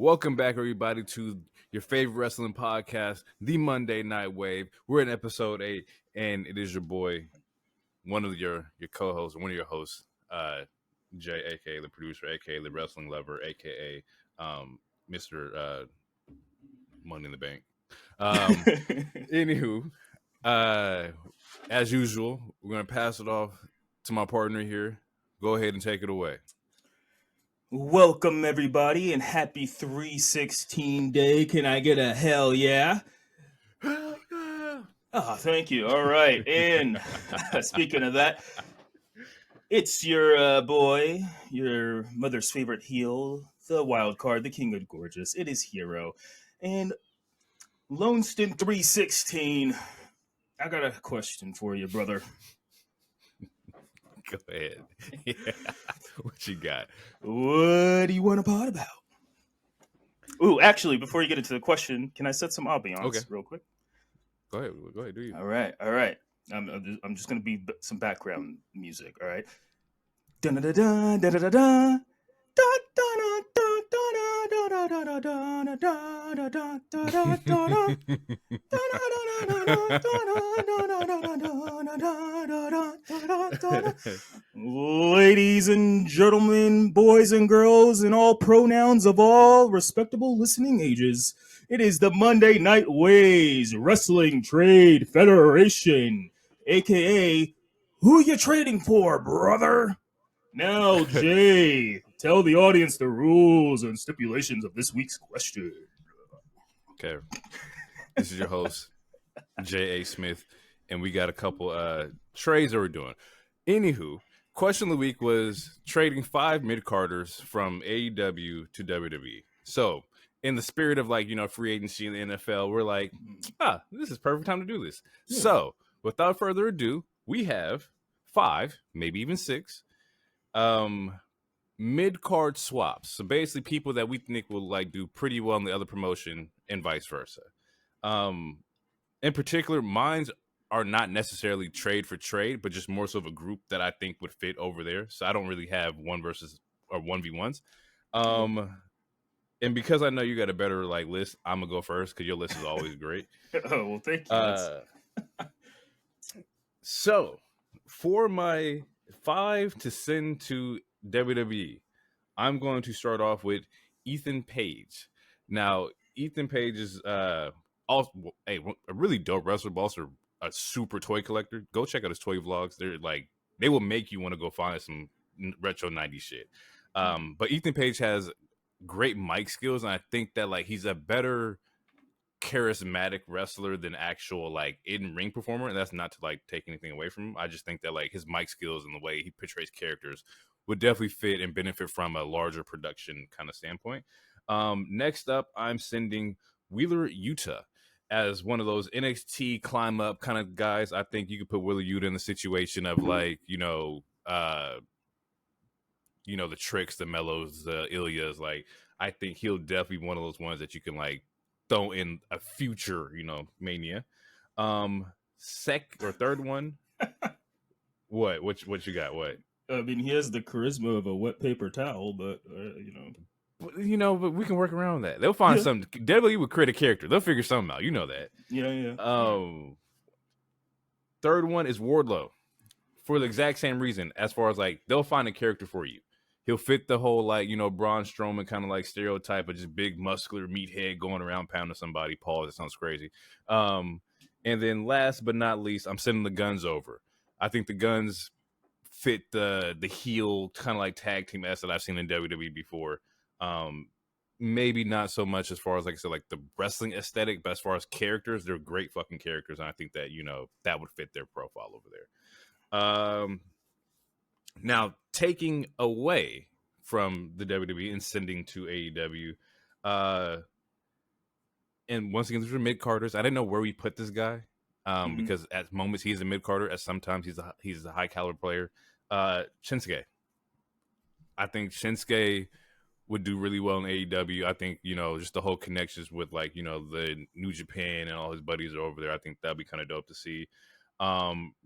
Welcome back, everybody, to your favorite wrestling podcast, the Monday Night Wave. We're in episode 8, and it is your boy, one of your co-hosts, one of your hosts, Jay, aka the producer, aka the wrestling lover, aka Mr. Money in the Bank. Anywho, as usual, we're gonna pass it off to my partner here. Go ahead and take it away. Welcome, everybody, and happy 316 day. Can I get a hell yeah? Oh, thank you. All right. And speaking of that, it's your boy, your mother's favorite heel, the wild card, the king of gorgeous. It is Hero. And Loneston 316, I got a question for you, brother. Go ahead. Yeah. What you got? What do you want to pod about? Ooh, actually, before you get into the question, can I set some ambiance real quick? Go ahead, do you? All right. I'm just gonna be some background music. All right. Ladies and gentlemen, boys and girls, and all pronouns of all respectable listening ages, it is the Monday Night Waves Wrestling Trade Federation, aka who you trading for, brother? Now, Jay, tell the audience the rules and stipulations of this week's question. Okay. This is your host, J.A. Smith, and we got a couple trades that we're doing. Anywho, question of the week was trading 5 mid-carders from AEW to WWE. So, in the spirit of free agency in the NFL, we're like, this is perfect time to do this. Yeah. So, without further ado, we have 5, maybe even 6, mid-card swaps. So basically people that we think will do pretty well in the other promotion and vice versa. In particular, mines are not necessarily trade for trade, but just more so of a group that I think would fit over there. So I don't really have 1 versus or 1v1s. And because I know you got a better list, I'm gonna go first because your list is always great. Oh, well, thank you. So for my 5 to send to WWE, I'm going to start off with Ethan Page. Now, Ethan Page is also a really dope wrestler, but also a super toy collector. Go check out his toy vlogs. They will make you want to go find some retro 90s shit. But Ethan Page has great mic skills, and I think that he's a better charismatic wrestler than actual in-ring performer, and that's not to take anything away from him. I just think that his mic skills and the way he portrays characters would definitely fit and benefit from a larger production kind of standpoint. Next up, I'm sending Wheeler Yuta as one of those NXT climb up kind of guys. I think you could put Wheeler Yuta in the situation of the Tricks, the Mellows, the Ilyas. I think he'll definitely be one of those ones that you can throw in a future, Mania. Third one. What you got? What? I mean, he has the charisma of a wet paper towel, but but we can work around that. They'll find something. WWE would create a character. They'll figure something out. You know that. Yeah. Third one is Wardlow, for the exact same reason. As far as they'll find a character for you. He'll fit the whole Braun Strowman kind of stereotype of just big muscular meathead going around pounding somebody. Pause. It sounds crazy. And then last but not least, I'm sending the Guns over. I think the Guns fit the heel kind of tag team S that I've seen in WWE before. Maybe not so much as far as I said the wrestling aesthetic, but as far as characters, they're great fucking characters, and I think that that would fit their profile over there. Now, taking away from the WWE and sending to AEW, and once again, these are mid-carders. I didn't know where we put this guy, because at moments he's a mid-carder, at sometimes he's a high-caliber player. Shinsuke. I think Shinsuke would do really well in AEW. I think, just the whole connections with the New Japan and all his buddies are over there. I think that'd be kind of dope to see.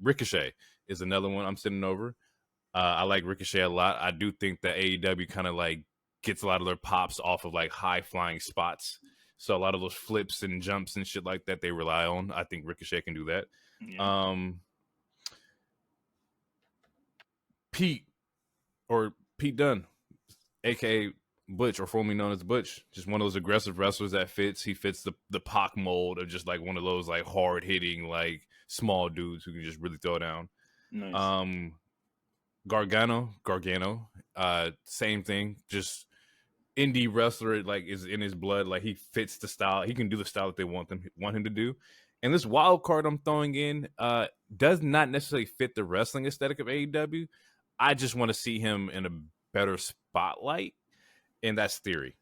Ricochet is another one I'm sending over. I like Ricochet a lot. I do think that AEW kind of gets a lot of their pops off of like high flying spots. So a lot of those flips and jumps and shit like that they rely on. I think Ricochet can do that. Yeah. Pete Dunne, aka Butch, or formerly known as Butch, just one of those aggressive wrestlers that fits. He fits the Pac mold of just like one of those like hard hitting like small dudes who can just really throw down. Nice. Gargano, same thing. Just indie wrestler, like is in his blood. Like he fits the style. He can do the style that they want him to do. And this wild card I'm throwing in does not necessarily fit the wrestling aesthetic of AEW. I just want to see him in a better spotlight, and that's Theory.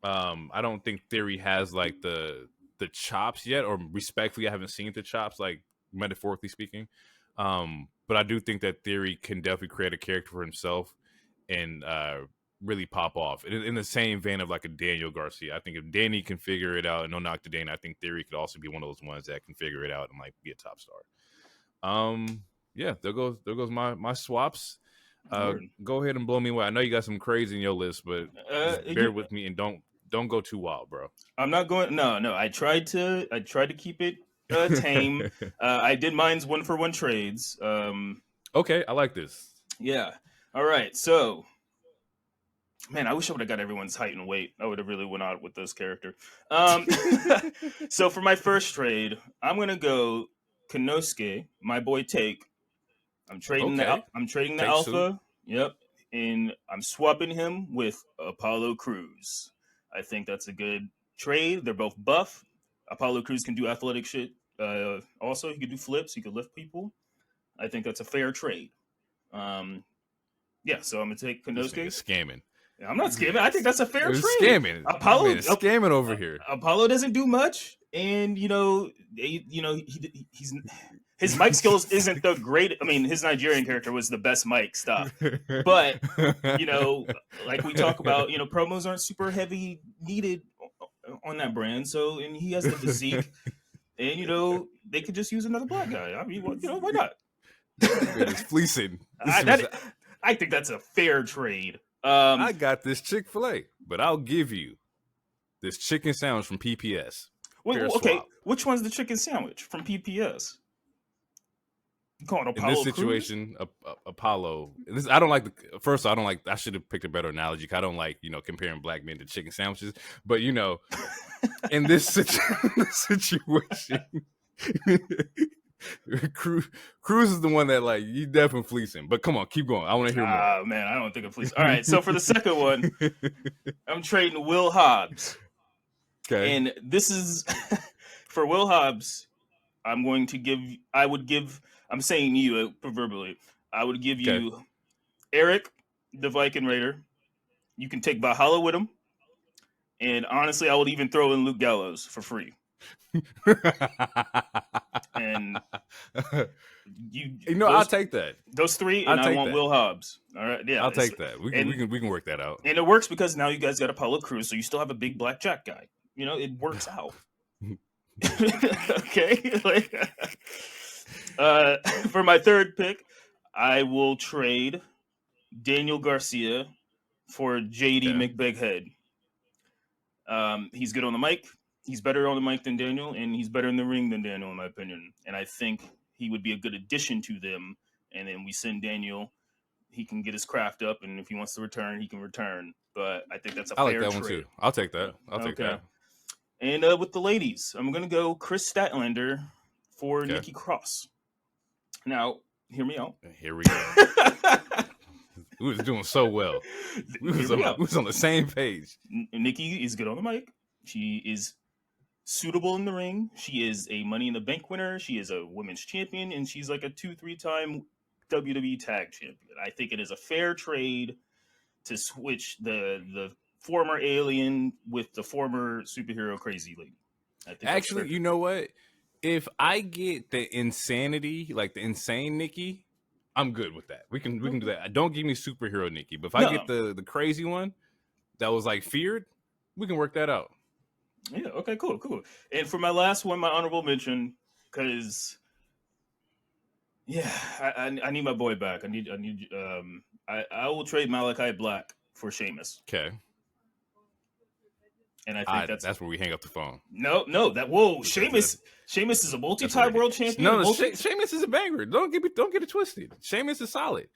I don't think Theory has like the chops yet, or respectfully, I haven't seen the chops, like metaphorically speaking. But I do think that Theory can definitely create a character for himself and really pop off. In the same vein of like a Daniel Garcia. I think if Danny can figure it out, and no knock to Danny, I think Theory could also be one of those ones that can figure it out and like be a top star. Yeah, there goes my swaps. Go ahead and blow me away. I know you got some crazy in your list, but just bear with me and don't go too wild, bro. I'm not going. No. I tried to keep it tame. I did mine's 1-for-1 trades. Okay, I like this. Yeah. All right. So, man, I wish I would have got everyone's height and weight. I would have really went out with this character. So for my first trade, I'm gonna go Konosuke, my boy Take. I'm trading the Alpha. Suit. Yep. And I'm swapping him with Apollo Crews. I think that's a good trade. They're both buff. Apollo Crews can do athletic shit. Also, he can do flips. He can lift people. I think that's a fair trade. Yeah, so I'm gonna take Konosuke. Scamming. I'm not scamming. I think that's a fair trade. Scamming. Apollo is scamming over here. Apollo doesn't do much, and his mic skills isn't the great. I mean, his Nigerian character was the best mic stuff, but like we talk about, promos aren't super heavy needed on that brand. So, and he has the physique, and they could just use another black guy. I mean, why not? It's fleecing. I think that's a fair trade. I got this Chick-fil-A, but I'll give you this chicken sandwich from PPS. Okay, which one's the chicken sandwich from PPS? You call it Apollo in this situation, Apollo. I don't like first. I don't like. I should have picked a better analogy. I don't like comparing black men to chicken sandwiches. But in this situation. Cruz is the one that you definitely fleecing, but come on, keep going. I want to hear more. Oh man, I don't think I'm fleecing. All right, so for the second one, I'm trading Will Hobbs. Okay, and this is for Will Hobbs. I'm saying you proverbially. I would give you Eric, the Viking Raider. You can take Valhalla with him, and honestly, I would even throw in Luke Gallows for free. And I'll take that. Those three, and I want Will Hobbs. All right, yeah, I'll take that. We can work that out, and it works because now you guys got Apollo Crews, so you still have a big black Jack guy. It works out. Okay, for my third pick, I will trade Daniel Garcia for JD McBighead. He's good on the mic. He's better on the mic than Daniel, and he's better in the ring than Daniel, in my opinion. And I think he would be a good addition to them. And then we send Daniel. He can get his craft up, and if he wants to return, he can return. But I think that's a fair trade. I like that one too. I'll take that. I'll take that. And with the ladies, I'm going to go Chris Statlander for Nikki Cross. Now, hear me out. Here we go. We was doing so well. We was on the same page. Nikki is good on the mic. She is suitable in the ring. She is a Money in the Bank winner. She is a women's champion, and she's like a 2-3-time WWE tag champion. I think it is a fair trade to switch the former alien with the former superhero crazy lady. Actually, you know what? If I get the insanity, like the insane Nikki, I'm good with that. We can do that. Don't give me superhero Nikki, but if I get the crazy one that was feared, we can work that out. Yeah. Okay. Cool. And for my last one, my honorable mention, because I need my boy back. I will trade Malachi Black for Sheamus. Okay. And I think That's where we hang up the phone. no. Sheamus is a multi-time world champion. No, Sheamus is a banger. Don't get it twisted. Sheamus is solid,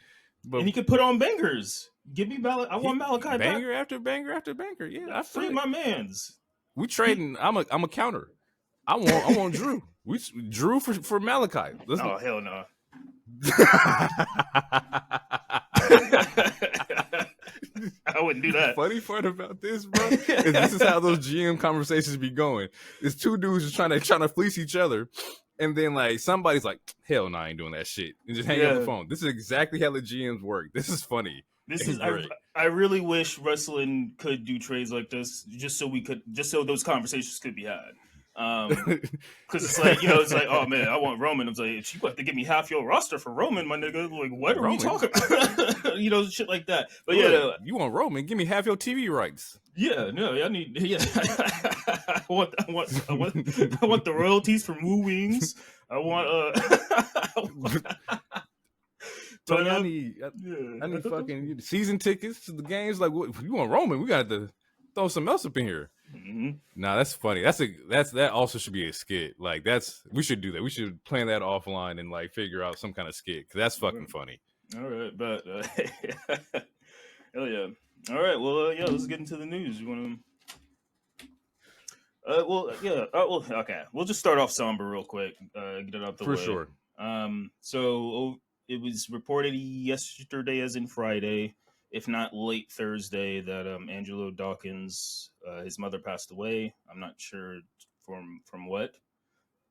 but and he could put on bangers. Give me I want Malachi banger back. after banger after banger. Yeah, I feel Free my man's. We trading. I'm a counter. I want Drew. Drew for Malachi. Oh hell no. I wouldn't do that. The funny part about this, bro, is this is how those GM conversations be going. It's two dudes just trying to fleece each other, and then like somebody's like, "Hell no, I ain't doing that shit," and just hang up the phone. This is exactly how the GMs work. This is funny. I really wish wrestling could do trades like this, just so those conversations could be had. Because it's like, it's like, oh man, I want Roman. I'm like, you have to give me half your roster for Roman, my nigga. Like, what are we talking about? Shit like that. But you want Roman? Give me half your TV rights. Yeah, no, I need. Yeah, I want the royalties from Woo Wings. I want. Tony, I need fucking season tickets to the games. Like, what, you want Roman? We got to throw something else up in here. Mm-hmm. Nah, that's funny. That also should be a skit. Like, we should do that. We should plan that offline and like figure out some kind of skit because that's fucking funny. All right, but hell yeah. All right, well, let's get into the news. You want to? Okay. We'll just start off somber real quick. Get it out the way. For sure. So it was reported yesterday, as in Friday, if not late Thursday, that Angelo Dawkins, his mother passed away. I'm not sure from what,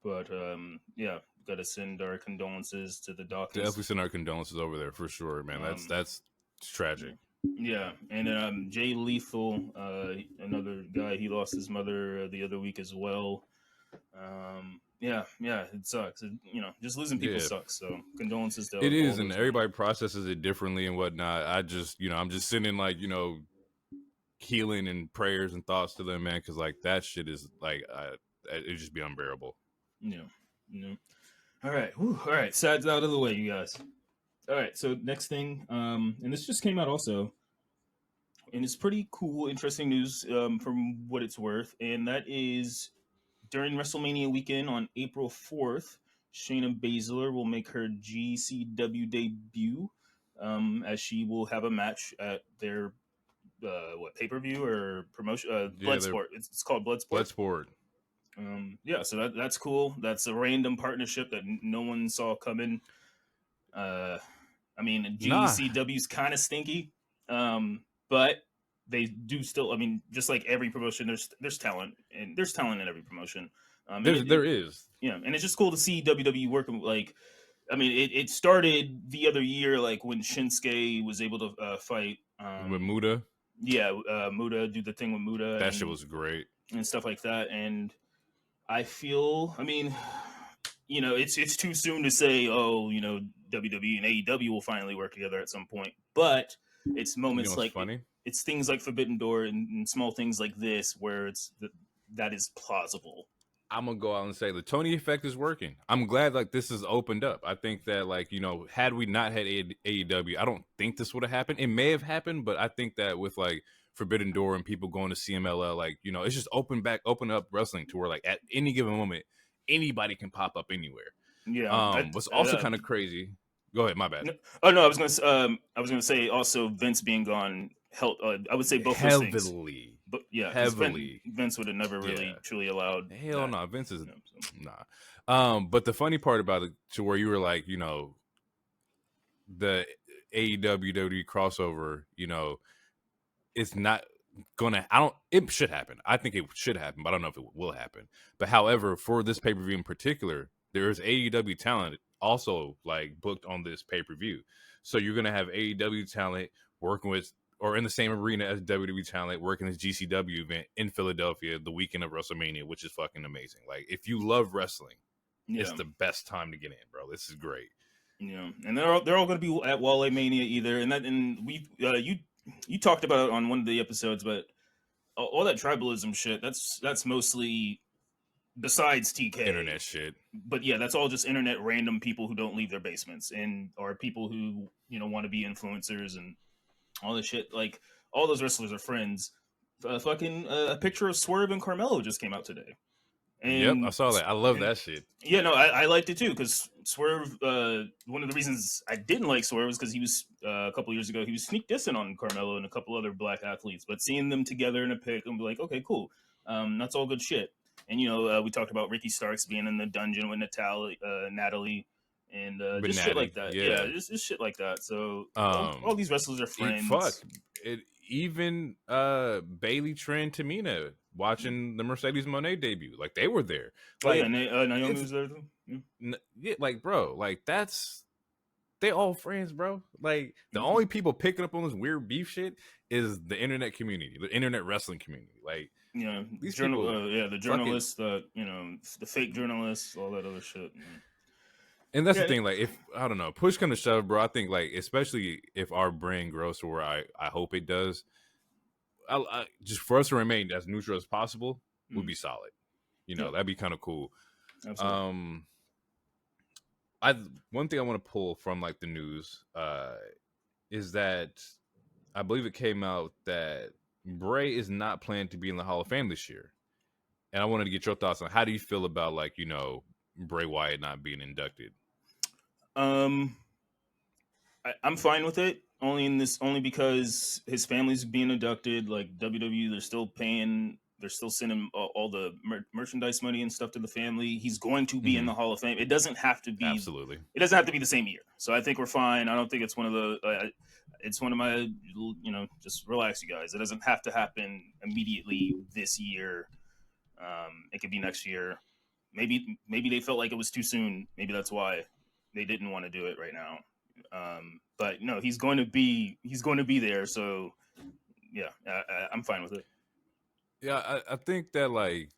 but got to send our condolences to the Dawkins. Definitely send our condolences over there for sure, man. That's tragic. Yeah, and Jay Lethal, another guy, he lost his mother the other week as well. It sucks. Just losing people sucks. So condolences to it is, and everybody processes it differently and whatnot. I just, I'm just sending like, healing and prayers and thoughts to them, man, because like that shit is like, it'd just be unbearable. Yeah. All right. All right. Sides out of the way, you guys. All right. So next thing, and this just came out also, and it's pretty cool, interesting news from what it's worth, and that is during WrestleMania weekend on April 4th, Shayna Baszler will make her GCW debut, as she will have a match at their pay-per-view or promotion, Bloodsport. It's called Bloodsport. So that's cool. That's a random partnership that no one saw coming. GCW's kind of stinky, but they do still. I mean, just like every promotion, there's talent, and there's talent in every promotion. There is. Yeah, and it's just cool to see WWE working. Like, I mean, it started the other year, like when Shinsuke was able to fight with Muda. Yeah, Muda, do the thing with Muda. That shit was great and stuff like that. And I feel, I mean, it's too soon to say, WWE and AEW will finally work together at some point. But it's moments funny. It's things like Forbidden Door and small things like this where that is plausible. I'm gonna go out and say the Tony effect is working. I'm glad like this has opened up. I think that like had we not had AEW, I don't think this would have happened. It may have happened, but I think that with like Forbidden Door and people going to CMLL, like it's just open up wrestling to where like at any given moment anybody can pop up anywhere. Yeah. What's also kind of crazy. Go ahead, my bad. No, I was gonna say also Vince being gone helped. I would say both those things. But yeah, heavily. Vince would have never really truly allowed. Hell no, Vince is nah. But the funny part about it, to where you were like, the AEW WWE crossover, it's not gonna. It should happen. I think it should happen, but I don't know if it will happen. But however, for this pay per view in particular, there is AEW talent also like booked on this pay per view. So you're gonna have AEW talent working with, or in the same arena as WWE talent, working this GCW event in Philadelphia the weekend of WrestleMania, which is fucking amazing. Like, if you love wrestling, it's the best time to get in, bro. This is great. Yeah, and they're all going to be at Wale Mania either, and we you talked about it on one of the episodes, but all that tribalism shit, that's mostly besides TK internet shit. But yeah, that's all just internet random people who don't leave their basements and are people who want to be influencers and all this shit. Like, all those wrestlers are friends. A picture of Swerve and Carmelo just came out today. Yep, I And saw that. I love that shit. yeah, no, I liked it too because Swerve. One of the reasons I didn't like Swerve was because he was a couple years ago he was sneak dissing on Carmelo and a couple other black athletes. But seeing them together in a pic, I'm like, okay, cool. That's all good shit. And we talked about Ricky Starks being in the dungeon with Natalie, and just shit like that. Yeah, just shit like that. So all these wrestlers are friends. Even Bailey, Trent, Tamina watching the Mercedes Mone debut, like they were there. Like Naomi was there too. Yeah, like bro, like they all friends, bro. Like the only people picking up on this weird beef shit is the internet community, the internet wrestling community. Like these people, the journalists, the fake journalists, all that other shit. And that's the thing, like, if, I don't know, push come to shove, bro, I think, like, especially if our brand grows to where I hope it does, I just for us to remain as neutral as possible would be solid. That'd be kind of cool. Absolutely. One thing I want to pull from, like, the news is that I believe it came out that Bray is not planned to be in the Hall of Fame this year. And I wanted to get your thoughts on how do you feel about, like, Bray Wyatt not being inducted? I'm fine with it. Only because his family's being inducted. Like WWE, they're still sending all the merchandise money and stuff to the family. He's going to be in the Hall of Fame. It doesn't have to be absolutely. It doesn't have to be the same year. So I think we're fine. I don't think it's one of the. It's one of my, just relax, you guys. It doesn't have to happen immediately this year. It could be next year. Maybe they felt like it was too soon. Maybe that's why they didn't want to do it right now. But no, he's going to be there. So yeah, I'm fine with it. Yeah, I think that, like,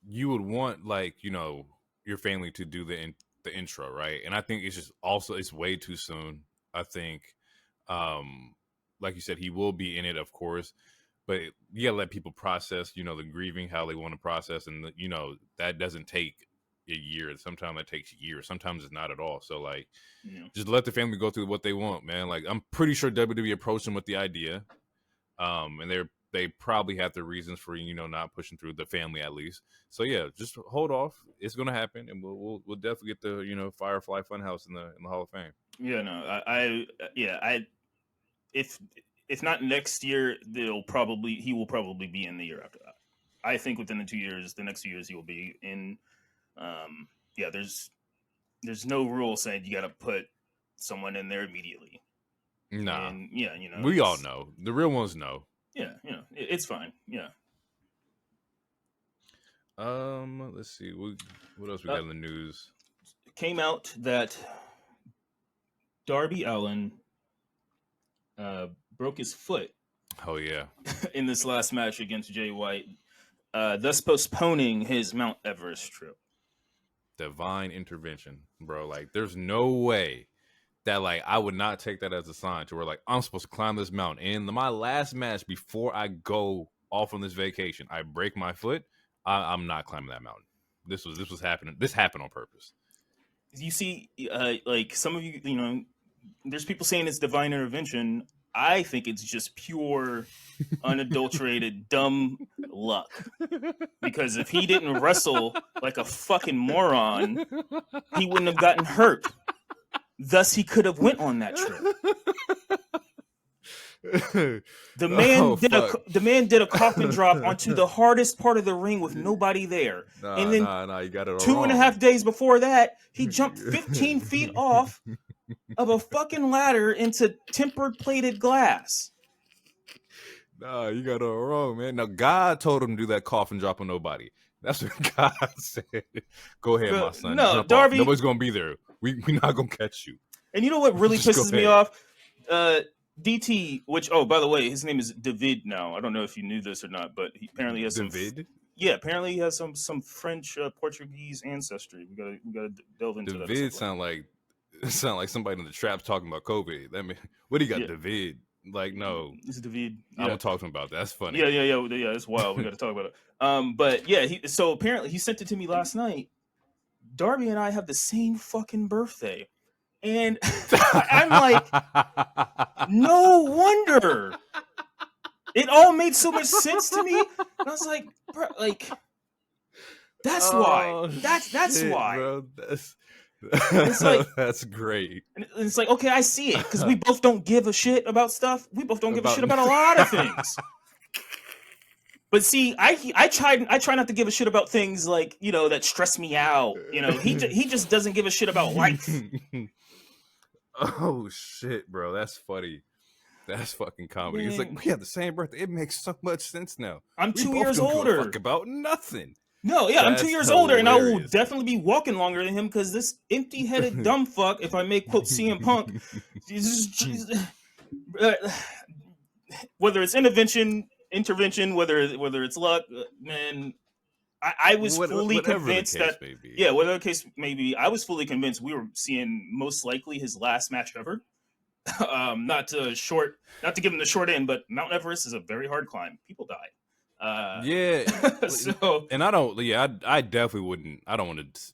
you would want, like, your family to do the intro, right? And I think it's just also it's way too soon. I think, like you said, he will be in it, of course. But you gotta let people process, the grieving, how they want to process, and that doesn't take a year. Sometimes that takes years. Sometimes it's not at all. So, like, just let the family go through what they want, man. Like, I'm pretty sure WWE approached them with the idea, and they probably have their reasons for not pushing through, the family at least. So yeah, just hold off. It's gonna happen, and we'll definitely get the Firefly Funhouse in the Hall of Fame. Yeah, no, if not next year, he will probably be in the year after that. I think within the next 2 years, he will be in. There's no rule saying you got to put someone in there immediately. Nah, and yeah, we all know the real ones know. Yeah, it's fine. Yeah. Let's see what else we got in the news. Came out that Darby Allin broke his foot. Oh yeah. In this last match against Jay White, thus postponing his Mount Everest trip. Divine intervention, bro. Like, there's no way that, like, I would not take that as a sign to where, like, I'm supposed to climb this mountain. In my last match before I go off on this vacation, I break my foot. I'm not climbing that mountain. This was happening. This happened on purpose. You see, like, some of you, there's people saying it's divine intervention. I think it's just pure, unadulterated, dumb luck. Because if he didn't wrestle like a fucking moron, he wouldn't have gotten hurt. Thus, he could have went on that trip. The man did a coffin drop onto the hardest part of the ring with nobody there. And then you got it all 2.5 days before that, he jumped 15 feet off of a fucking ladder into tempered plated glass. Nah, you got it all wrong, man. Now, God told him to do that coffin drop on nobody. That's what God said. Go ahead, my son. No, Darby. Nobody's gonna be there. We're not gonna catch you. And you know what really pisses me off? DT, which, by the way, his name is David now. I don't know if you knew this or not, but he apparently has David? Apparently he has some French, Portuguese ancestry. We gotta delve into that. David sound like somebody in the traps talking about COVID. That mean, what do you got, David? Like, no, it's David. Yeah. I'm gonna talk to him about that. That's funny. Yeah. It's wild. We got to talk about it. But yeah, so apparently he sent it to me last night. Darby and I have the same fucking birthday, and I'm like, no wonder It all made so much sense to me. And I was like, bro, like that's why. Oh That's shit, why. bro. That's It's like that's great. and it's like, okay, I see it because we both don't give a shit about stuff. We both don't give a About shit about a lot of things. But see, I try not to give a shit about things like that stress me out. He just doesn't give a shit about life. Oh shit, bro. That's funny. That's fucking comedy. It's like Man, we have the same birthday. It makes so much sense now. I'm We 2 both years don't give a fuck older. about nothing. No, yeah, I'm 2 That's years older, and I will hilarious. definitely be walking longer than him because this empty-headed dumb fuck, if I may quote CM Punk, uh, whether it's intervention, whether it's luck, man, I was fully Whatever the convinced case that may be. yeah, whatever the case may be, I was fully convinced we were seeing most likely his last match ever. Not to give him the short end, but Mount Everest is a very hard climb. People die. Yeah, So and I don't. Yeah, I definitely wouldn't. I don't want to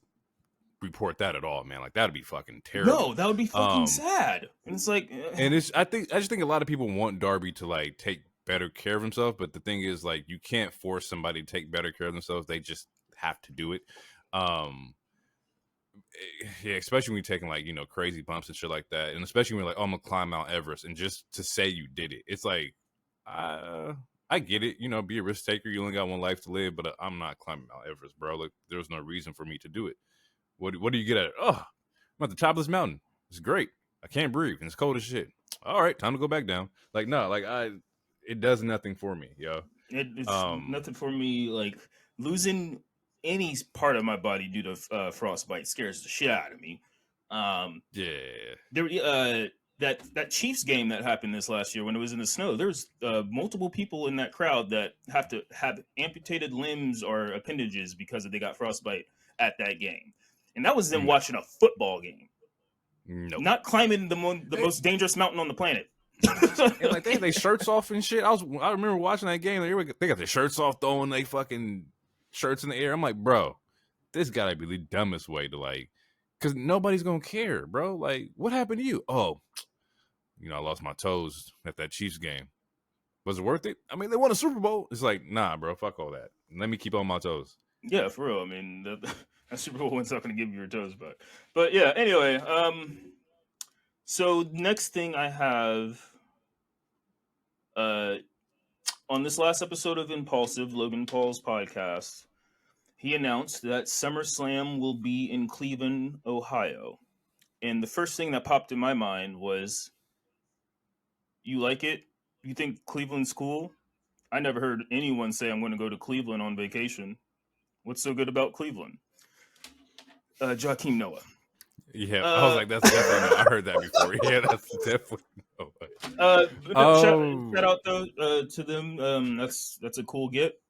report that at all, man. Like that'd be fucking terrible. no, that would be fucking sad. And it's like, And I just think a lot of people want Darby to like take better care of himself, but the thing is, like, you can't force somebody to take better care of themselves. They just have to do it. Um, yeah, especially when you're taking like crazy bumps and shit like that, and especially when you're like, oh, I'm gonna climb Mount Everest, and just to say you did it, it's like, I get it, be a risk taker. You only got one life to live, but I'm not climbing Mount Everest, bro. Like, there's no reason for me to do it. What do you get at it? Oh, I'm at the top of this mountain. It's great. I can't breathe, and it's cold as shit. All right, time to go back down. Like, no, like it does nothing for me, yo. it's nothing for me. Like losing any part of my body due to frostbite scares the shit out of me. Yeah, There, that Chiefs game that happened this last year when it was in the snow, there's multiple people in that crowd that have to have amputated limbs or appendages because they got frostbite at that game, and that was them no, watching a football game, nope. not climbing the most dangerous mountain on the planet. And like they had their shirts off and shit. I remember watching that game. They got their shirts off, throwing their fucking shirts in the air. I'm like, bro, this gotta be the dumbest way to like, because nobody's gonna care, bro. Like, what happened to you? Oh, I lost my toes at that Chiefs game. Was it worth it? I mean, they won a Super Bowl. It's like, nah, bro, fuck all that. Let me keep on my toes. Yeah, for real. I mean, that Super Bowl win's not going to give you your toes back. But yeah, anyway. So next thing I have, uh, on this last episode of Impulsive, Logan Paul's podcast, he announced that SummerSlam will be in Cleveland, Ohio. And the first thing that popped in my mind was, you like it? You think Cleveland's cool? I never heard anyone say I'm going to go to Cleveland on vacation. What's so good about Cleveland? Joaquin Noah. Yeah, I was like, that's definitely. I heard that before. Yeah, that's definitely. Shout out though to them. That's a cool get.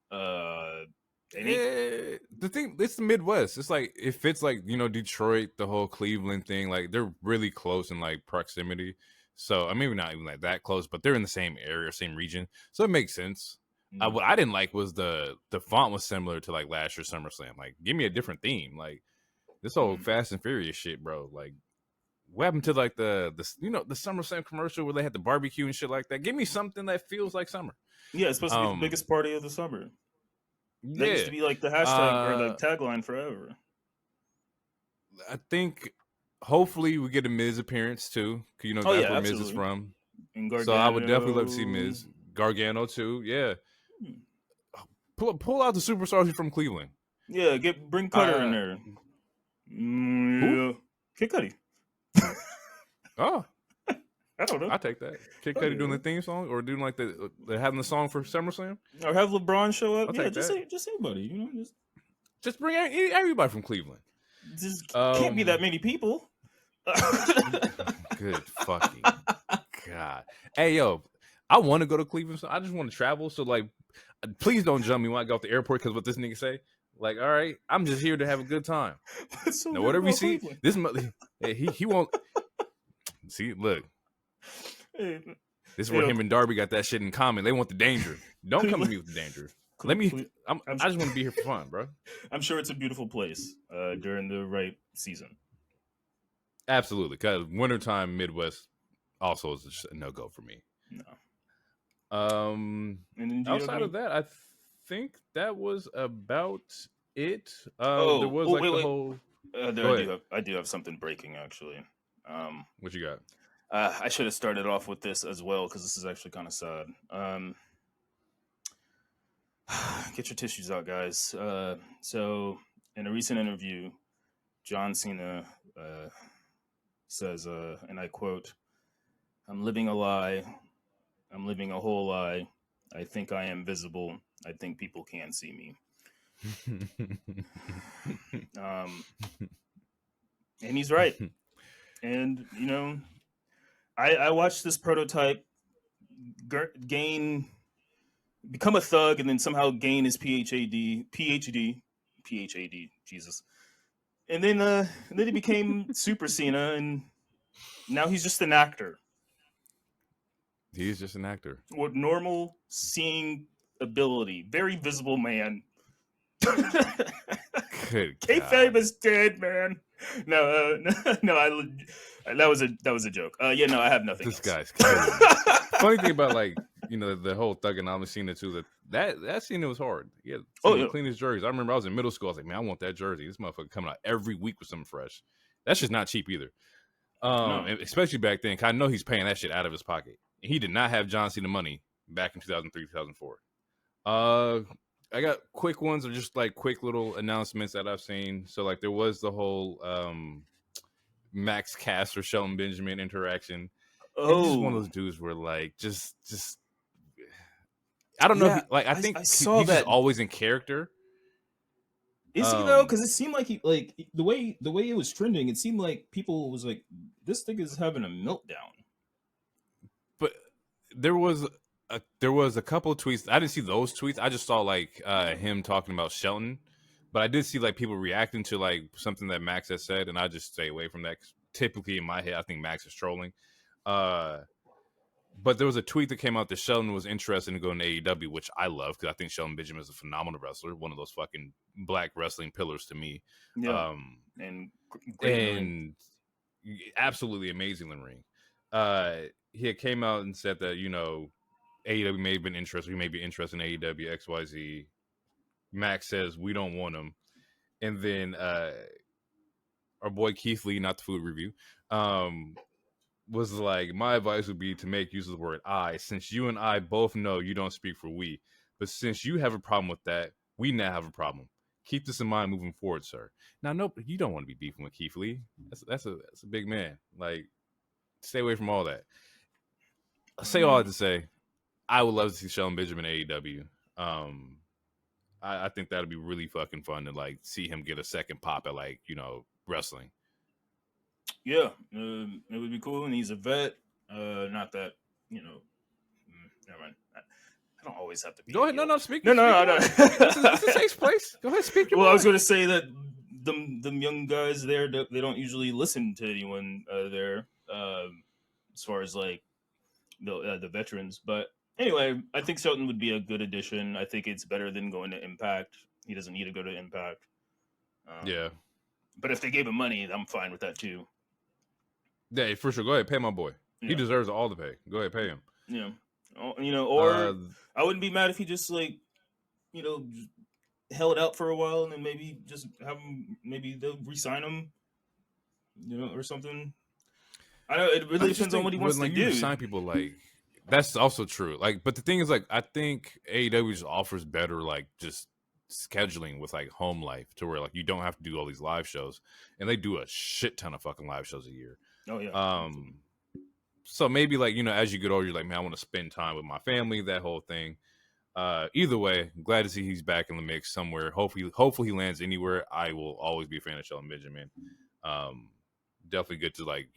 The thing, it's the Midwest. It's like it fits like Detroit, the whole Cleveland thing. Like they're really close in like proximity. So I mean, maybe not even like that close, but they're in the same area, same region. So it makes sense. What I didn't like was the font was similar to like last year's SummerSlam. Like, give me a different theme. Like this whole Fast and Furious shit, bro. Like, what happened to like the SummerSlam commercial where they had the barbecue and shit like that? Give me something that feels like summer. Yeah, it's supposed to be the biggest party of the summer. Yeah. That used to be like the hashtag or the tagline forever. I think hopefully we get a Miz appearance too. That's where Miz is from. So I would definitely love to see Miz. Gargano too. Yeah. Pull out the superstars from Cleveland. Yeah, bring Cutter in there. Yeah. Kid Cudi. Oh, I don't know. I take that. Kid Cudi doing the theme song or doing like they're having the song for SummerSlam, or have LeBron show up. I'll take just that. anybody. Just bring everybody from Cleveland. Just can't be that many people. Good fucking God. Hey yo, I want to go to Cleveland. So I just want to travel. So like, please don't jump me when I go off the airport because what this nigga say. Like, all right, I'm just here to have a good time. So now, whatever you see, Cleveland? He won't. See, look. Hey, this is where him and Darby got that shit in common. They want the danger. Don't come to me with the danger. I just want to be here for fun, bro. I'm sure it's a beautiful place during the right season. Absolutely, because wintertime Midwest also is a no-go for me. No. And then do you have Outside any? of that, I think that was about it. There Oh, was oh, like wait, the wait. whole. There Go ahead. I do have something breaking actually. Um, What you got? I should have started off with this as well because this is actually kind of sad. Get your tissues out, guys. So, in a recent interview, John Cena says, and I quote, "I'm living a lie. I'm living a whole lie. I think I am visible. I think people can see me." Um, and he's right. And I watched this prototype gain become a thug and then somehow gain his PhD, Jesus. And then he became Super Cena, and now he's just an actor He's just an actor. with normal seeing ability, very visible man. Good Kayfabe God. is dead, man. No, no, that was a joke. Yeah, no, I have nothing This else. guy's killing me. Funny thing about the whole thugonomics scene too, that scene was hard. Yeah, some Oh of the yeah, cleanest jerseys. I remember I was in middle school. I was like, man, I want that jersey. This motherfucker coming out every week with something fresh. That's just not cheap either. no. And especially back then, 'cause I know he's paying that shit out of his pocket. He did not have John Cena money back in 2003, 2004. Uh, I got quick ones or just like quick little announcements that I've seen. So like there was the whole Max Caster Shelton Benjamin interaction. And just one of Oh those dudes where like just I don't know if yeah, he like I I think saw he's just that. always in character. Is he though? Um, Because it seemed like the way it was trending, it seemed like people was like, this thing is having a meltdown. but there was a couple of tweets. I didn't see those tweets. I just saw like him talking about Shelton. But I did see like people reacting to like something that Max has said, and I just stay away from that. 'Cause typically in my head, I think Max is trolling. Uh, but there was a tweet that came out that Shelton was interested in going to AEW, which I love because I think Shelton Benjamin is a phenomenal wrestler, one of those fucking black wrestling pillars to me. Yeah, Um, and great in the ring. and absolutely amazing in the ring. He had came out and said that AEW may have been interested. He may be interested in AEW XYZ. Max says we don't want him, and then our boy Keith Lee, not the food review, was like, my advice would be to make use of the word I, since you and I both know you don't speak for we. But since you have a problem with that, we now have a problem. Keep this in mind moving forward, sir. Now, no, you don't want to be beefing with Keith Lee. That's a big man. Like, stay away from all that. I say all that to say, I would love to see Shelton Benjamin in AEW. I think that'd be really fucking fun to like see him get a second pop at like wrestling. Yeah, it would be cool, and he's a vet. Not that never mind. I don't always have to be Go a ahead. No, heel. no, speak. No, Speak no, your no, mind. This is a no. safe place. Go ahead, speak your Well, I was mind. going to say that them young guys there, they don't usually listen to anyone there, as far as like the veterans. But anyway, I think Shelton would be a good addition. I think it's better than going to Impact. He doesn't need to go to Impact. Yeah. But if they gave him money, I'm fine with that too. Yeah, for sure. Go ahead, pay my boy. He Yeah, deserves all the pay. Go ahead, pay him. yeah. Uh, Or I wouldn't be mad if he just like just held out for a while and then maybe just have him. Maybe they'll re-sign him, or something. I know it I really just depends on think what he when wants to like you do. sign people like that's also true. Like, but the thing is, like, I think AEW just offers better like just scheduling with like home life to where like you don't have to do all these live shows, and they do a shit ton of fucking live shows a year. Oh yeah, Um, so maybe like as you get older, you're like, man, I want to spend time with my family, that whole thing. Either way, glad to see he's back in the mix somewhere. Hopefully he lands anywhere. I will always be a fan of Shelton Benjamin. Um, definitely good to like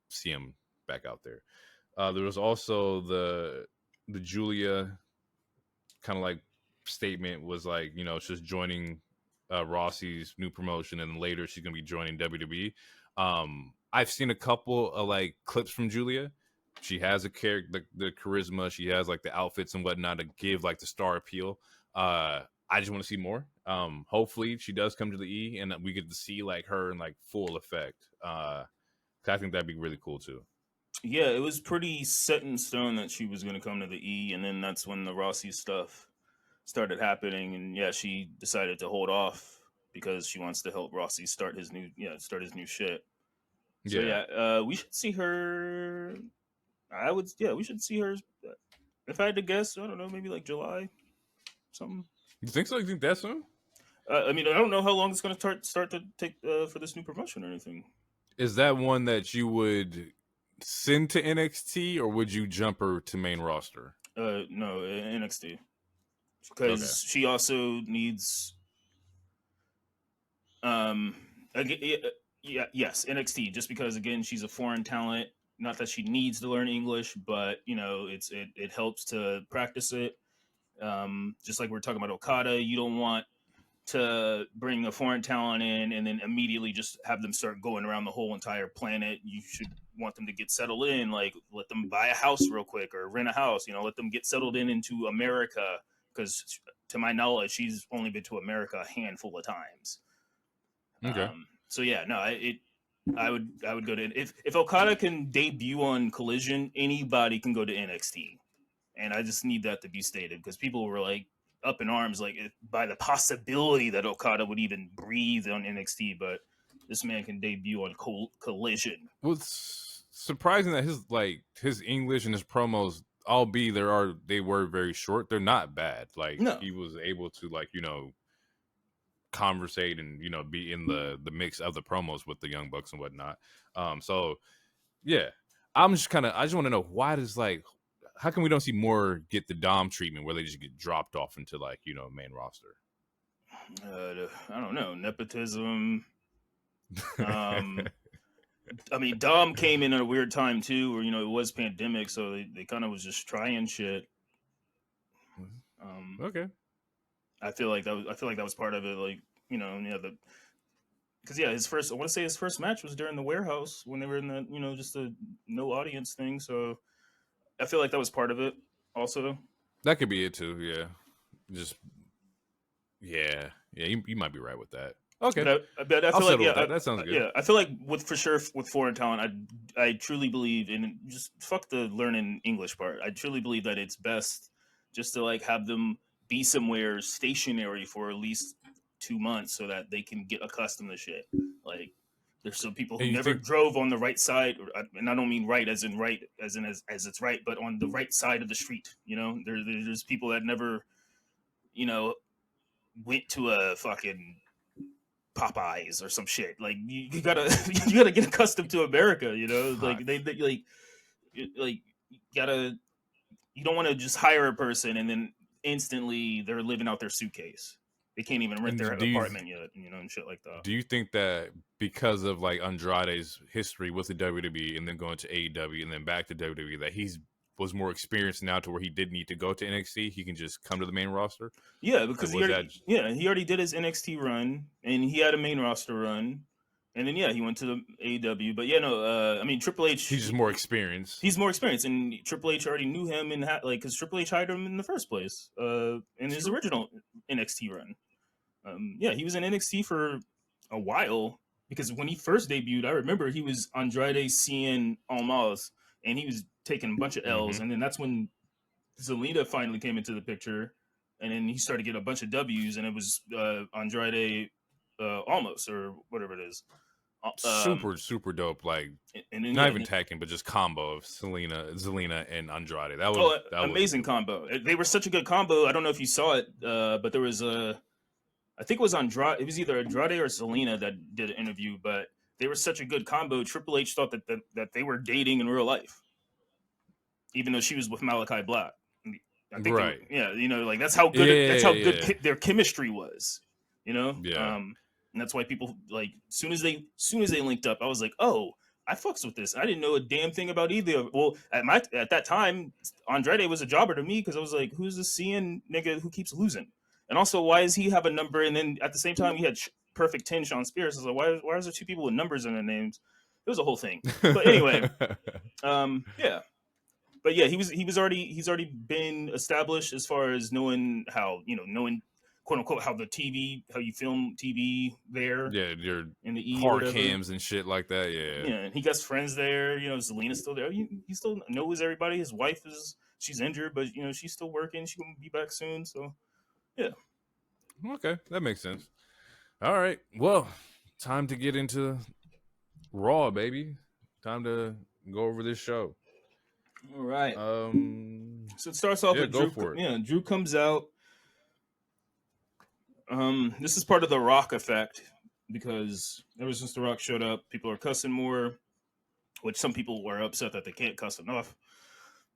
see him back out there. There was also the Julia kind of like statement was like she's joining Rossi's new promotion, and later she's gonna be joining WWE. I've seen a couple of like clips from Julia. She has a character, the charisma. She has like the outfits and whatnot to give like the star appeal. I just want to see more. Hopefully she does come to the E, and we get to see like her in like full effect. I think that'd be really cool too. Yeah, it was pretty set in stone that she was going to come to the E, and then that's when the Rossi stuff started happening, and yeah, she decided to hold off because she wants to help Rossi start his new shit. So Yeah. yeah, we should see her. We should see her. If I had to guess, I don't know, maybe like July, something. You think so? You think that soon? I mean, I don't know how long it's going to start to take for this new promotion or anything. Is that one that you would send to NXT, or would you jump her to main roster? No, NXT, Okay. because she also needs um, yes, NXT, just because again she's a foreign talent. Not that she needs to learn English, but you know, it helps to practice it. Just like we're talking about Okada, you don't want to bring a foreign talent in and then immediately just have them start going around the whole entire planet. You should want them to get settled in, like let them buy a house real quick or rent a house, you know, let them get settled in into America, because to my knowledge she's only been to America a handful of times. Okay. So yeah, no, I would go to, if Okada can debut on Collision, anybody can go to NXT, and I just need that to be stated because people were like up in arms like by the possibility that Okada would even breathe on NXT, but this man can debut on Collision. Well, it's surprising that his English and his promos, albeit they were very short, they're not bad. Like No, he was able to conversate and be in the mix of the promos with the Young Bucks and whatnot. So yeah, I just want to know why does how come we don't see more get the Dom treatment where they just get dropped off into main roster? I don't know, nepotism. Um, I mean, Dom came in at a weird time too, where it was pandemic, so they kind of was just trying shit. Um, Okay. I feel like that was part of it. Like the because yeah, I want to say his first match was during the warehouse when they were in the just a no audience thing. So I feel like that was part of it also. That could be it too. Yeah. Just yeah. You might be right with that. Okay. But I I'll feel like settle with that. That sounds good. yeah, I feel like for sure with foreign talent, I truly believe in, just fuck the learning English part. I truly believe that it's best just to like have them be somewhere stationary for at least 2 months so that they can get accustomed to shit. Like there's some people who And you never think drove on the right side, and I don't mean right as in as it's right, but on the right side of the street. There's people that never you know went to a fucking Popeyes or some shit. Like you gotta you gotta get accustomed to America. Like they like you gotta you don't want to just hire a person and then instantly they're living out their suitcase. They can't even rent their and apartment yet, and shit like that. do you think that because of Andrade's history with the WWE and then going to AEW and then back to WWE that he's was more experienced now to where he did need to go to NXT, he can just come to the main roster? Yeah, because Was that he already did his NXT run and he had a main roster run, and then yeah, he went to the AEW. But yeah, no, I mean Triple H, he's just more experienced? he's more experienced, and Triple H already knew him and because Triple H hired him in the first place, in his original NXT run. Yeah, he was in NXT for a while because when he first debuted, I remember he was Andrade Cien Almas, and he was taking a bunch of L's, Mm-hmm. and then that's when Zelina finally came into the picture, and then he started getting a bunch of W's, and it was Andrade Almas or whatever it is. Super dope. Like And then not yeah, even tag but just combo of Zelina and Andrade. That was amazing combo. They were such a good combo. I don't know if you saw it, but there was I think it was Andrade. It was either Andrade or Selena that did an interview, but they were such a good combo. Triple H thought that they were dating in real life, even though she was with Malachi Black. I think they were, right. yeah, like that's how good Yeah. their chemistry was, Yeah. and that's why people like soon as they linked up, I was like, oh, I fucks with this. I didn't know a damn thing about either. Well, at that time, Andrade was a jobber to me because I was like, who's this seeing nigga who keeps losing? And also, why does he have a number? And then at the same time, he had Perfect 10 Sean Spears. I was like, why is there two people with numbers in their names? It was a whole thing. But anyway, yeah. But yeah, he's already been established as far as knowing how knowing quote unquote how you film TV there Yeah, your in the E or hard whatever. cams and shit like that. Yeah. Yeah, and he got friends there. Zelina's still there. He still knows everybody. His wife she's injured, but she's still working. She's gonna be back soon. So yeah. Okay, that makes sense. All right. Well, time to get into Raw, baby. Time to go over this show. All right. Um, So it starts off yeah, with go Drew. for it. Yeah, Drew comes out. This is part of the Rock effect because ever since the Rock showed up, people are cussing more, which some people were upset that they can't cuss enough.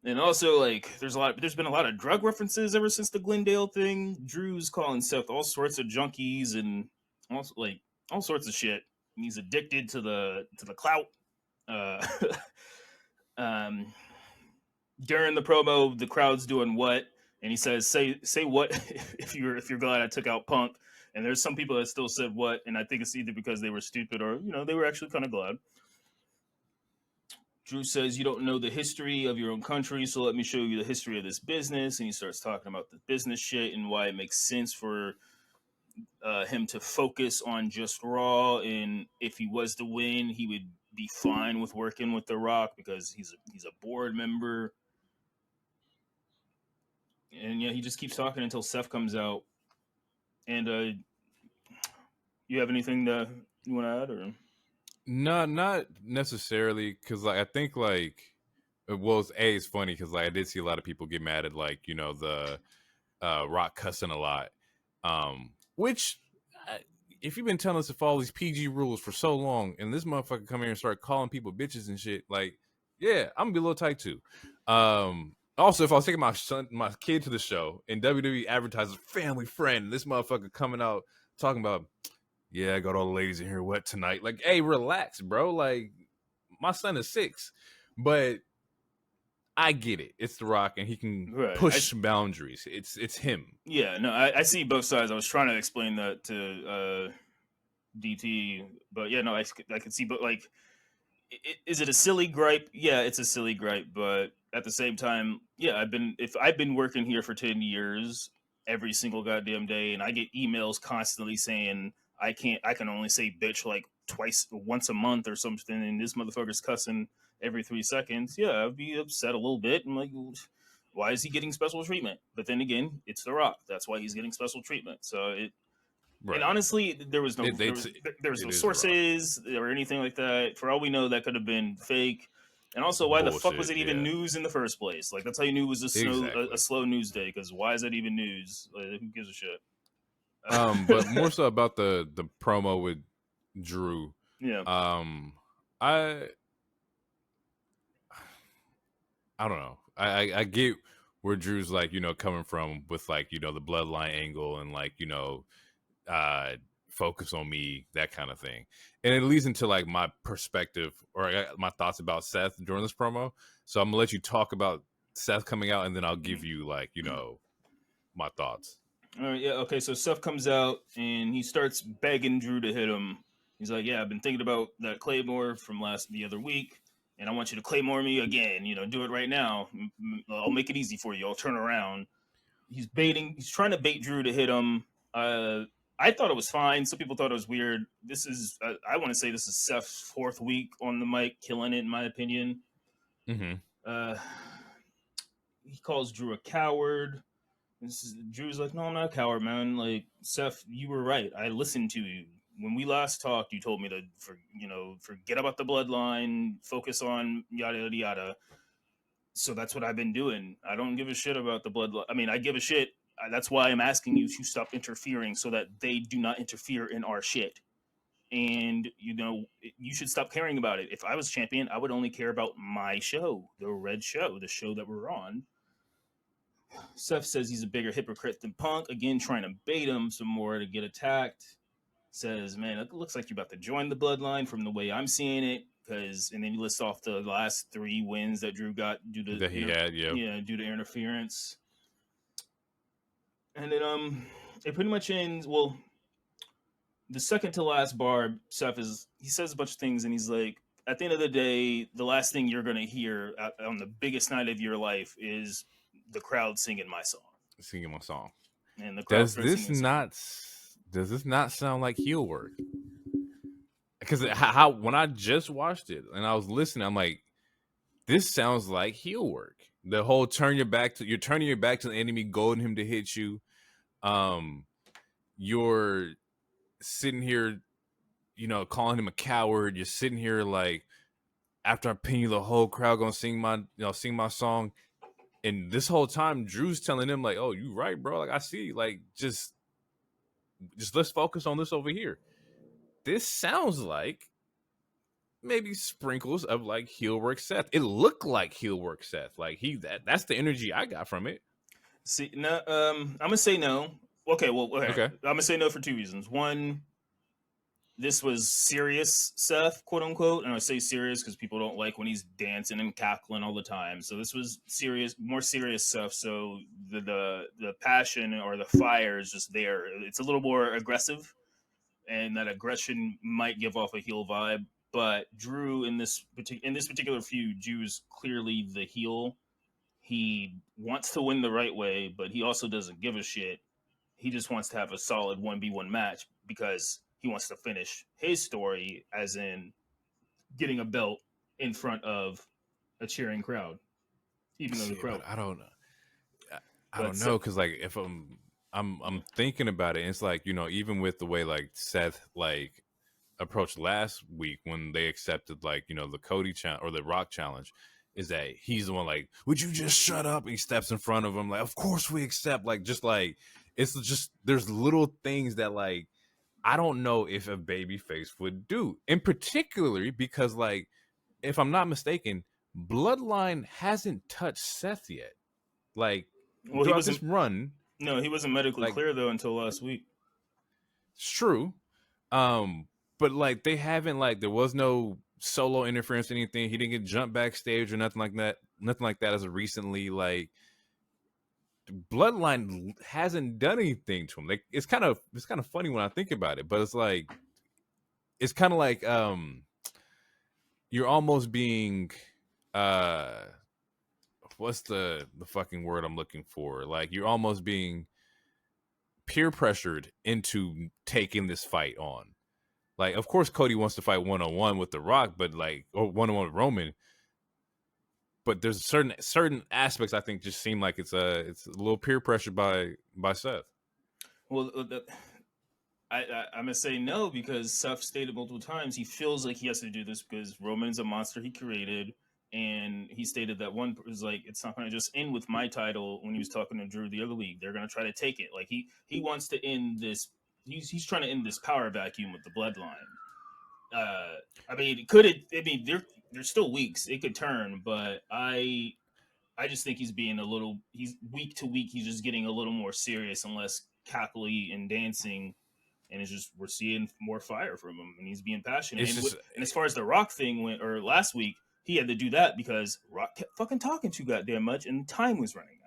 And also, like, there's been a lot of drug references ever since the Glendale thing. Drew's calling Seth all sorts of junkies and also like all sorts of shit. And he's addicted to the clout. Uh, um, During the promo, the crowd's doing what, and he says, "Say what if you're glad I took out Punk." And there's some people that still said what, and I think it's either because they were stupid or they were actually kind of glad. Drew says, "You don't know the history of your own country, so let me show you the history of this business." And he starts talking about the business shit and why it makes sense for him to focus on just Raw. And if he was to win, he would be fine with working with The Rock because he's a board member. And yeah, he just keeps talking until Seth comes out. And you have anything that you want to add, or? No, not necessarily, because like I think like, well, it's funny because like I did see a lot of people get mad at like the Rock cussing a lot, which if you've been telling us to follow these PG rules for so long, and this motherfucker come here and start calling people bitches and shit, like, yeah, I'm gonna be a little tight too. Also, if I was taking my kid to the show and WWE advertises family friend, this motherfucker coming out talking about, yeah, I got all the ladies in here wet tonight. Like, hey, relax, bro. Like, my son is 6, but I get it. It's The Rock, and he can Right. push boundaries. It's him. Yeah, no, I see both sides. I was trying to explain that to DT, but yeah, no, I can see, but like, is it a silly gripe? Yeah, it's a silly gripe, but at the same time, yeah, I've been working here for 10 years, every single goddamn day, and I get emails constantly saying I can only say bitch like once a month or something, and this motherfucker's cussing every 3 seconds. Yeah, I'd be upset a little bit. I'm like, why is he getting special treatment? But then again, it's The Rock. That's why he's getting special treatment. So and Right. honestly, there was no It is The Rock. sources or anything like that. For all we know, that could have been fake. And also, why the fuck was Bullshit. it even Yeah. news in the first place? Like, that's how you knew it was a Exactly. slow news day. Because why is that even news? Like, who gives a shit? But more so about the promo with Drew. Yeah. I don't know. I get where Drew's like, coming from with like, the bloodline angle and like, uh focus on me, that kind of thing. And it leads into like my perspective or my thoughts about Seth during this promo. So I'm gonna let you talk about Seth coming out and then I'll give you like, my thoughts. All right, yeah, okay. So Seth comes out and he starts begging Drew to hit him. He's like, "Yeah, I've been thinking about that Claymore from the other week, and I want you to Claymore me again. Do it right now. I'll make it easy for you. I'll turn around." He's trying to bait Drew to hit him. I thought it was fine. Some people thought it was weird. I want to say this is Seth's 4th week on the mic, killing it in my opinion. Mm-hmm. Uh, he calls Drew a coward. Drew's like, "No, I'm not a coward, man. Like, Seth, you were right. I listened to you. When we last talked, you told me to, forget about the bloodline, focus on yada, yada, yada. So that's what I've been doing. I don't give a shit about the bloodline. I mean, I give a shit. That's why I'm asking you to stop interfering so that they do not interfere in our shit. And, you should stop caring about it. If I was champion, I would only care about my show, the Red Show, the show that we're on." Seth says he's a bigger hypocrite than Punk, again trying to bait him some more to get attacked. Says, "Man, it looks like you're about to join the bloodline from the way I'm seeing it." And then he lists off the last 3 wins that Drew got due to That he had, due to interference. And then it pretty much ends. Well, the second to last bar, he says a bunch of things, and he's like, "At the end of the day, the last thing you're gonna hear on the biggest night of your life is the crowd singing my song." singing my song. and the crowd Does starts this singing a song. not does this not sound like heel work? Because how when I just watched it and I was listening, I'm like, this sounds like heel work. The whole you're turning your back to the enemy, goading him to hit you. Um, you're sitting here, calling him a coward. You're sitting here like, after I pin you, the whole crowd gonna sing my song. And this whole time, Drew's telling him like, "Oh, you right, bro. Like I see. Like just let's focus on this over here." This sounds like maybe sprinkles of like heel work Seth. It looked like heel work Seth. Like that's the energy I got from it. See, no, I'm gonna say no. Okay, well, okay. Okay. I'm gonna say no for two reasons. One, this was serious Seth, quote unquote, and I say serious because people don't like when he's dancing and cackling all the time. So this was serious, more serious stuff. So the passion or the fire is just there. It's a little more aggressive, and that aggression might give off a heel vibe. But Drew in this particular feud, Drew's clearly the heel. He wants to win the right way, but he also doesn't give a shit. He just wants to have a solid 1v1 match because he wants to finish his story, as in getting a belt in front of a cheering crowd, even though the See, crowd. but I don't know. I But don't know because like if I'm thinking about it, it's like even with the way like Seth like approached last week when they accepted like the Cody challenge or the Rock challenge, is that he's the one like, would you just shut up? And he steps in front of him like, of course we accept. Like just like it's just there's little things that like I don't know if a baby face would do, in particularly because like if I'm not mistaken, Bloodline hasn't touched Seth yet. Like well, he throughout wasn't. this run, No, he wasn't medically like clear though until last week. it's true. But like they haven't like there was no solo interference or anything. He didn't get jumped backstage or nothing like that. Nothing like that as of recently. Like Bloodline hasn't done anything to him. Like it's kind of funny when I think about it, but it's kind of like you're almost being uh what's the fucking word I'm looking for? Like you're almost being peer pressured into taking this fight on. Like, of course, Cody wants to fight 1-on-1 with The Rock, but like, or 1-on-1 with Roman. But there's certain aspects I think just seem like it's a little peer pressure by Seth. Well, I'm gonna say no because Seth stated multiple times he feels like he has to do this because Roman's a monster he created, and he stated that one is like it's not gonna just end with my title. When he was talking to Drew the other week, they're gonna try to take it. Like he wants to end this. He's trying to end this power vacuum with the bloodline. I mean, could it? I mean, there's still weeks it could turn, but I just think he's being a little. He's week to week. He's just getting a little more serious and less cackly and dancing, and it's just we're seeing more fire from him, and he's being passionate. It's just And as far as the Rock thing went, or last week, he had to do that because Rock kept fucking talking too goddamn much, and time was running out.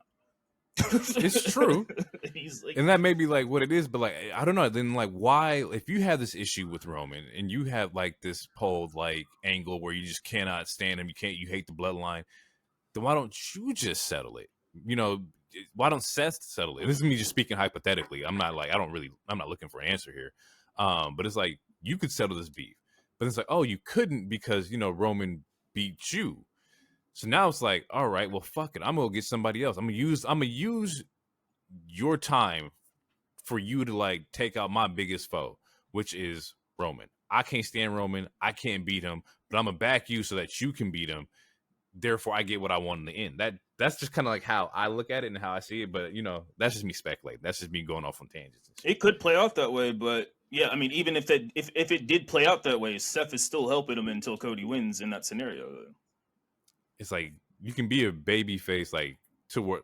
it's true, He's like, and that may be like what it is, but like I don't know. Then like why if you have this issue with Roman and you have like this whole like angle where you just cannot stand him, you hate the bloodline, then why don't you just settle it? Why don't Seth settle it? This is me just speaking hypothetically. I'm not looking for an answer here. But it's like you could settle this beef, but it's like, oh, you couldn't because Roman beat you. So now it's like, all right, well, fuck it. I'm gonna get somebody else. I'm gonna use your time for you to like take out my biggest foe, which is Roman. I can't stand Roman. I can't beat him, but I'm gonna back you so that you can beat him. Therefore, I get what I want in the end. That's just kind of like how I look at it and how I see it. But that's just me speculating. That's just me going off on tangents. it could play out that way, but yeah, I mean, even if it did play out that way, Seth is still helping him until Cody wins in that scenario. It's like you can be a baby face like to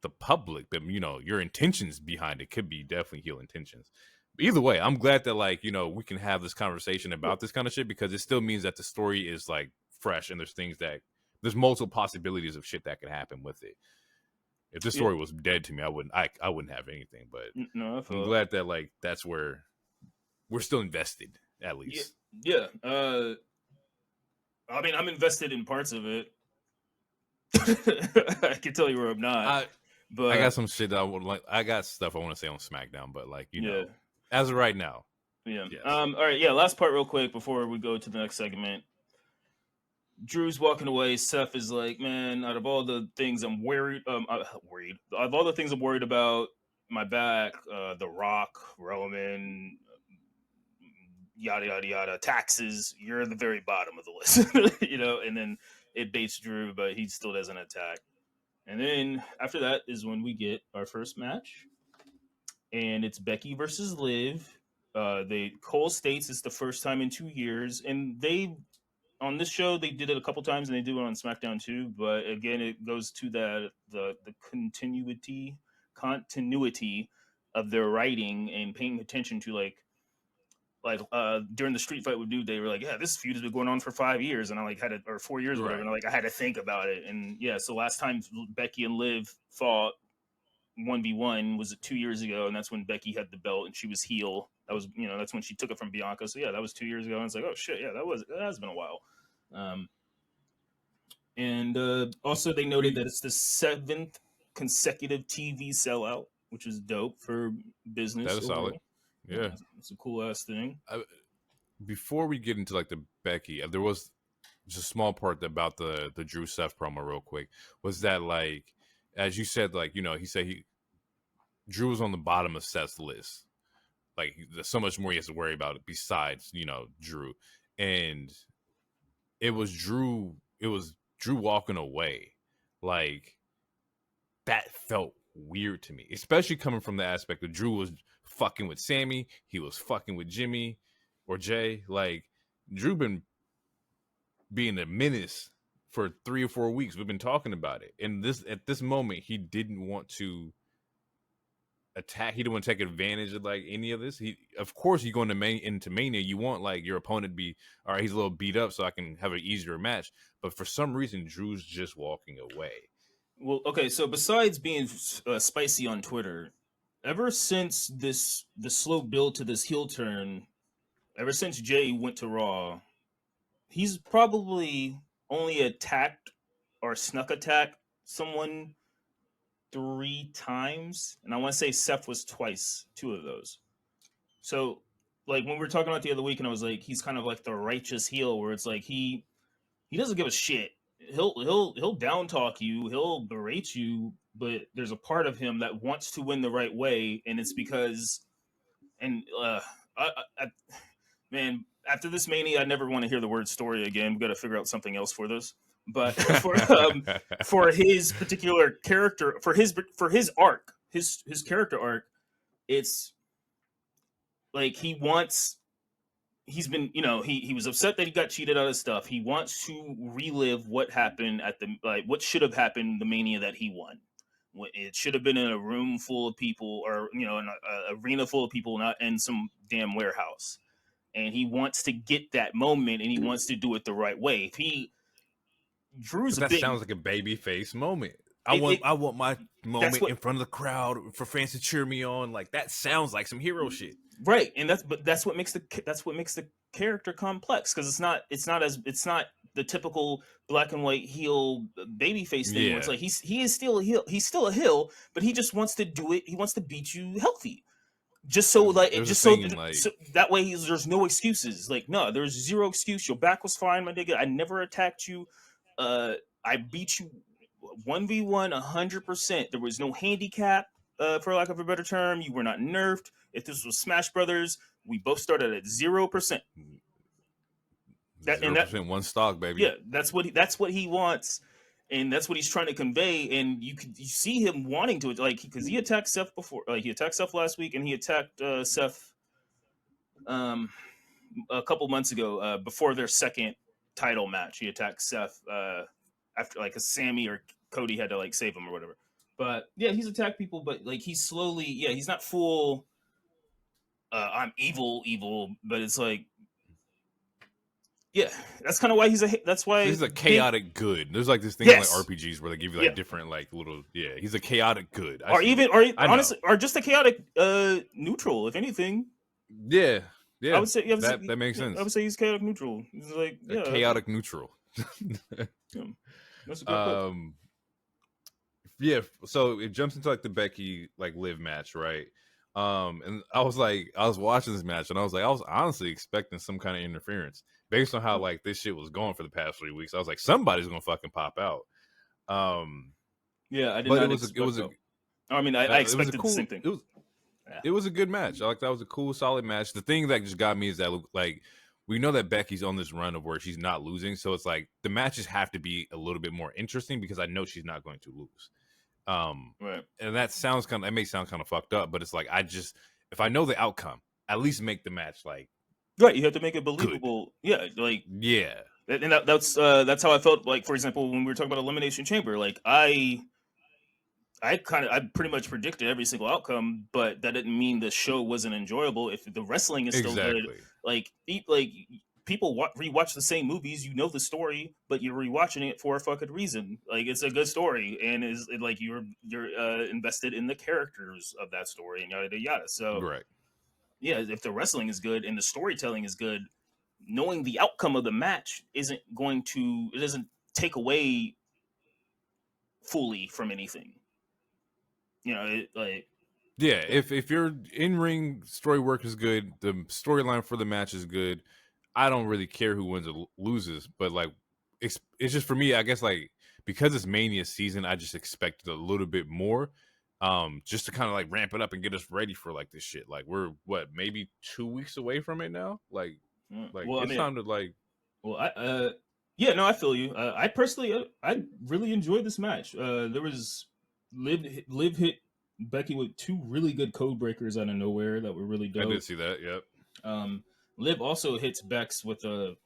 the public, but your intentions behind it could be definitely heel intentions. But either way, I'm glad that like we can have this conversation about this kind of shit because it still means that the story is like fresh and there's multiple possibilities of shit that could happen with it. If this story was dead to me, I wouldn't have anything. But No, I'm glad that like that's where we're still invested at least. Yeah. I mean, I'm invested in parts of it. I can tell you where I'm not. But I got some shit that I would like. I got stuff I want to say on SmackDown, but like as of right now, yeah. yes. All right, yeah. Last part, real quick, before we go to the next segment. Drew's walking away. Seth is like, man, out of all the things I'm worried, out of all the things I'm worried about, my back, The Rock, Roman, yada yada yada, taxes. You're the very bottom of the list, And then it baits Drew, but he still doesn't attack. And then after that is when we get our first match, and it's Becky versus Liv. Cole states it's the first time in 2 years, and they on this show they did it a couple times, and they do it on SmackDown too. But again, it goes to the continuity of their writing and paying attention to during the street fight with Dude, they were like, yeah, this feud has been going on for 5 years, and I had to, or 4 years, or whatever. Right. And I had to think about it, and yeah, so last time Becky and Liv fought 1v1 was 2 years ago, and that's when Becky had the belt and she was heel. That was that's when she took it from Bianca. So yeah, that was 2 years ago, and it's like, oh shit, yeah, that has been a while. And also they noted that it's the 7th consecutive TV sellout, which is dope for business. That is solid. Yeah, it's a cool ass thing. Before we get into the Becky, there was just a small part about the Drew Seth promo real quick. Was that as you said, he said Drew was on the bottom of Seth's list. There's so much more he has to worry about besides Drew, and it was Drew walking away. That felt weird to me, especially coming from the aspect of Drew was fucking with Sami, he was fucking with Jimmy or Jay. Drew been being a menace for 3 or 4 weeks. We've been talking about it, and at this moment he didn't want to attack. He didn't want to take advantage of any of this. Of course, you go into Mania, you want your opponent to be all right. He's a little beat up, so I can have an easier match. But for some reason, Drew's just walking away. Well, okay. So besides being spicy on Twitter, ever since the slow build to this heel turn, ever since Jay went to Raw, he's probably only attacked or snuck attack someone 3 times, and I want to say Seth was twice, 2 of those. So, when we were talking about the other week, and I was like, he's kind of the righteous heel, where it's he doesn't give a shit. He'll down talk you, he'll berate you, but there's a part of him that wants to win the right way, and it's because, and man, after this Mania, I never want to hear the word story again. We've got to figure out something else for this. But for his particular character, for his arc, his character arc, it's he's been, he was upset that he got cheated out of stuff. He wants to relive what happened at what should have happened the Mania that he won. It should have been in a room full of people, or in an arena full of people, not in some damn warehouse. And he wants to get that moment, and he wants to do it the right way. Sounds like a baby face moment. I want my moment in front of the crowd for fans to cheer me on. That sounds like some hero shit, right? And that's what makes the character complex, because it's not the typical black and white heel baby face thing. Yeah. Where it's he is still a heel. He's still a heel, but he just wants to do it. He wants to beat you healthy. Just so so that way there's no excuses. No, there's zero excuse. Your back was fine, my nigga. I never attacked you. I beat you 1v1 100%. There was no handicap, for lack of a better term. You were not nerfed. If this was Smash Brothers, we both started at 0%. 0% one stock, baby. Yeah, that's what he wants. And that's what he's trying to convey, and you see him wanting to, because he attacked Seth before. He attacked Seth last week, and he attacked Seth a couple months ago, before their second title match. He attacked Seth after a Sammy or Cody had to save him or whatever. But yeah, he's attacked people, but he's slowly. Yeah, he's not full. I'm evil, but it's yeah, that's kind of why he's a chaotic good. There's this thing in RPGs where they give you different little he's a chaotic good. Honestly, or just a chaotic neutral, if anything. Yeah. I would say that makes sense. I would say he's chaotic neutral. He's chaotic neutral. Yeah. That's a good Yeah, so it jumps into like the Becky like Liv match, right? And I was watching this match, and I was honestly expecting some kind of interference based on how like this shit was going for the past 3 weeks. I was like, somebody's gonna fucking pop out. Um, Yeah, I did but not expect that. I mean, I it was a expected the same cool thing. it was a good match. I like that was a cool, solid match. The thing that just got me is that like we know that Becky's on this run of where she's not losing, so it's like the matches have to be a little bit more interesting because I know she's not going to lose. Right. And that may sound kind of fucked up, but it's like if I know the outcome, at least make the match like Right, you have to make it good. believable. Yeah, like Yeah. and that's how I felt. Like, for example, when we were talking about Elimination Chamber, like I pretty much predicted every single outcome, but that didn't mean the show wasn't enjoyable. If the wrestling is still good, Exactly. like people rewatch the same movies, you know the story, but you're rewatching it for a fucking reason. Like, it's a good story, and like you're invested in the characters of that story, and yada yada yada. So Right. yeah, if the wrestling is good and the storytelling is good, knowing the outcome of the match it doesn't take away fully from anything. You know, Yeah, if your in-ring story work is good, the storyline for the match is good, I don't really care who wins or loses, but like it's just for me, I guess like because it's Mania season, I just expected a little bit more. Just to kind of like ramp it up and get us ready for like this shit. Like we're maybe 2 weeks away from it now? Like well, I it's mean, time to like well, yeah, no, I feel you. I personally, I really enjoyed this match. There was Liv hit Becky with two really good code breakers out of nowhere that were really I dope. did see that, yep. Liv also hits Bex with it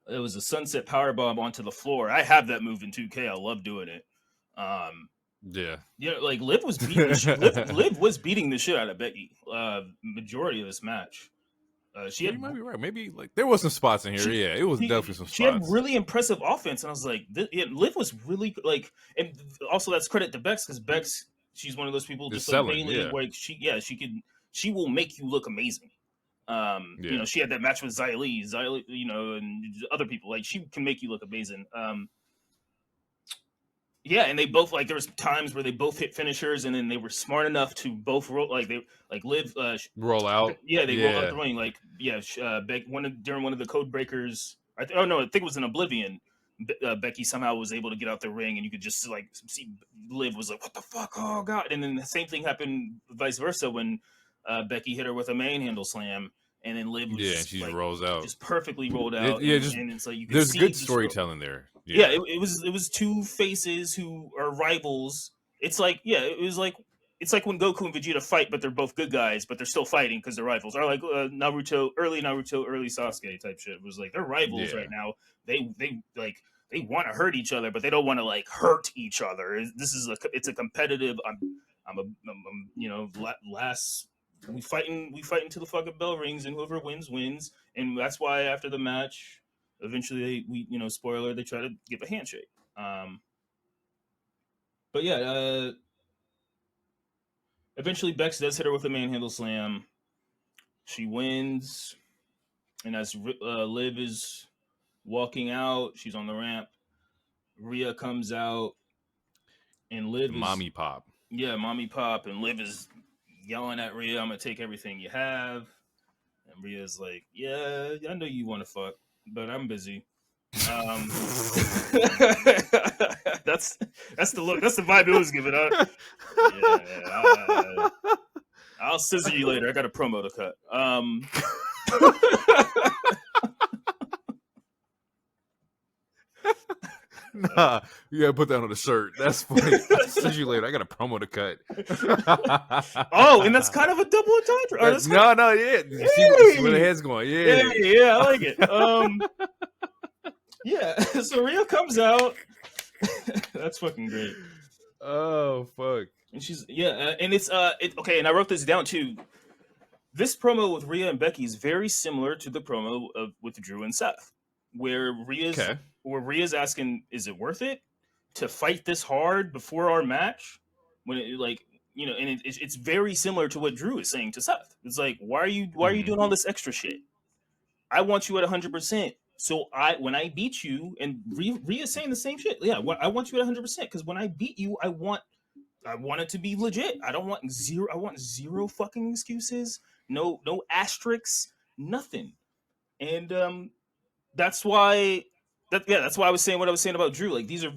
was a sunset powerbomb onto the floor. I have that move in 2K. I love doing it. Yeah. Yeah, like Liv was beating Liv was beating the shit out of Becky. Majority of this match. She You had might be right. Maybe like there was some spots in here. Yeah, it was definitely some she had spots. really impressive offense, and I was like, Liv was really like, and also that's credit to Bex because Bex, she's one of those people It's just like selling, Bailey, yeah. where she will make you look amazing. You know, she had that match with Xylee, you know, and other people. Like, she can make you look amazing. Yeah, and they both like there was times where they both hit finishers, and then they were smart enough to both roll Liv. Roll out. Yeah, they roll out Yeah. the ring. Like, yeah, during one of the code breakers. I think it was in Oblivion. Becky somehow was able to get out the ring, and you could just like see Liv was like, "What the fuck? Oh god!" And then the same thing happened, vice versa, when Becky hit her with a manhandle slam, and then Liv was Yeah, and she just rolls out. just perfectly rolled out, and it's like you could there's see good the storytelling there. Yeah, it was two faces who are rivals. It's like it's like when Goku and Vegeta fight, but they're both good guys, but they're still fighting because they're rivals. Or like Naruto, early Sasuke type shit. It was like they're rivals right now. They want to hurt each other, but they don't want to like hurt each other. It's a competitive. You know, last we fighting to the fucking bell rings, and whoever wins, and that's why after the match, eventually spoiler, they try to give a handshake. But yeah, eventually Bex does hit her with a manhandle slam. She wins, and as Liv is walking out, she's on the ramp. Rhea comes out, and Liv is Mommy pop. Yeah, mommy pop, and Liv is yelling at Rhea, "I'm gonna take everything you have." And Rhea's like, "Yeah, I know you want to fuck, but I'm busy." That's the look. That's the vibe it was giving. I'll scissor you later. I got a promo to cut. Nah, you gotta put that on the shirt. That's funny. I'll see you later. I got a promo to cut. Oh, and that's kind of a double entendre. Yeah. See where the head's going. Yeah, I like it. Yeah, so Rhea comes out. That's fucking great. Oh fuck. And she's and it's okay. And I wrote this down too. This promo with Rhea and Becky is very similar to the promo with Drew and Seth, where Rhea's asking, "Is it worth it to fight this hard before our match?" When it and it's very similar to what Drew is saying to Seth. It's like, why are you doing all this extra shit? I want you at 100%. So when I beat you, and Rhea's saying the same shit. Yeah, I want you at 100% because when I beat you, I want I want it to be legit. I don't want zero. I want zero fucking excuses. No asterisks. Nothing. And that's why. That's why I was saying what I was saying about Drew. Like these are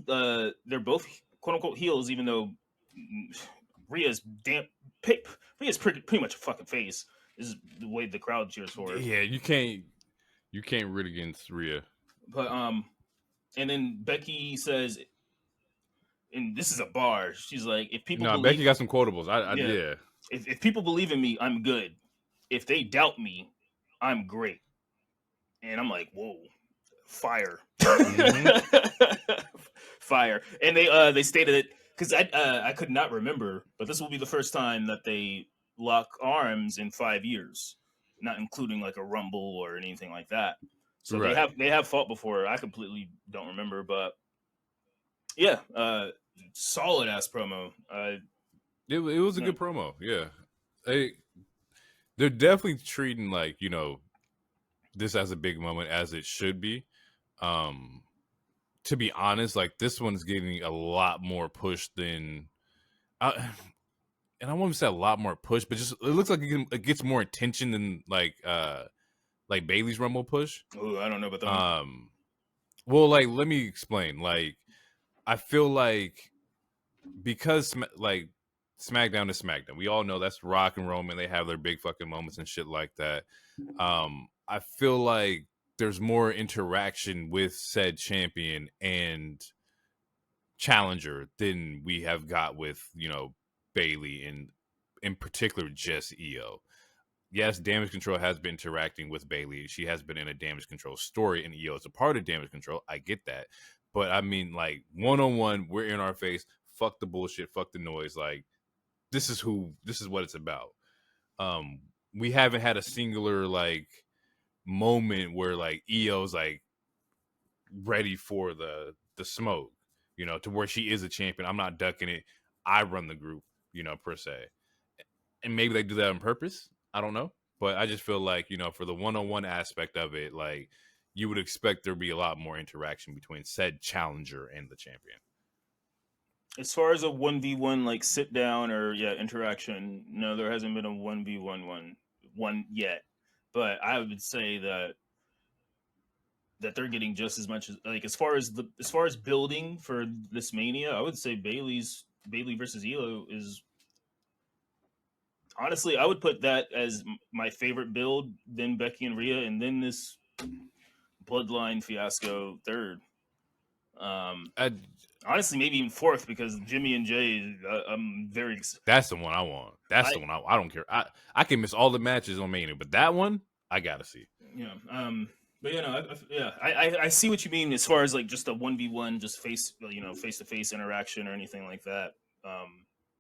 they're both quote unquote heels, even though Rhea's Rhea's pretty much a fucking face. This is the way the crowd cheers for her. Yeah, you can't root against Rhea. But and then Becky says, and this is a bar. She's like, if people believe, Becky got some quotables. Yeah. If people believe in me, I'm good. If they doubt me, I'm great. And I'm like, whoa, fire, fire. And they stated it because I could not remember, but this will be the first time that they lock arms in 5 years, not including like a rumble or anything like that. So they have fought before. I completely don't remember, but yeah, solid ass promo. It was a good promo. Yeah, they're definitely treating like this as a big moment as it should be. To be honest, like this one's getting a lot more push than, and I won't say a lot more push, but just it looks like it gets more attention than like Bayley's Rumble push. Oh, I don't know about that. Well, like let me explain. Like I feel like because like SmackDown is SmackDown, we all know that's Rock and Roman. They have their big fucking moments and shit like that. I feel like there's more interaction with said champion and challenger than we have got with Bayley and in particular just Io. Yes, Damage Control has been interacting with Bayley. She has been in a Damage Control story, and Io is a part of Damage Control. I get that. But, I mean, like, one-on-one, we're in our face. Fuck the bullshit. Fuck the noise. Like, this is what it's about. We haven't had a singular, like, moment where, like, Io's, like, ready for the smoke, to where she is a champion. I'm not ducking it. I run the group, per se. And maybe they do that on purpose. I don't know. But I just feel like, for the one-on-one aspect of it, like, you would expect there to be a lot more interaction between said challenger and the champion. As far as a 1v1, like, sit down or, interaction, no, there hasn't been a 1v1 one yet. But I would say that they're getting just as much as, like, as far as building for this Mania, I would say Bayley versus Io is, honestly, I would put that as my favorite build, then Becky and Rhea, and then this Bloodline fiasco third. Honestly, maybe even fourth, because Jimmy and Jay, I'm very. That's the one I want. That's the one I don't care. I can miss all the matches on Mania, but that one I gotta see. Yeah. But I see what you mean as far as like just a 1v1, just face to face interaction or anything like that.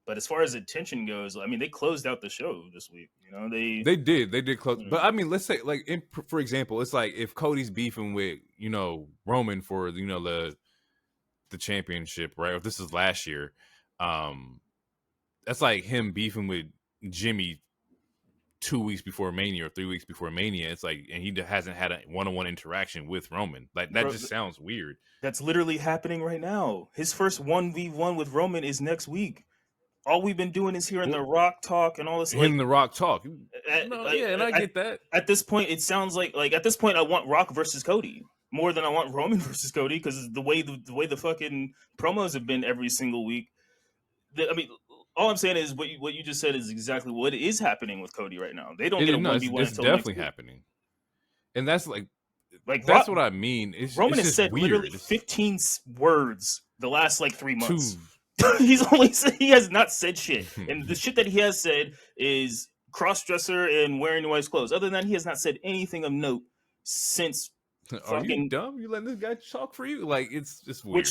But as far as attention goes, I mean, they closed out the show this week. They did close. But I mean, let's say, like, for example, it's like if Cody's beefing with Roman for the championship, right? If this is last year, that's like him beefing with Jimmy 2 weeks before Mania or 3 weeks before Mania. It's like, and he hasn't had a one-on-one interaction with Roman. Like that just sounds weird. That's literally happening right now. His first 1v1 with Roman is next week. All we've been doing is hearing the Rock talk and all this. Hearing the Rock talk. And I get that. At this point, it sounds like at this point, I want Rock versus Cody more than I want Roman versus Cody, because the way the fucking promos have been every single week. I mean, all I'm saying is what you just said is exactly what is happening with Cody right now. They don't get a 1v1. It's definitely happening, and that's like that's what I mean. Roman has said weird. Literally 15 words the last like 3 months. He has not said shit, and the shit that he has said is cross-dresser and wearing nice clothes. Other than that, he has not said anything of note since. Are you dumb? You letting this guy talk for you? Like, it's just weird.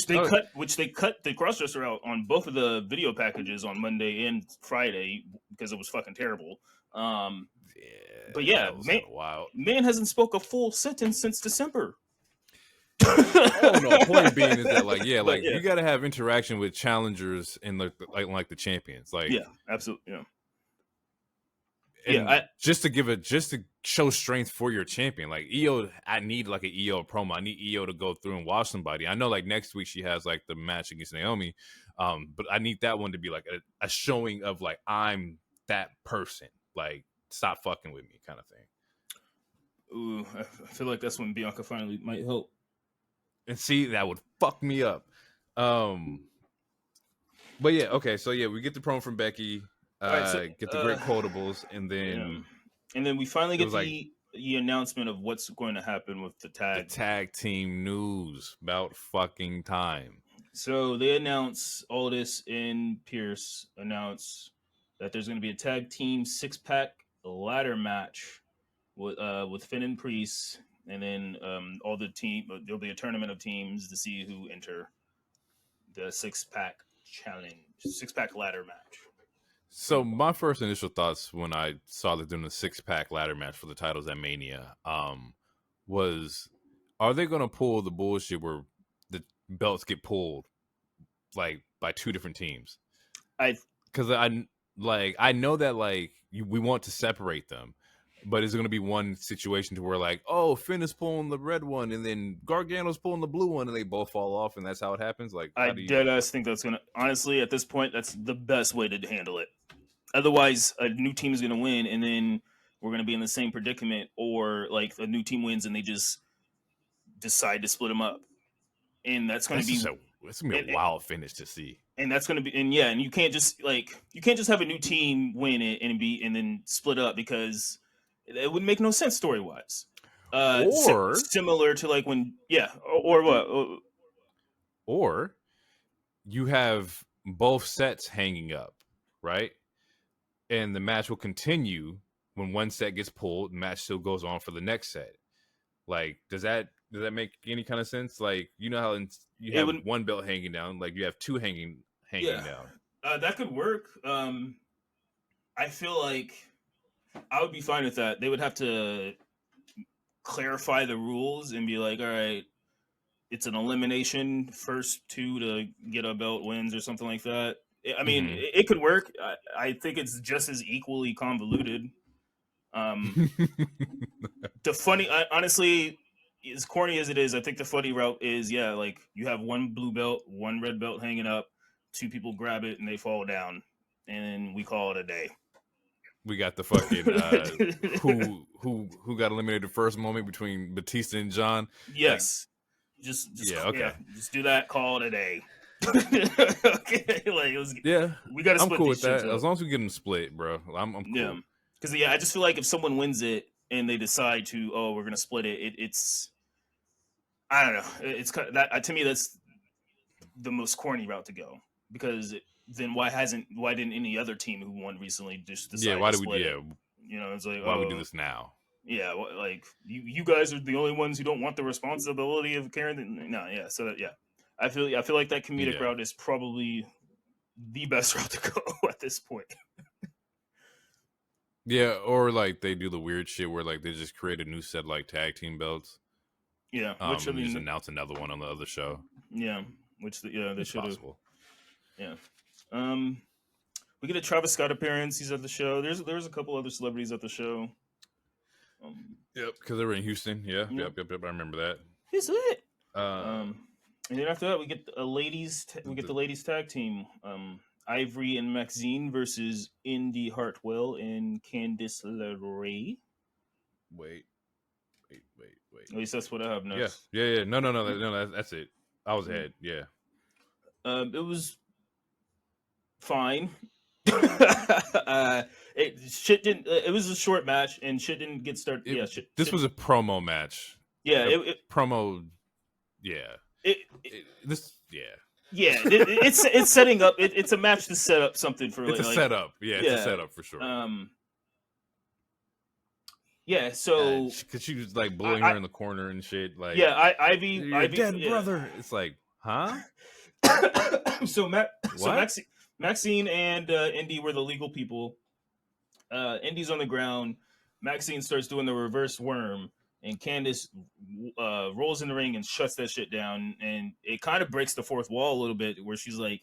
Which they cut the crossdresser out on both of the video packages on Monday and Friday because it was fucking terrible. But yeah, man hasn't spoke a full sentence since December. No, point being is that you got to have interaction with challengers and like the champions. Like, yeah, absolutely, yeah. And just to show strength for your champion, like EO, I need like an EO promo. I need EO to go through and watch somebody. I know like next week she has like the match against Naomi, but I need that one to be like a showing of like I'm that person. Like stop fucking with me, kind of thing. Ooh, I feel like that's when Bianca finally might help. And see, that would fuck me up. But yeah, okay, so yeah, we get the promo from Becky. Right, so, get the great quotables, and then we finally get the announcement of what's going to happen with the tag team news. About fucking time. So they announce all this, and Pierce announced that there's going to be a tag team 6-pack ladder match with Finn and Priest, and then all the team. There'll be a tournament of teams to see who enter the 6-pack challenge, 6-pack ladder match. So my first initial thoughts when I saw that doing a 6-pack ladder match for the titles at Mania was, are they going to pull the bullshit where the belts get pulled like by 2 different teams? Because I know that like we want to separate them, but is it going to be one situation to where like, oh, Finn is pulling the red one and then Gargano's pulling the blue one and they both fall off and that's how it happens? Like, I deadass think that's gonna, honestly, at this point, that's the best way to handle it. Otherwise, a new team is gonna win and then we're gonna be in the same predicament, or like a new team wins and they just decide to split them up, and it's gonna be a wild finish to see. And that's gonna be, and you can't just have a new team win it and then split up, because it would make no sense story wise. Or similar to like when or what? Or you have both sets hanging up, right? And the match will continue when one set gets pulled. The match still goes on for the next set. Like, does that make any kind of sense? Like, you know how you have one belt hanging down, like you have 2 hanging down. That could work. I feel like I would be fine with that. They would have to clarify the rules and be like, all right, it's an elimination, first 2 to get a belt wins or something like that. I mean, it could work. I think it's just as equally convoluted. The funny, honestly, as corny as it is, I think the funny route is, like you have 1 blue belt, 1 red belt hanging up, 2 people grab it and they fall down, and we call it a day. We got the fucking who got eliminated first moment between Batista and John. Yes, like, just just do that. Call it a day. Okay, we got to split. I'm cool with that as long as we get them split, bro. I'm cool. Yeah, because I just feel like if someone wins it and they decide to, we're gonna split it, it's, I don't know. It's kind of, that to me that's the most corny route to go, because then why didn't any other team who won recently just decide to split it? It's like, why we do this now? Yeah, like you guys are the only ones who don't want the responsibility of carrying. I feel like that comedic route is probably the best route to go at this point. Yeah, or like they do the weird shit where like they just create a new set like tag team belts. Yeah, which just announce another one on the other show. Yeah, which they should have. Yeah. We get a Travis Scott appearance. He's at the show. There's a couple other celebrities at the show. Yep, because they were in Houston. Yep. I remember that. He's lit. And then after that, we get the ladies tag team. Ivory and Maxine versus Indy Hartwell and Candice LeRae. Wait. At least that's what I have now. Yeah. No, that's it. I was ahead. Yeah. It was fine. It was a short match and shit didn't get started. This was a promo match. Yeah, promo. Yeah. It's setting up. It's a match to set up something for. It's a setup. Yeah, it's a setup for sure. Yeah, so because she was like bullying her in the corner and shit. Like, Ivy, dead brother. It's like, huh? So Maxine and Indy were the legal people. Indy's on the ground. Maxine starts doing the reverse worm, and Candice rolls in the ring and shuts that shit down. And it kind of breaks the fourth wall a little bit, where she's like,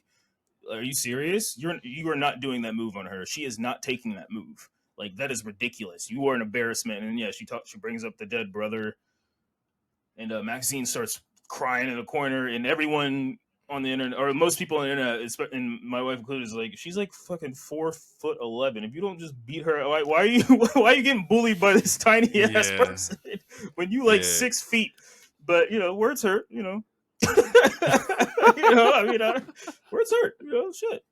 "Are you serious? You are not doing that move on her. She is not taking that move." Like, that is ridiculous. You are an embarrassment. And yeah, she brings up the dead brother, and Maxine starts crying in the corner, and everyone on the internet, or most people on the internet, and my wife included, is like, she's like fucking 4'11". If you don't just beat her, why are you why are you getting bullied by this tiny ass Yeah. person when you like Yeah. 6 feet? But words hurt. I mean, words hurt. Shit.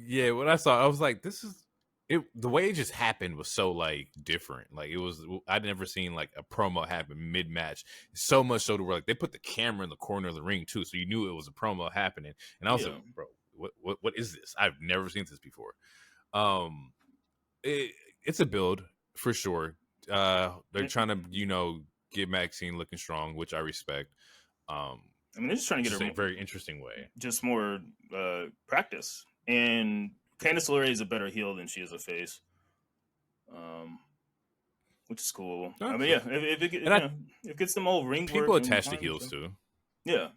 Yeah, when I saw it, I was like, this is it. The way it just happened was so like different. Like, it was, I'd never seen like a promo happen mid match. So much so to where like they put the camera in the corner of the ring too, so you knew it was a promo happening. And I was like, bro, what is this? I've never seen this before. It's a build for sure. They're trying to get Maxine looking strong, which I respect. I mean, they're just trying to get her a very interesting way, just more practice. And Candice LeRae is a better heel than she is a face, which is cool. Okay. I mean, yeah, if it gets them all ring people work, attach to heels too. Yeah.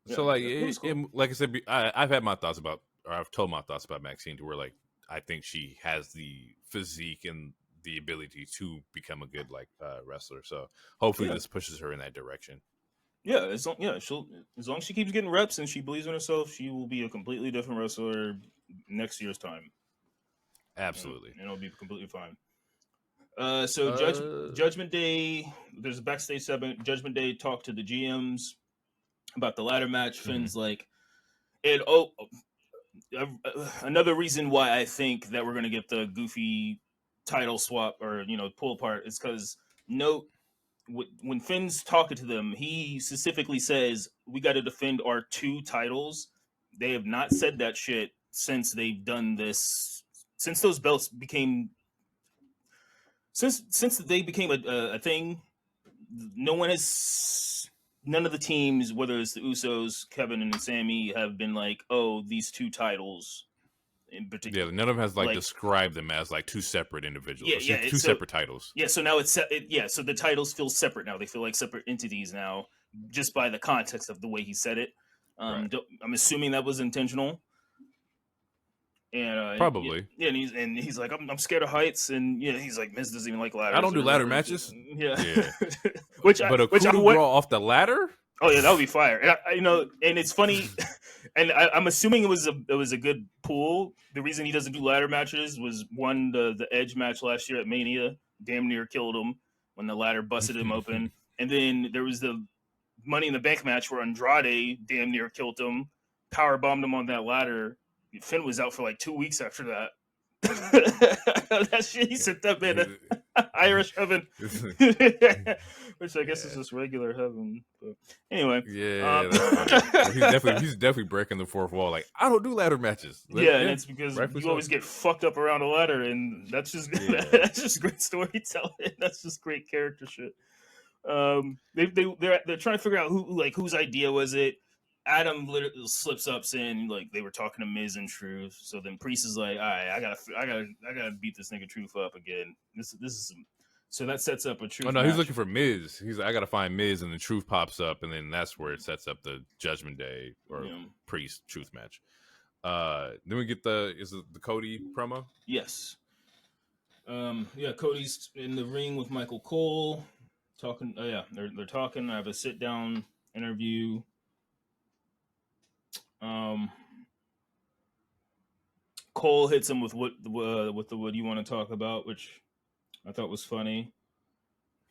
So like, like I said, I've had my thoughts about, or I've told my thoughts about Maxine, to where like I think she has the physique and the ability to become a good wrestler. So hopefully this pushes her in that direction. Yeah, as long as she keeps getting reps and she believes in herself, she will be a completely different wrestler next year's time. Absolutely, and it'll be completely fine. Judgment Day. There's a backstage segment. Judgment Day talked to the GMs about the ladder match. Finn's like, and another reason why I think that we're gonna get the goofy title swap or pull apart is because when Finn's talking to them, he specifically says we got to defend our 2 titles. They have not said that shit since they've done this. Since those belts became, since they became a thing, none of the teams, whether it's the Usos, Kevin and Sami, have been like, oh, these 2 titles in particular. Yeah, none of them has described them as 2 separate individuals. Yeah, two separate titles. Yeah, so now so the titles feel separate now. They feel like separate entities now, just by the context of the way he said it. Right. I'm assuming that was intentional. And probably. Yeah, and he's like, I'm scared of heights, and he's like, Miz doesn't even like ladders. I don't do ladder matches. Yeah. but a coup de grace off the ladder. Oh yeah, that would be fire. And and it's funny, and I'm assuming it was a good pull. The reason he doesn't do ladder matches was one, the Edge match last year at Mania damn near killed him when the ladder busted him open, and then there was the Money in the Bank match where Andrade damn near killed him, power bombed him on that ladder. Finn was out for like 2 weeks after that. That shit, he sent that man Irish heaven, which I guess is just regular heaven. But anyway, he's definitely breaking the fourth wall. Like, I don't do ladder matches. And it's because you always get fucked up around a ladder, and that's just that's just great storytelling. That's just great character shit. They're trying to figure out whose idea was it. Adam literally slips up saying they were talking to Miz and Truth. So then Priest is like, all right, I gotta beat this nigga Truth up again. This is so that sets up a Truth. Oh no, match. He's looking for Miz. He's like, I gotta find Miz, and then Truth pops up, and then that's where it sets up the Judgment Day or Priest Truth match. Then we get the Cody promo. Yes. Cody's in the ring with Michael Cole talking. They're talking. I have a sit down interview. Cole hits him with what you want to talk about, which I thought was funny.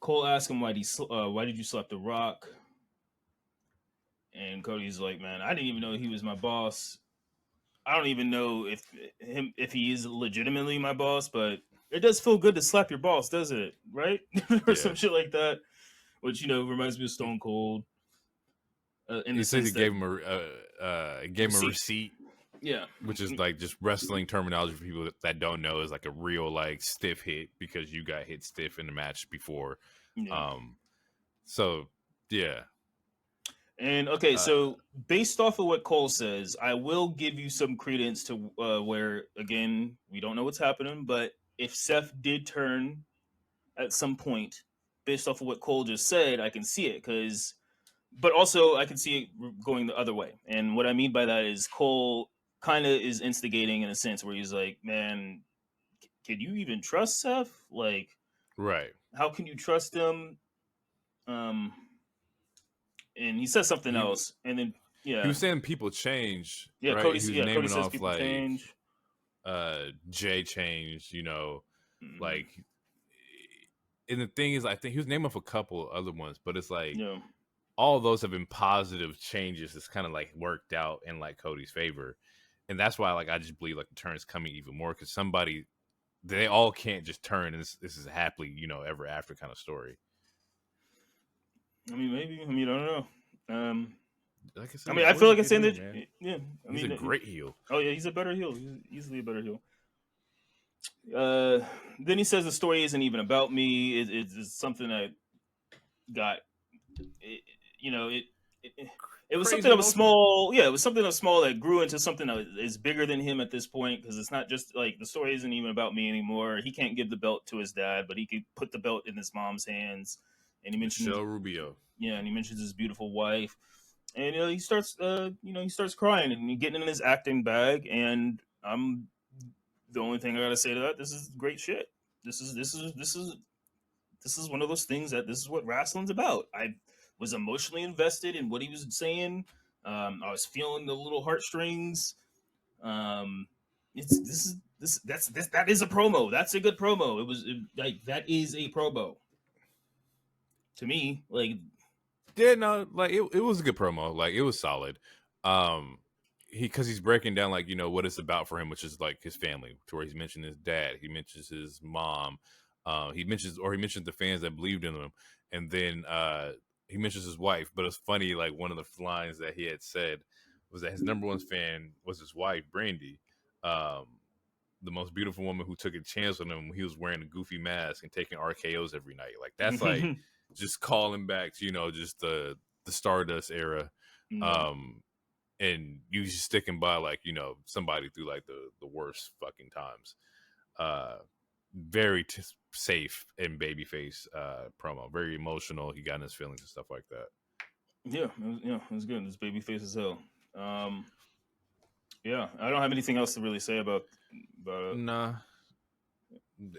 Cole asked him why did you slap The Rock, and Cody's like, man, I didn't even know he was my boss. I don't even know if he is legitimately my boss, but it does feel good to slap your boss, doesn't it? Right? Or some shit like that, which reminds me of Stone Cold. He said he gave him a receipt. Yeah, which is just wrestling terminology for people that don't know, is a real stiff hit because you got hit stiff in the match before. Yeah. So yeah. And okay, so based off of what Cole says, I will give you some credence to where, again, we don't know what's happening, but if Seth did turn at some point, based off of what Cole just said, I can see it. But also I can see it going the other way. And what I mean by that is Cole kind of is instigating in a sense where he's like, man, can you even trust Seth? Like, Right. how can you trust him? Um, and he says something He else, and then he yeah, was saying people change, yeah, right? He was Cody naming says off people like change. Jay changed, Mm, like, and the thing is, I think he was naming off a couple other ones, but it's like yeah, all of those have been positive changes that's kind of like worked out in like Cody's favor. And that's why like I just believe like the turn is coming even more because they all can't just turn and this is a happily, ever after kind of story. I mean, maybe. I mean, I don't know. Like I I said, the mean, I boy's feel a like I'm good saying heel, that. man. Yeah, I He's a mean, great heel. oh yeah, he's a better heel. He's easily a better heel. Then he says the story isn't even about me. It's something that got, it, you know, it, it was something Crazy that was emotional. small. Yeah, it was something that was small that grew into something that is bigger than him at this point because it's not just like the story isn't even about me anymore. He can't give the belt to his dad, but he could put the belt in his mom's hands. And he mentioned his, Michelle Rubio. yeah, and he mentions his beautiful wife. And he starts crying and getting in his acting bag. And I'm the only thing I gotta say to that, this is great shit. This is one of those things that this is what wrestling's about. I was emotionally invested in what he was saying. I was feeling the little heartstrings. Um, it's this is that is a promo. That's a good promo. Like that is a promo to me. Like Yeah, no, like it was a good promo. Like it was solid. Um because he's breaking down like, what it's about for him, which is like his family, to where he's mentioned his dad, he mentions his mom, he mentions the fans that believed in him, and then he mentions his wife. But it's funny, like one of the lines that he had said was that his number one fan was his wife, Brandy. Um the most beautiful woman who took a chance on him when he was wearing a goofy mask and taking RKO's every night. Like that's like just calling back to, just the Stardust era. yeah, Um and you just sticking by like, somebody through like the worst fucking times. Uh very safe and babyface promo. Very emotional. He got in his feelings and stuff like that. it was good. It's babyface as hell. Um, yeah, I don't have anything else to really say about it. Nah.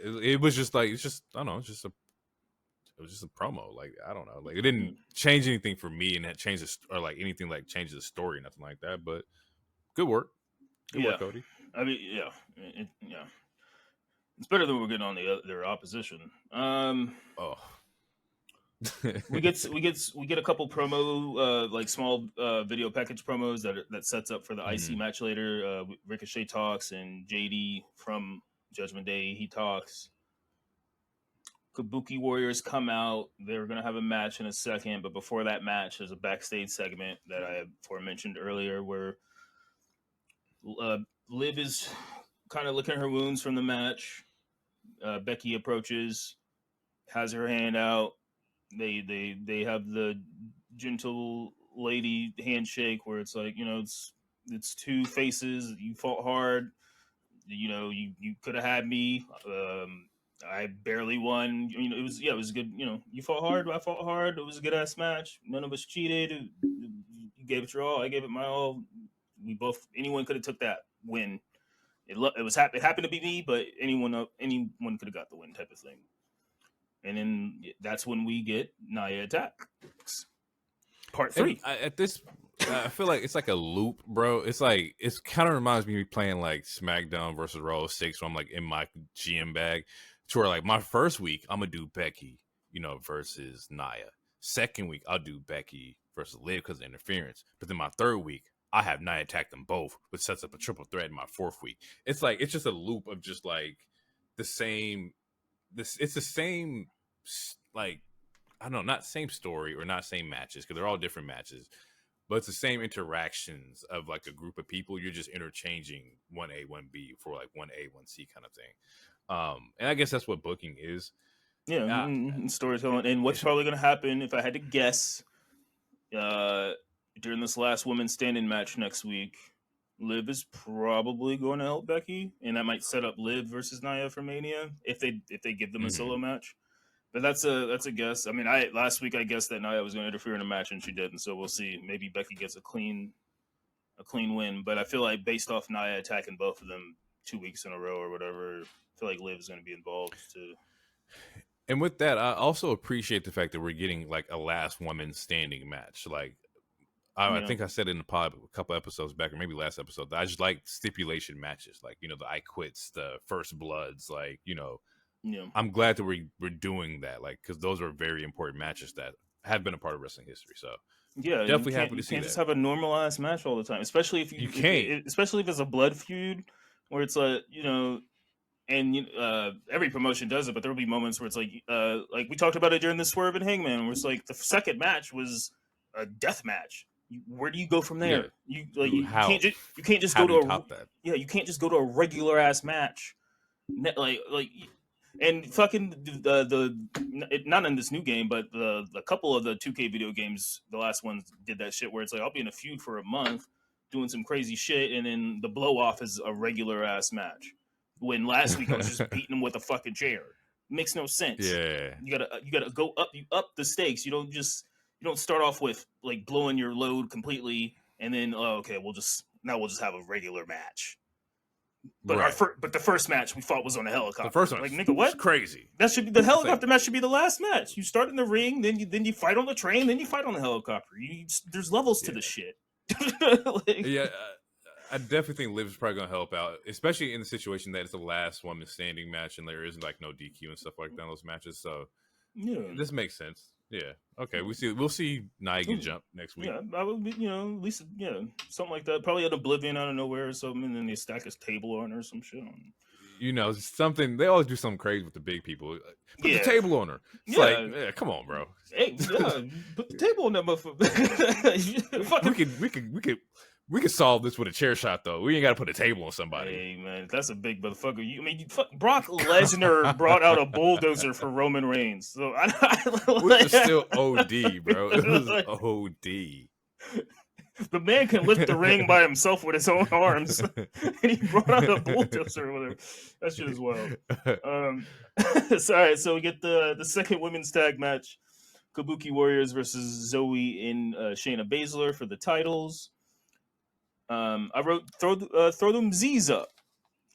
It was just like it's just I don't know, it was just a promo. Like I don't know, like it didn't change anything for me, and that changed or like anything like changes the story, nothing like that. But good Yeah, work, Cody. I mean, yeah, it's better than we're getting on their opposition. Oh, We get a couple promo like small video package promos that sets up for the IC Mhm. match later. Ricochet talks and JD from Judgment Day he talks. Kabuki Warriors come out. They're gonna have a match in a second, but before that match, there's a backstage segment that I aforementioned earlier where uh, Liv is kind of licking her wounds from the match. Becky approaches, has her hand out. They have the gentle lady handshake where it's like it's two faces. You fought hard. You could have had me. I barely won. It was good. You fought hard. I fought hard. It was a good ass match. None of us cheated. You gave it your all. I gave it my all. We both. Anyone could have took that win. It happened to be me, but anyone could have got the win type of thing. And then that's when we get Nia Attack Part 3. At this, I feel like it's like a loop, bro. It's like it's kind of reminds me of me playing like SmackDown versus Raw 6, where I'm like in my GM bag. To where like my first week, I'm gonna do Becky, versus Nia. Second week, I'll do Becky versus Liv because of interference. But then my third week, I have Nia attack them both, which sets up a triple threat in my fourth week. It's just a loop of just like the same. It's the same like I don't know, not same story or not same matches because they're all different matches, but it's the same interactions of like a group of people. You're just interchanging 1A, 1B for like 1A, 1C kind of thing. And I guess that's what booking is. Yeah, Uh, storytelling. And what's it's probably going to happen, if I had to guess, uh, during this last women's standing match next week, Liv is probably going to help Becky, and that might set up Liv versus Nia for Mania if they give them a mhm. solo match. But that's a guess. I mean, I last week I guessed that Nia was going to interfere in a match, and she didn't. So we'll see. Maybe Becky gets a clean a clean win. But I feel like based off Nia attacking both of them 2 weeks in a row or whatever, I feel like Liv's going to be involved too. And with that, I also appreciate the fact that we're getting like a last woman standing match. Like, I think I said it in the pod a couple episodes back, or maybe last episode, that I just like stipulation matches, like, the I Quits, the First Bloods, like, I'm glad that we're doing that, like, because those are very important matches that have been a part of wrestling history. So yeah, definitely happy to see that. You can't just have a normalized match all the time, especially if you can't, especially if it's a blood feud where it's like and every promotion does it, but there will be moments where it's like we talked about it during the Swerve and Hangman, where it's like the second match was a death match. Where do you go from there? Yeah. You can't just go to you can't just go to a regular ass match, and fucking not in this new game, but the couple of the 2K video games, the last ones did that shit where it's like I'll be in a feud for a month doing some crazy shit, and then the blow off is a regular ass match. When last week I was just beating him with a fucking chair. Makes no sense. Yeah, you gotta go up. You up the stakes. You don't start off with like blowing your load completely, and then we'll just have a regular match. But right. but the first match we fought was on a helicopter. The first one, like nigga, what? Crazy. That should be the helicopter match. Should be the last match. You start in the ring, then you fight on the train, then you fight on the helicopter. There's levels to the shit. I definitely think Liv's probably gonna help out, especially in the situation that it's the last woman standing match and there isn't like no DQ and stuff like that in those matches. So this makes sense. Yeah. Okay. We'll see Nia get jump next week. Yeah, I would be, at least something like that. Probably an Oblivion out of nowhere or something, and then they stack his table on her or some shit. Something they always do something crazy with the big people. Put the table on her. It's like, come on, bro. Hey, put the table on that motherfucker. We could solve this with a chair shot, though. We ain't got to put a table on somebody. Hey, man, that's a big motherfucker. Brock Lesnar brought out a bulldozer for Roman Reigns. So which is still OD, bro. It was OD. The man can lift the ring by himself with his own arms. And he brought out a bulldozer with him. That shit is wild. So we get the second women's tag match. Kabuki Warriors versus Zoe and Shayna Baszler for the titles. I wrote throw them Z's up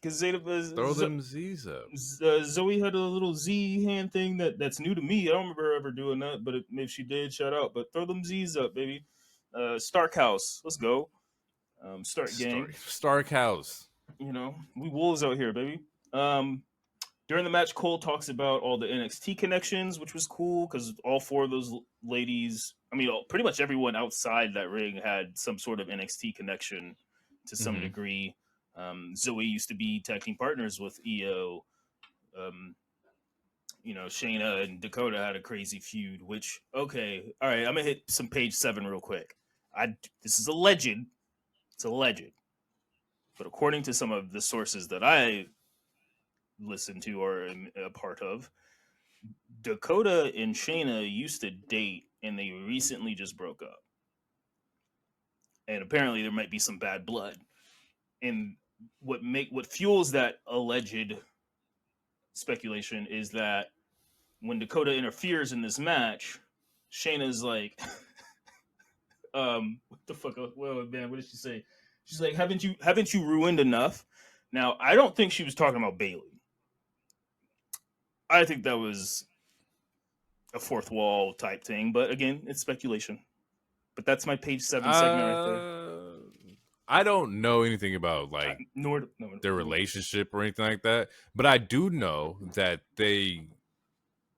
because throw them Z's up. Zoe had a little Z hand thing that's new to me. I don't remember her ever doing that, but if she did, shout out. But throw them Z's up, baby. Stark House, let's go. Stark gang. Stark House. We wolves out here, baby. During the match, Cole talks about all the NXT connections, which was cool because all four of those ladies, pretty much everyone outside that ring had some sort of NXT connection to some degree. Zoe used to be tag team partners with EO. Shayna and Dakota had a crazy feud, which, okay, all right, I'm going to hit some page 7 real quick. This is alleged. It's alleged. But according to some of the sources that I listen to or am a part of, Dakota and Shayna used to date and they recently just broke up. And apparently there might be some bad blood. And what fuels that alleged speculation is that when Dakota interferes in this match, Shayna's like, what the fuck? Well, man, what did she say? She's like, haven't you ruined enough? Now, I don't think she was talking about Bayley. I think that was a fourth wall type thing, but again, it's speculation. But that's my page 7 segment right there. I don't know anything about their relationship or anything like that, but I do know that they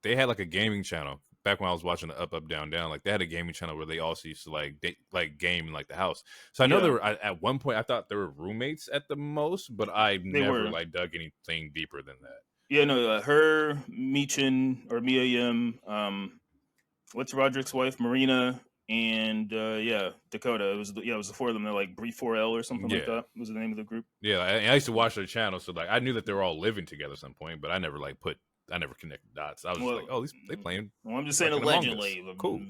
had like a gaming channel back when I was watching the Up Up Down Down. Like they had a gaming channel where they also used to game in like the house. So I know they were at one point. I thought they were roommates at the most, but I never dug anything deeper than that. Yeah, no, her, Michin, or Mia Yim, what's Roderick's wife, Marina, and Dakota. It was the four of them. They're like Bree4L or something like that. Was the name of the group. Yeah, I used to watch their channel, so like I knew that they were all living together at some point, but I never connected dots. I was just like, oh, they playing. Well, I'm just saying allegedly. Cool.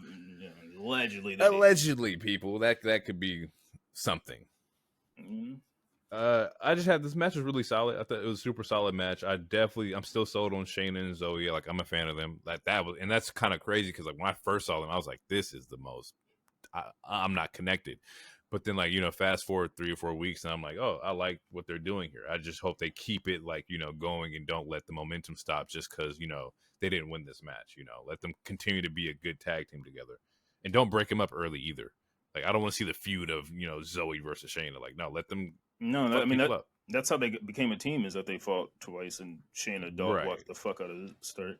Allegedly, people. That could be something. Mm-hmm. I just had this match was really solid. I thought it was a super solid match. I'm still sold on Shayna and Zoe. Like I'm a fan of them. And that's kind of crazy because like when I first saw them, I was like, this is the most. I'm not connected, But then, like, fast forward 3 or 4 weeks, and I'm like, oh, I like what they're doing here. I just hope they keep it, like, going and don't let the momentum stop just because, they didn't win this match. Let them continue to be a good tag team together. And don't break them up early either. Like, I don't want to see the feud of, Zoe versus Shayna. Like, no, let them No, fuck people up. that's how they became a team, is that they fought twice and Shayna dog Right. walked the fuck out of the start.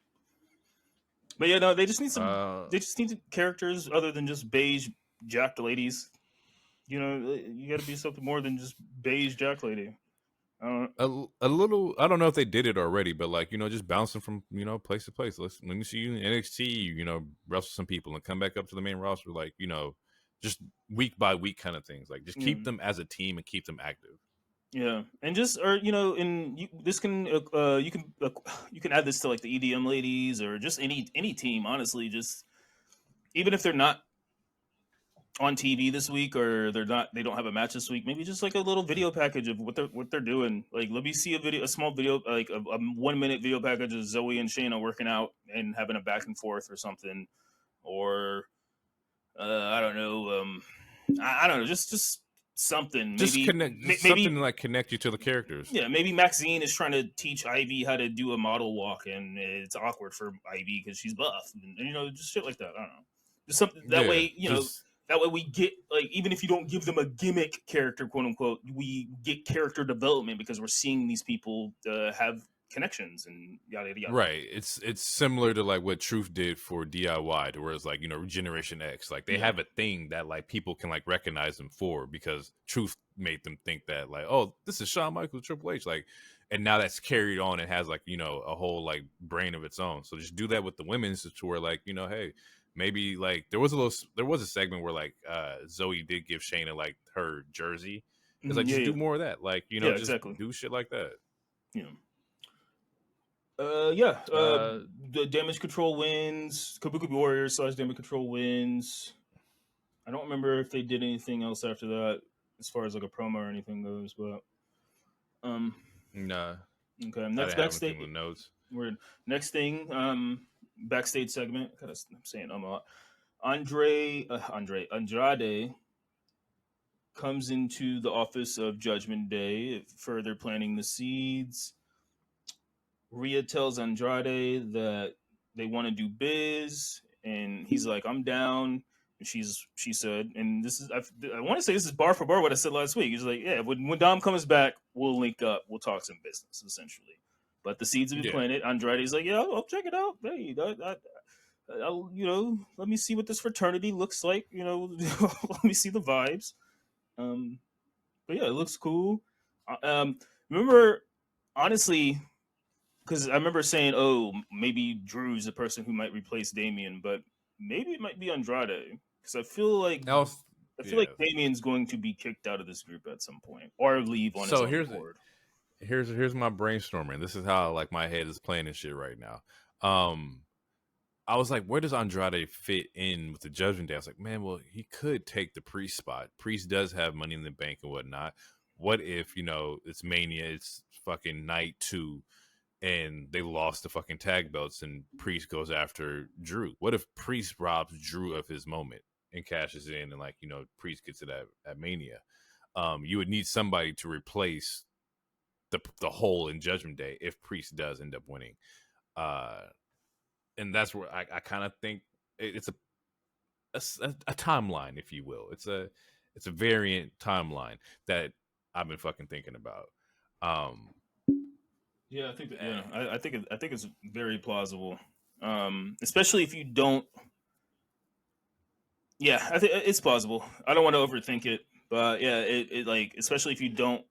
But yeah, no, they just need they just need characters other than just beige jacked ladies. You got to be something more than just beige jack lady. A little, I don't know if they did it already, but like, just bouncing from, place to place. Let me see you in NXT, wrestle some people and come back up to the main roster, like, just week by week kind of things. Like, just keep them as a team and keep them active. Yeah, and just this can you can add this to like the EDM ladies or just any team. Honestly, just even if they're not on TV this week or they don't have a match this week, maybe just like a little video package of what they're doing. Like, let me see a small video, like a 1 minute video package of Zoe and Shayna working out and having a back and forth or something, or I don't know, I don't know, just something. Just maybe connect, something to like connect you to the characters. Yeah, maybe Maxine is trying to teach Ivy how to do a model walk, and it's awkward for Ivy because she's buff, and just shit like that. I don't know, just something that way. That way we get, like, even if you don't give them a gimmick character, quote unquote, we get character development because we're seeing these people have connections and yada yada. Right. It's similar to like what Truth did for DIY, to where it's like, Generation X. Like, they have a thing that like people can like recognize them for because Truth made them think that like, oh, this is Shawn Michaels, Triple H. Like, and now that's carried on and has like, a whole like brain of its own. So just do that with the women's, to where like, hey, maybe like there was a segment where like Zoe did give Shayna like her jersey. It's like, just do more of that. Like, just exactly. do shit like that. Yeah. The Damage Control wins. Kabuki Warriors / Damage Control wins. I don't remember if they did anything else after that, as far as like a promo or anything goes. But nah. Okay. Next backstage notes. Next thing, backstage segment. I'm saying a lot. Andrade comes into the office of Judgment Day, further planting the seeds. Rhea tells Andrade that they want to do biz, and he's like, "I'm down." And she said, and this is I want to say this is bar for bar what I said last week. He's like, "Yeah, when Dom comes back, we'll link up, we'll talk some business, essentially." But the seeds have been planted. Andrade's like, "Yeah, I'll check it out. Hey, I'll, let me see what this fraternity looks like. Let me see the vibes." But yeah, it looks cool. Remember, honestly, because I remember saying, "Oh, maybe Drew's the person who might replace Damian," but maybe it might be Andrade, because I feel like Damian's going to be kicked out of this group at some point or leave on his own accord. Here's my brainstorming. This is how like my head is playing and shit right now. I was like, where does Andrade fit in with the Judgment Day? I was like, man, well, he could take the Priest spot. Priest does have Money in the Bank and whatnot. What if, it's Mania, it's fucking night 2, and they lost the fucking tag belts and Priest goes after Drew? What if Priest robs Drew of his moment and cashes in, and like, Priest gets it at Mania? You would need somebody to replace the hole in Judgment Day if Priest does end up winning. And that's where I kind of think it's a timeline, if you will. It's a variant timeline that I've been fucking thinking about. Yeah, I think that, I think it's very plausible, especially if you don't. Yeah, I think it's plausible. I don't want to overthink it, but yeah, it like, especially if you don't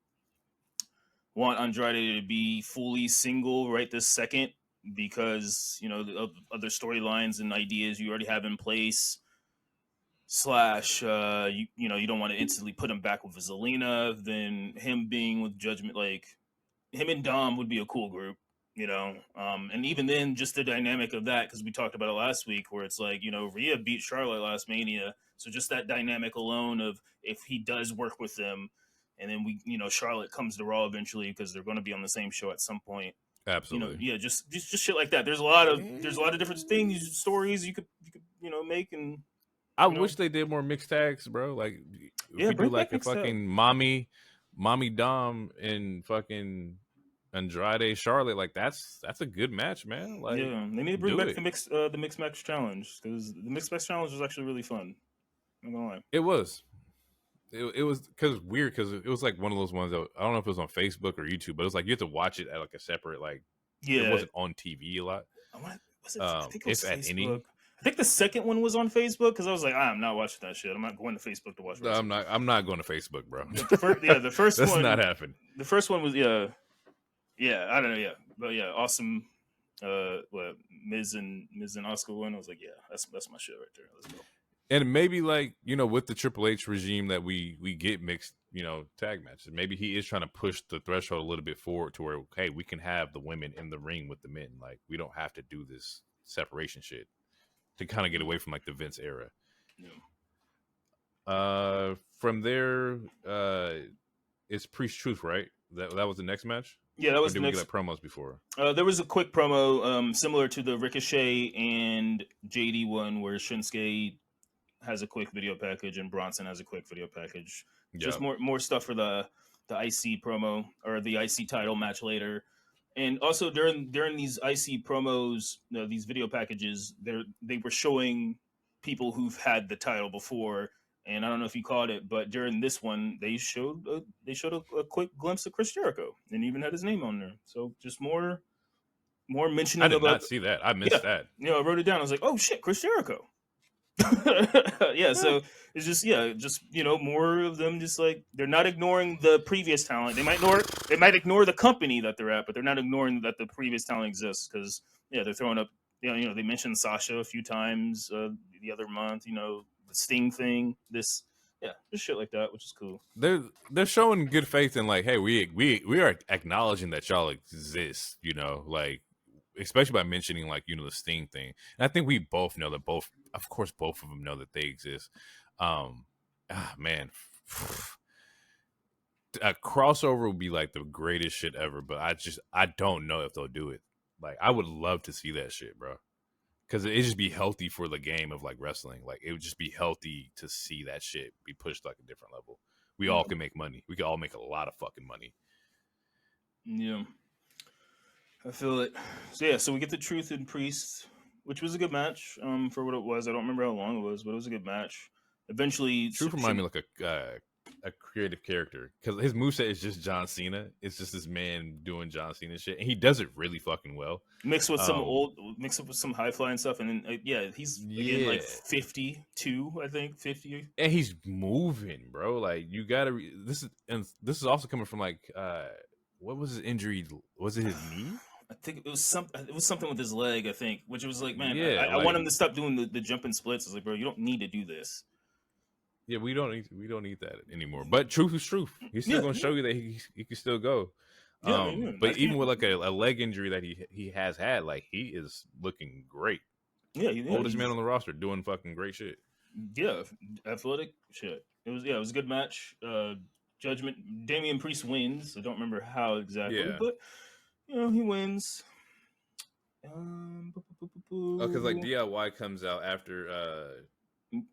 want Andrade to be fully single right this second, because of other storylines and ideas you already have in place. / you don't want to instantly put him back with Zelina. Then him being with Judgment, like him and Dom would be a cool group, and even then, just the dynamic of that, because we talked about it last week, where it's like, Rhea beat Charlotte last Mania, so just that dynamic alone of if he does work with them, and then Charlotte comes to Raw eventually because they're going to be on the same show at some point. Absolutely. Just shit like that. There's a lot of different things, stories you could make, and I wish they did more mixed tags, bro. Like, if we do bring like back a mixed tag. fucking mommy Dom and fucking Andrade Charlotte, like that's a good match, man. Like, Yeah, they need to bring do back it. the mixed match challenge, because the mixed match challenge was actually really fun. I'm not gonna lie. It was. It was because weird because it was like one of those ones that I don't know if it was on Facebook or YouTube, but it was like you have to watch it at like a separate like it Yeah, wasn't on TV a lot. I think it was If at Facebook. any. I think the second one was on Facebook, because I was like, I'm not watching that shit. I'm not going to Facebook to watch No, wrestling. I'm not going to Facebook, bro. But the first That's one, not happening. the first one was I don't know, but awesome. What Miz and Oscar won. I was like, that's my shit right there. Let's go. And maybe like, with the Triple H regime that we get mixed, tag matches. Maybe he is trying to push the threshold a little bit forward to where, hey, we can have the women in the ring with the men. Like, we don't have to do this separation shit to kind of get away from like the Vince era. Yeah. From there, it's Priest Truth, right? That was the next match? Yeah, that was or did the we next. get like promos before? There was a quick promo, similar to the Ricochet and JD one, where Shinsuke has a quick video package and Bronson has a quick video package. Just more stuff for the IC promo or the IC title match later. And also during these IC promos, these video packages, they were showing people who've had the title before. And I don't know if you caught it, but during this one, they showed a quick glimpse of Chris Jericho, and even had his name on there. So just more mentioning. I did not see that. I missed that. I wrote it down. I was like, oh shit, Chris Jericho. So it's just more of them, just like they're not ignoring the previous talent. They might ignore the company that they're at, but they're not ignoring that the previous talent exists, because they're throwing up. They mentioned Sasha a few times the other month. The Sting thing. Just shit like that, which is cool. They're showing good faith in like, hey, we are acknowledging that y'all exist. Like, especially by mentioning like the Sting thing. And I think we both know that both of them know that they exist. Man, a crossover would be like the greatest shit ever, but I don't know if they'll do it. Like, I would love to see that shit, bro, because it'd just be healthy for the game of like wrestling. Like, it would just be healthy to see that shit be pushed like a different level. We all can make money. We can all make a lot of fucking money. Yeah, I feel it. So we get the Truth and Priest, which was a good match. For what it was, I don't remember how long it was, but it was a good match. Eventually, Truth reminded me like a creative character, because his moveset is just John Cena. It's just this man doing John Cena shit, and he does it really fucking well. Mixed with some high flying stuff, and then he's again like 52, I think 50, and he's moving, bro. Like, you gotta this is also coming from like what was his injury? Was it his knee? I think it was something with his leg, I think, which was like, man, Yeah, I want him to stop doing the jumping splits. I was like, bro, you don't need to do this. Yeah, we don't need that anymore. But truth is truth. He's still gonna show you that he can still go. But even with like a leg injury that he has had, like, he is looking great. Yeah, oldest man on the roster, doing fucking great shit. Yeah, athletic shit. It was a good match. Judgment. Damian Priest wins. I don't remember how exactly, but he wins. Because like DIY comes out after.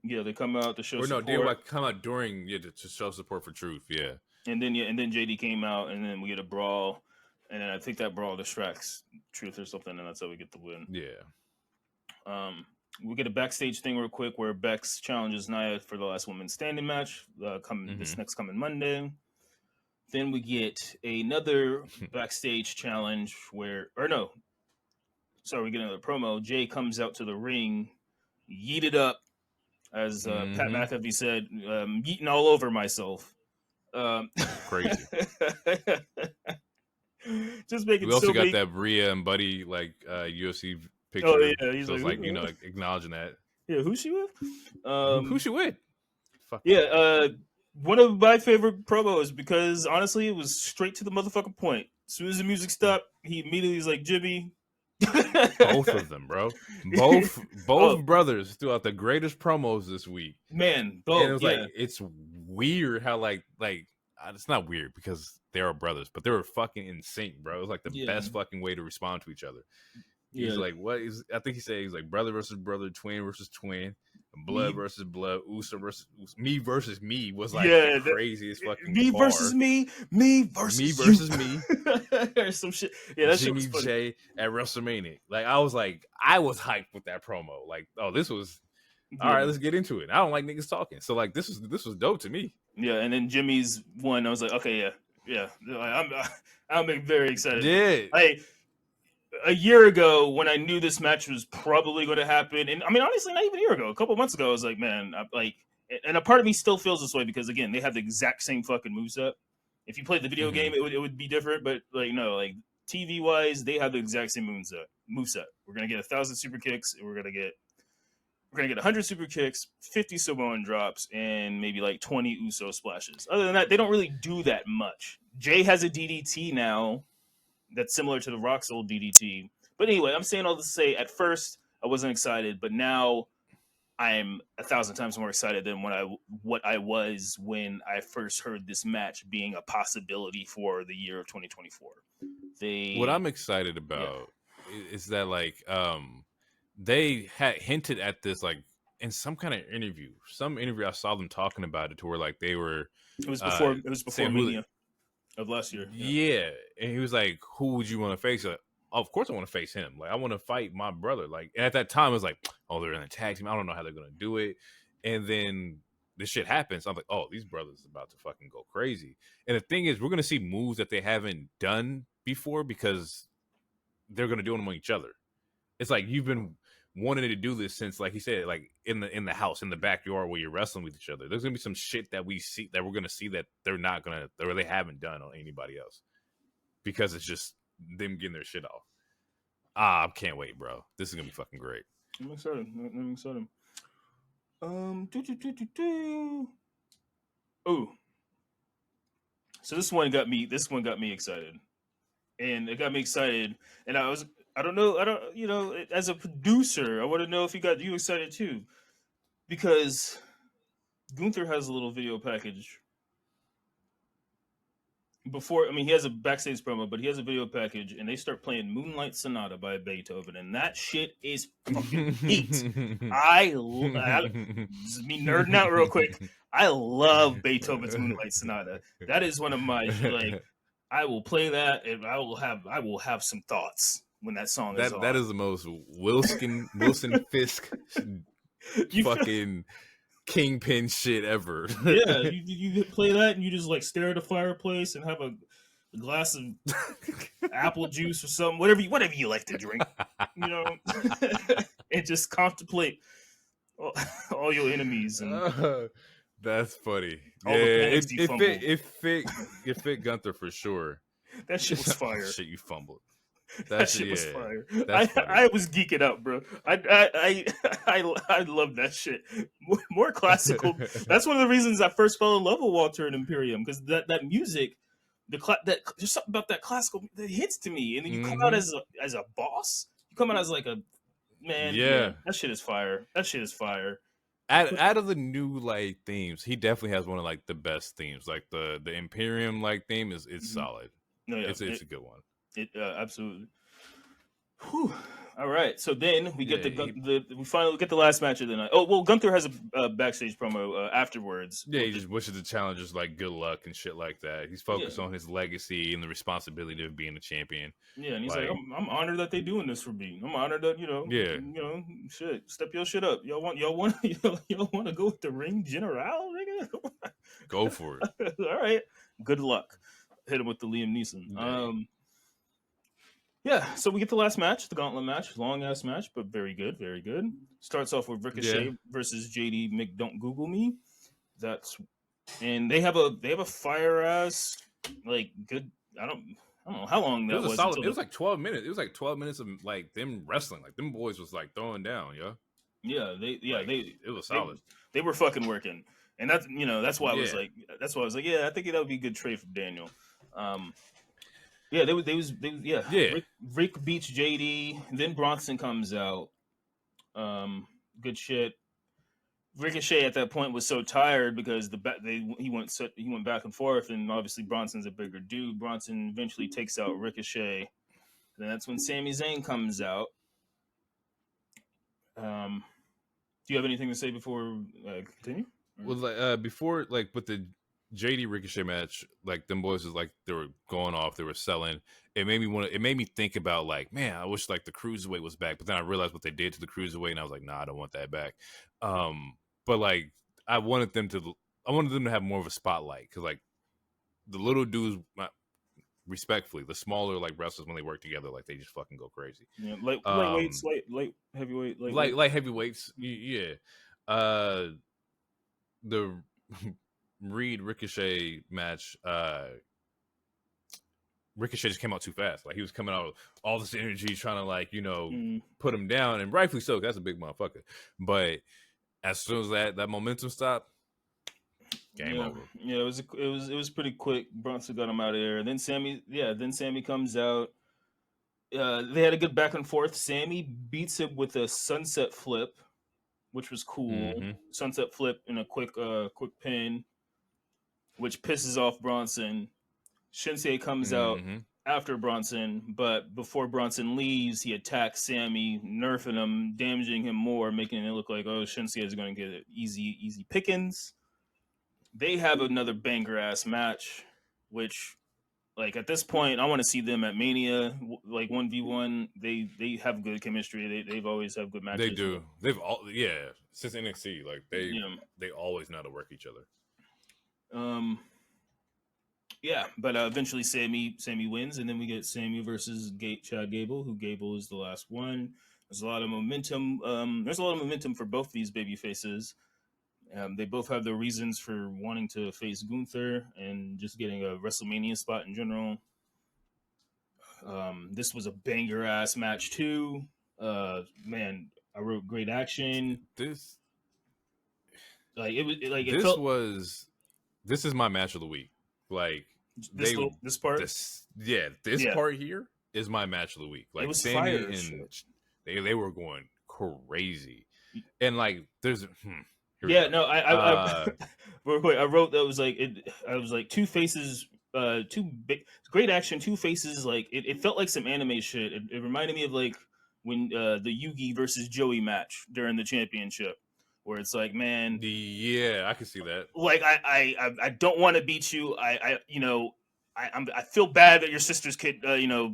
They come out to show. Or no, support. DIY come out during to show support for Truth. Yeah, and then JD came out, and then we get a brawl, and then I think that brawl distracts Truth or something, and that's how we get the win. Yeah. We get a backstage thing real quick where Bex challenges Nia for the last woman standing match. This next coming Monday. Then we get another backstage challenge we get another promo. Jay comes out to the ring, yeeted up, as Pat McAfee said, yeeting all over myself. Crazy. Just making. We also got that Rhea and Buddy like UFC picture. Oh yeah, he's so like, it's like acknowledging that. Yeah, who's she with? Who's she with? Fuck. Yeah, one of my favorite promos, because honestly, it was straight to the motherfucking point. As soon as the music stopped, he immediately was like, "Jimmy." Both of them, bro. Both brothers threw out the greatest promos this week. Man, both. And it was like, it's weird how like it's not weird because they are brothers, but they were fucking in sync, bro. It was like the best fucking way to respond to each other. He's like, what is? I think he said he's like brother versus brother, twin versus twin. Blood versus Blood, Uso versus me was like the Yeah, craziest fucking me versus bar. me versus Me you. versus me. Or some shit. Yeah, that shit was Jimmy funny. J at WrestleMania. Like I was hyped with that promo. Like, oh, this was all Yeah. right. Let's get into it. I don't like niggas talking, so like this was dope to me. Yeah, and then Jimmy's one. I was like, okay, yeah. Like, I'm very excited. Yeah, A year ago, when I knew this match was probably going to happen, and I mean, honestly, not even a year ago, a couple months ago, I was like, man, and a part of me still feels this way because again, they have the exact same fucking moveset. If you played the video game, it would be different, but like no, like TV wise, they have the exact same moveset. We're gonna get 1,000 super kicks, and we're gonna get 100 super kicks, 50 Samoan drops, and maybe like 20 Uso splashes. Other than that, they don't really do that much. Jay has a DDT now that's similar to the Rock's old DDT. But anyway, I'm saying all this to say, at first I wasn't excited, but now I'm 1,000 times more excited than what I was when I first heard this match being a possibility for the year of 2024. what I'm excited about is that like they had hinted at this like in some kind of interview. Some interview I saw them talking about it to where like they were It was before Mania of last year. Yeah. And he was like, who would you want to face? Like, of course I want to face him. Like I want to fight my brother. Like, and at that time it was like, oh, they're in a tag team. I don't know how they're gonna do it. And then this shit happens. I'm like, oh, these brothers about to fucking go crazy. And the thing is, we're gonna see moves that they haven't done before because they're gonna do them on each other. It's like you've been wanting to do this since, like he said, like in the house, in the backyard where you're wrestling with each other. There's gonna be some shit that we're gonna see that they're not gonna, or they haven't done on anybody else because it's just them getting their shit off. I can't wait, bro. This is gonna be fucking great. I'm excited. Oh, so this one got me excited, and it got me excited, and I don't know, as a producer, I want to know if he got you excited too, because Gunther has a little video package before. I mean, he has a backstage promo, but he has a video package, and they start playing Moonlight Sonata by Beethoven, and that shit is fucking heat. This is me nerding out real quick. I love Beethoven's Moonlight Sonata. That is one of my like. I will play that, and I will have some thoughts when that song is on. That is the most Wilson Fisk fucking kingpin shit ever. Yeah, you play that and you just like stare at a fireplace and have a glass of apple juice or something, whatever you like to drink, and just contemplate all your enemies and that's funny. All Yeah, it fit Gunther for sure. That shit was fire. Shit, you fumbled. That shit was fire. I was geeking out, bro. I love that shit. More classical. That's one of the reasons I first fell in love with Walter and Imperium, because that music, that there's something about that classical that hits to me, and then you come out as a boss. You come out as like a man. Yeah, that shit is fire. Out of the new like themes, he definitely has one of like the best themes. Like the Imperium like theme it's solid. No, yeah, it's a good one. It absolutely. Whew. All right, so then we get we finally get the last match of the night. Oh well, Gunther has a backstage promo afterwards. Yeah, he just wishes the challengers like good luck and shit like that. He's focused on his legacy and the responsibility of being a champion. Yeah, and he's like I'm honored that they're doing this for me. I'm honored that shit. Step your shit up. Y'all want to go with the ring general, nigga? Go for it. All right. Good luck. Hit him with the Liam Neeson. Yeah, so we get the last match, the gauntlet match, long ass match, but very good, very good. Starts off with Ricochet versus JD Don't Google Me. And they have a fire ass like good. I don't know how long that was. Solid, it was like 12 minutes. It was like 12 minutes of like them wrestling. Like them boys was like throwing down, it was solid. They were fucking working. And that's why I was like, I think that would be a good trade for Daniel. Rick beats JD, then Bronson comes out. Good shit. Ricochet at that point was so tired because he went back and forth, and obviously Bronson's a bigger dude. Bronson eventually takes out Ricochet. Then that's when Sami Zayn comes out. Do you have anything to say before continue? Well, like before, like with the JD Ricochet match, like them boys was like they were going off, they were selling. It made me want to. It made me think about like, man, I wish like the cruiserweight was back. But then I realized what they did to the cruiserweight, and I was like, nah, I don't want that back. But like, I wanted them to. I wanted them to have more of a spotlight because like the little dudes, respectfully, the smaller like wrestlers when they work together, like they just fucking go crazy. Yeah, lightweights, light heavyweight, lightweight. Light heavyweights, yeah. The Reed Ricochet match, Ricochet just came out too fast. Like he was coming out with all this energy, trying to like put him down, and rightfully so. That's a big motherfucker. But as soon as that momentum stopped, game over. Yeah, it was pretty quick. Bronson got him out of there. Then Sammy comes out. They had a good back and forth. Sammy beats him with a sunset flip, which was cool. Mm-hmm. Sunset flip and a quick pin, which pisses off Bronson. Shinsuke comes out after Bronson, but before Bronson leaves, he attacks Sammy, nerfing him, damaging him more, making it look like, oh, Shinsuke is going to get easy pickings. They have another banger ass match, which, like at this point, I want to see them at Mania, like 1v1. They have good chemistry. They've always have good matches. They do. They've all since NXT, like they always know how to work each other. Yeah, but eventually Sammy wins, and then we get Sammy versus Chad Gable, who Gable is the last one. There's a lot of momentum. There's a lot of momentum for both these baby faces. They both have their reasons for wanting to face Gunther and just getting a WrestleMania spot in general. This was a banger ass match too. Man, I wrote great action. This is my match of the week. Like this part, this part here is my match of the week. Like it was Sammy fire and they were going crazy, and like there's I real quick, I wrote that was like I was like two faces, two big great action, two faces. Like it felt like some anime shit. It reminded me of like when the Yugi versus Joey match during the championship. Where it's like, man, I can see that. Like, I don't want to beat you. I feel bad that your sister's kid,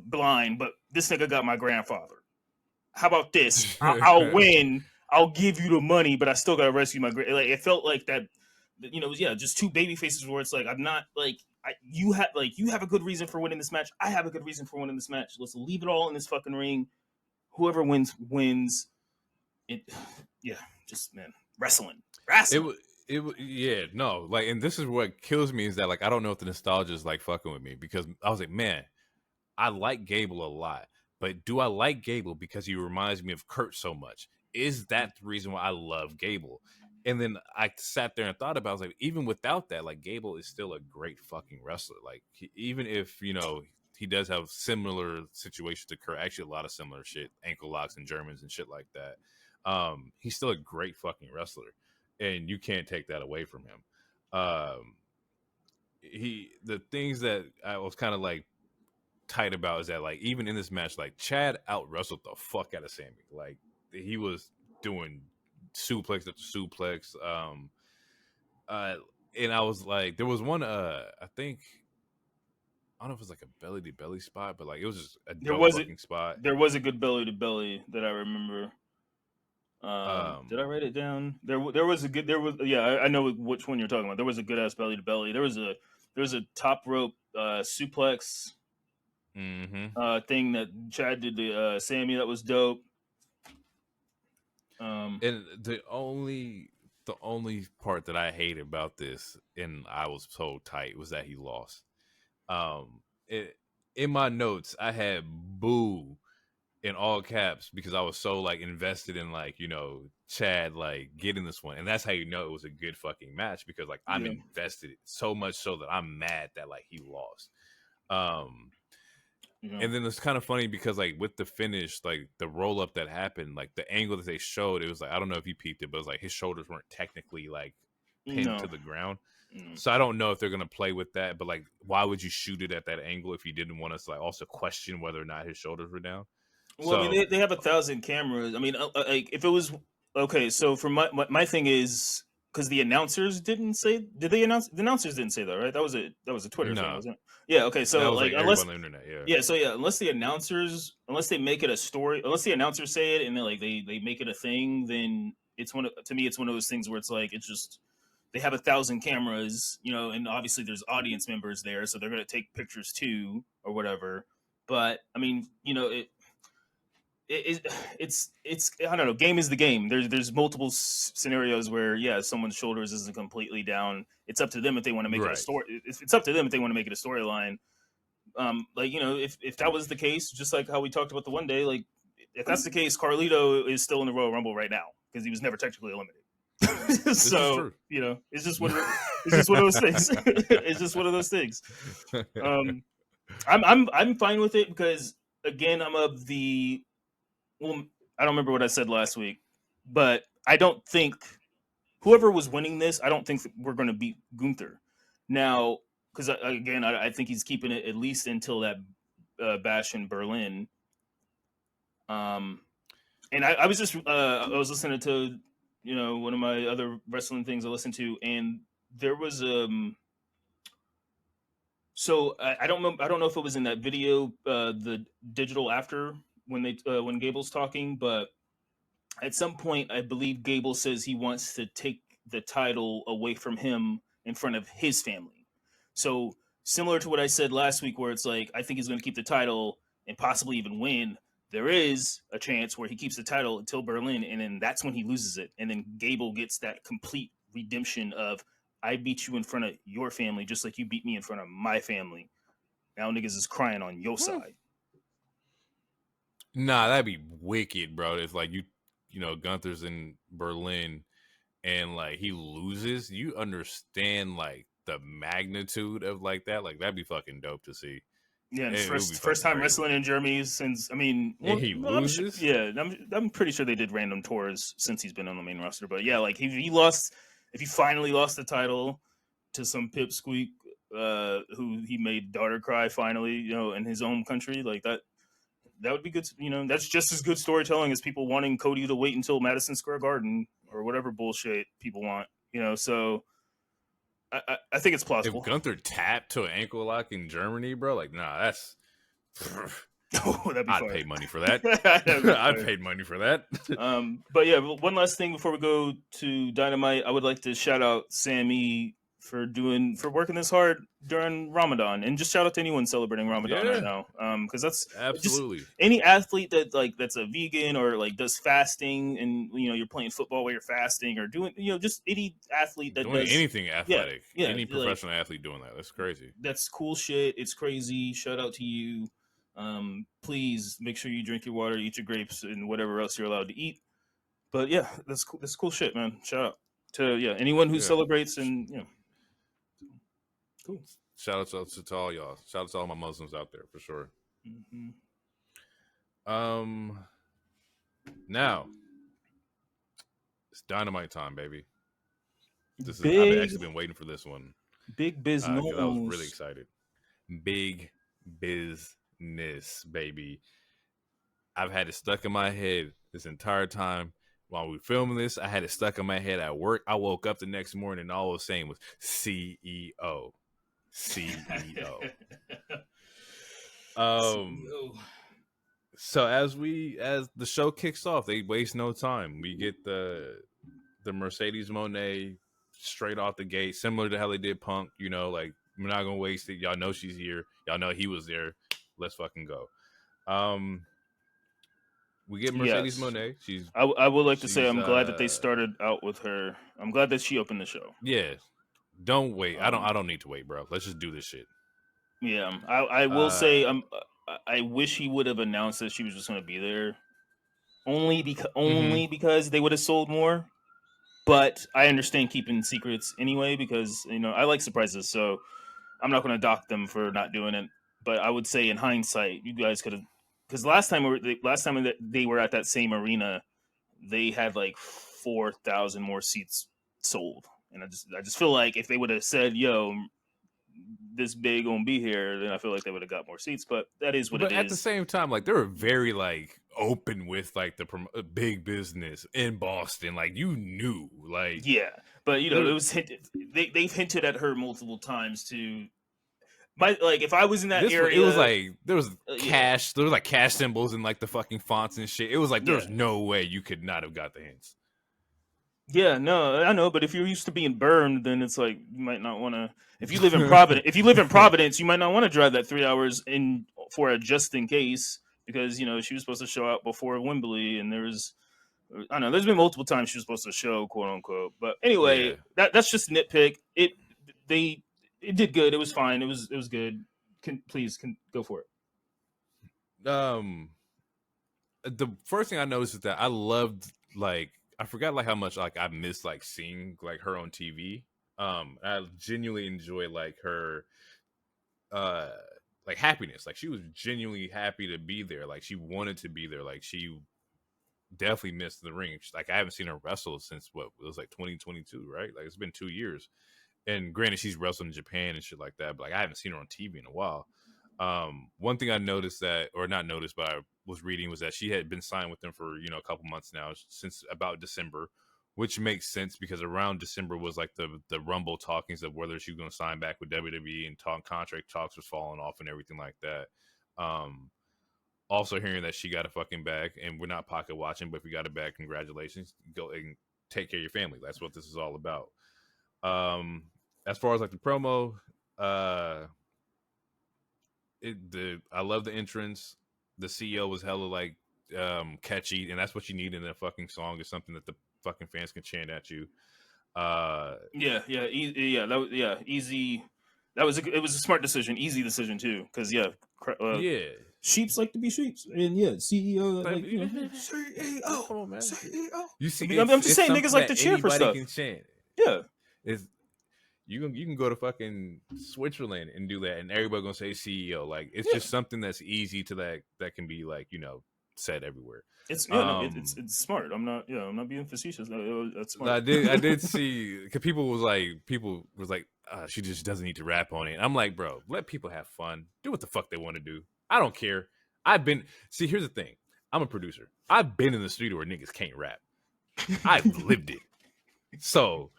blind, but this nigga got my grandfather. How about this? I'll win. I'll give you the money, but I still gotta rescue my like. It felt like that, just two baby faces where it's like I'm not like you have a good reason for winning this match. I have a good reason for winning this match. Let's leave it all in this fucking ring. Whoever wins. It, yeah. Just man, wrestling. And this is what kills me is that like I don't know if the nostalgia is like fucking with me because I was like, man, I like Gable a lot, but do I like Gable because he reminds me of Kurt so much? Is that the reason why I love Gable? And then I sat there and thought about it. I was like, even without that, like Gable is still a great fucking wrestler. Like even if he does have similar situations to Kurt, actually a lot of similar shit, ankle locks and Germans and shit like that. He's still a great fucking wrestler, and you can't take that away from him. The things that I was kind of like tight about is that like even in this match, like Chad out wrestled the fuck out of Sammy. Like he was doing suplex after suplex. And I was like, there was one. I think I don't know if it was like a belly to belly spot, but like it was just a dope fucking spot. There was a good belly to belly that I remember. Did I write it down? There was I know which one you're talking about. There was a good ass belly to belly. There was a top rope suplex thing that Chad did to Sammy that was dope. And the only part that I hate about this, and I was so tight, was that he lost. In my notes, I had boo in all caps because I was so like invested in like Chad like getting this one, and that's how you know it was a good fucking match because like I'm invested so much so that I'm mad that like he lost. And then it's kind of funny because like with the finish, like the roll up that happened, like the angle that they showed, it was like I don't know if you peeped it, but it was like his shoulders weren't technically like pinned to the ground. So I don't know if they're gonna play with that, but like why would you shoot it at that angle if you didn't want us to like also question whether or not his shoulders were down? Well, I mean, they have 1,000 cameras. I mean, like if it was Okay, so for my thing is because the announcers didn't say. Did they announce? The announcers didn't say that, right? That was a Twitter thing, No, wasn't it? Yeah. Okay. that So was like like unless everybody on the internet. Yeah, yeah, so yeah, unless they make it a story, unless the announcers say it and then like they make it a thing, then to me it's one of those things where it's like it's just they have 1,000 cameras, and obviously there's audience members there, so they're gonna take pictures too or whatever. But I mean, it's I don't know. Game is the game. There's multiple scenarios where someone's shoulders isn't completely down. It's up to them if they want to make it a right. story. It's up to them if they want to make it a storyline. Like if that was the case, just like how we talked about the one day, like if that's the case, Carlito is still in the Royal Rumble right now because he was never technically eliminated. This is So true. it's just it's just one of those things. It's just one of those things. I'm fine with it because again, I'm of the well, I don't remember what I said last week, but I don't think whoever was winning this, I don't think we're going to beat Gunther. Now, because again, I think he's keeping it at least until that bash in Berlin. And I was just I was listening to one of my other wrestling things I listened to, and there was so I don't know if it was in that video the digital after when Gable's talking, but at some point, I believe Gable says he wants to take the title away from him in front of his family. So similar to what I said last week, where it's like I think he's going to keep the title and possibly even win. There is a chance where he keeps the title until Berlin, and then that's when he loses it, and then Gable gets that complete redemption of I beat you in front of your family, just like you beat me in front of my family. Now niggas is crying on your side. Nah, that'd be wicked, bro. If like Gunther's in Berlin and like he loses, you understand like the magnitude of like that. Like that'd be fucking dope to see. Yeah, and It would be first fucking time crazy. wrestling in Germany since And he I'm sure, loses. yeah, I'm pretty sure they did random tours since he's been on the main roster. But yeah, like if he finally lost the title to some pipsqueak who he made daughter cry finally, in his own country, like that would be good. That's just as good storytelling as people wanting Cody to wait until Madison Square Garden or whatever bullshit people want. So I think it's If plausible. Gunther tapped to an ankle lock in Germany, bro, like nah, that's Oh, that'd be I'd fire. pay money for that. That'd be I'd fire. pay money for that. But yeah, one last thing before we go to Dynamite, I would like to shout out Sammy for working this hard during Ramadan, and just shout out to anyone celebrating Ramadan right Yeah, now. Because that's just absolutely. any athlete that's a vegan or like does fasting, and you're playing football while you're fasting, or doing just any athlete that Doing does anything yeah athletic, yeah any like professional athlete doing that, that's crazy. that's cool shit. It's crazy. Shout out to you. Please make sure you drink your water, eat your grapes, and whatever else you're allowed to eat. But yeah, that's cool. That's cool shit, man. Shout out to anyone who Yeah. celebrates and cool. Shout out to all y'all. Shout out to all my Muslims out there for sure. Mm-hmm. Now it's Dynamite time, baby. I've actually been waiting for this one Big because I was really business. excited. Big business, baby. I've had it stuck in my head this entire time while we filming this. I had it stuck in my head at work. I woke up the next morning and all I was saying was CEO. CEO. So as the show kicks off, they waste no time. We get the Mercedes Mone straight off the gate, similar to how they did Punk. Like we're not gonna waste it. Y'all know she's here. Y'all know he was there. Let's fucking go. We get Mercedes Yes. Mone. I would like to say She's I'm glad that they started out with her. I'm glad that she opened the show. yeah. Don't wait. I don't need to wait, bro. Let's just do this shit. Yeah. I will say I wish he would have announced that she was just going to be there. Only because they would have sold more. But I understand keeping secrets anyway because I like surprises, so I'm not going to dock them for not doing it. But I would say in hindsight, you guys could have, because last time that they were at that same arena, they had like 4,000 more seats sold, and I just feel like if they would have said, "Yo, this big gonna be here," then I feel like they would have got more seats. But that is what But it at the is. same time, like they were very like open with like the big business in Boston. Like you knew, like Yeah, but you know, there, it was hinted. They've hinted at her multiple times to like if I was in that it was area, like there was yeah, cash symbols in like the fucking fonts and shit. It was like there yeah, was no way you could not have got the hints. yeah. No, I know, but if you're used to being burned, then it's like you might not want to. If you live in Providence, you might not want to drive that 3 hours in for a just in case because you know she was supposed to show up before Wembley, and there was. I don't know. There's been multiple times she was supposed to show, quote unquote. But Yeah. anyway, that's just nitpick. They it did good. It was fine. It was good. Please go for it. The first thing I noticed is that I loved like I forgot like how much like I missed like seeing like her on TV. I genuinely enjoy like her uh like happiness. Like she was genuinely happy to be there. Like she wanted to be there. Like she definitely missed the ring. Like I haven't seen her wrestle since what it was like 2022, right? Like it's been 2 years. And granted, she's wrestled in Japan and shit like that, but like I haven't seen her on TV in a while. One thing I noticed that, or not noticed, but I was reading was that she had been signed with them for a couple months now, since about December, which makes sense because around December was like the Rumble talkings of whether she was going to sign back with WWE and contract talks was falling off and everything like that. Also hearing that she got a fucking bag, and we're not pocket watching, but if you got a bag, congratulations. Go and take care of your family. That's what this is all about. As far as like the promo, I love the entrance. The CEO was hella like catchy, and that's what you need in a fucking song, is something that the fucking fans can chant at you. Easy. It was a smart decision, easy decision too. Because Yeah. sheeps like to be sheeps, and yeah, CEO Like, CEO, come on, man. CEO. You see, I'm just it's saying, niggas something like that to cheer for anybody stuff. can chant. Yeah, It's you can go to fucking Switzerland and do that, and everybody gonna say CEO. Like it's just something that's easy to that can be like said everywhere. it's smart. I'm not being facetious. That's smart. I did see because people was like she just doesn't need to rap on it. I'm like, bro, let people have fun, do what the fuck they want to do. I don't care. Here's the thing. I'm a producer. I've been in the studio where niggas can't rap. I've lived it. So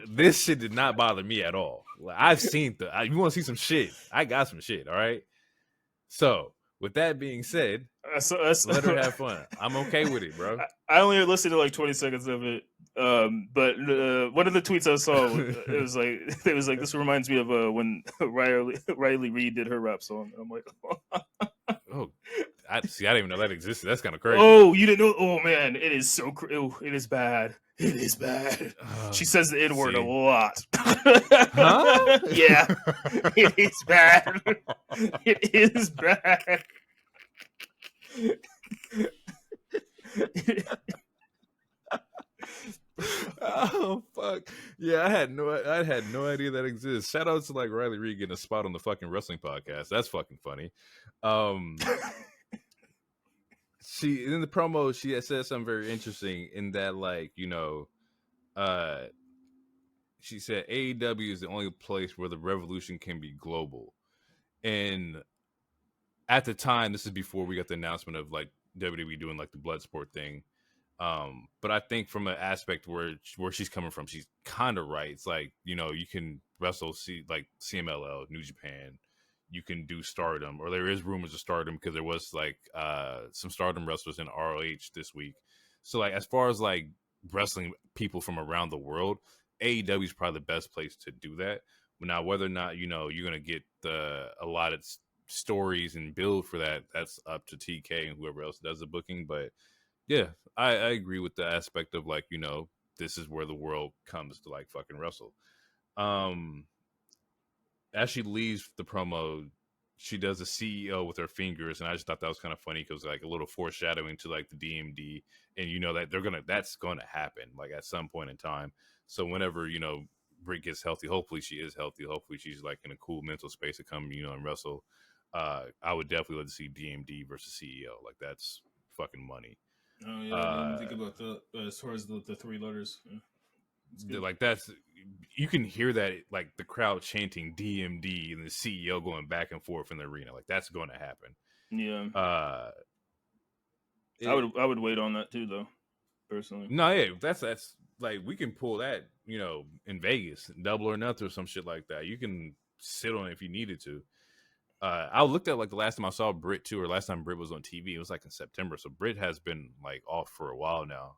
this shit did not bother me at all. Like, I've seen you want to see some shit? I got some shit. All right. So with that being said, let her have fun. I'm okay with it, bro. I only listened to like 20 seconds of it. But one of the tweets I saw, it was like this reminds me of when Riley Reid did her rap song. And I'm like, oh, I didn't even know that existed. That's kind of crazy. Oh, you didn't know? Oh man, it is so it is bad. It is bad. She says the N word a lot. Huh? Yeah, it is bad. It is bad. Oh fuck yeah! I had no idea that exists. Shout out to like Riley Reid getting a spot on the fucking wrestling podcast. That's fucking funny. She in the promo she had said something very interesting in that like she said AEW is the only place where the revolution can be global, and at the time this is before we got the announcement of like WWE doing like the Bloodsport thing. But I think from an aspect where she's coming from, she's kind of right. It's like you can wrestle like CMLL, New Japan, you can do Stardom, or there is rumors of Stardom because there was like some Stardom wrestlers in ROH this week. So like as far as like wrestling people from around the world, AEW is probably the best place to do that. But now whether or not you're gonna get a lot of stories and build for that, that's up to TK and whoever else does the booking. But yeah, I agree with the aspect of like, this is where the world comes to like fucking wrestle. As she leaves the promo, she does a CEO with her fingers, and I just thought that was kind of funny because like a little foreshadowing to like the DMD, and that that's gonna happen like at some point in time. So whenever Britt gets healthy, hopefully she is healthy. Hopefully she's like in a cool mental space to come and wrestle. I would definitely love to see DMD versus CEO. Like that's fucking money. Oh yeah, I didn't think about that as far as the 3 letters. Yeah. Like that's you can hear that like the crowd chanting DMD and the CEO going back and forth in the arena. Like that's going to happen. Yeah, Uh, I would wait on that too, though. Personally, no, yeah, that's like we can pull that, in Vegas, double or nothing or some shit like that. You can sit on it if you needed to. I looked at like the last time I saw Britt too, or last time Britt was on TV, it was like in September. So Britt has been like off for a while now.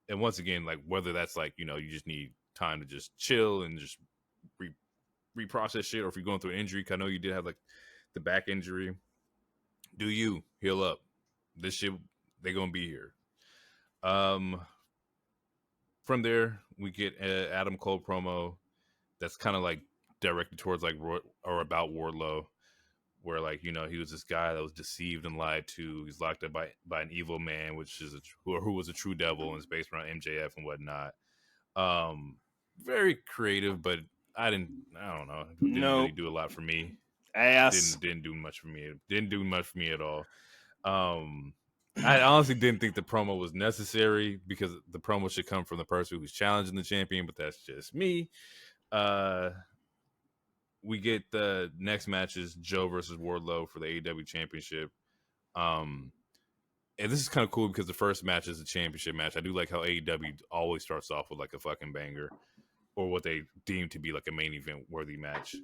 And once again, like whether that's like you just need time to just chill and just reprocess shit, or if you're going through an injury, 'cause I know you did have like the back injury. Do you heal up? This shit, they gonna be here. From there, we get Adam Cole promo that's kind of like directed towards like or about Wardlow, where like he was this guy that was deceived and lied to. He's locked up by an evil man, which is who was a true devil, and is based around MJF and whatnot. Very creative, but I don't know. It didn't really do a lot for me. ass. Didn't do much for me. Didn't do much for me at all. I honestly didn't think the promo was necessary because the promo should come from the person who's challenging the champion, but that's just me. We get the next match is Joe versus Wardlow for the AEW Championship. And this is kind of cool because the first match is a championship match. I do like how AEW always starts off with like a fucking banger, or what they deem to be like a main event worthy match.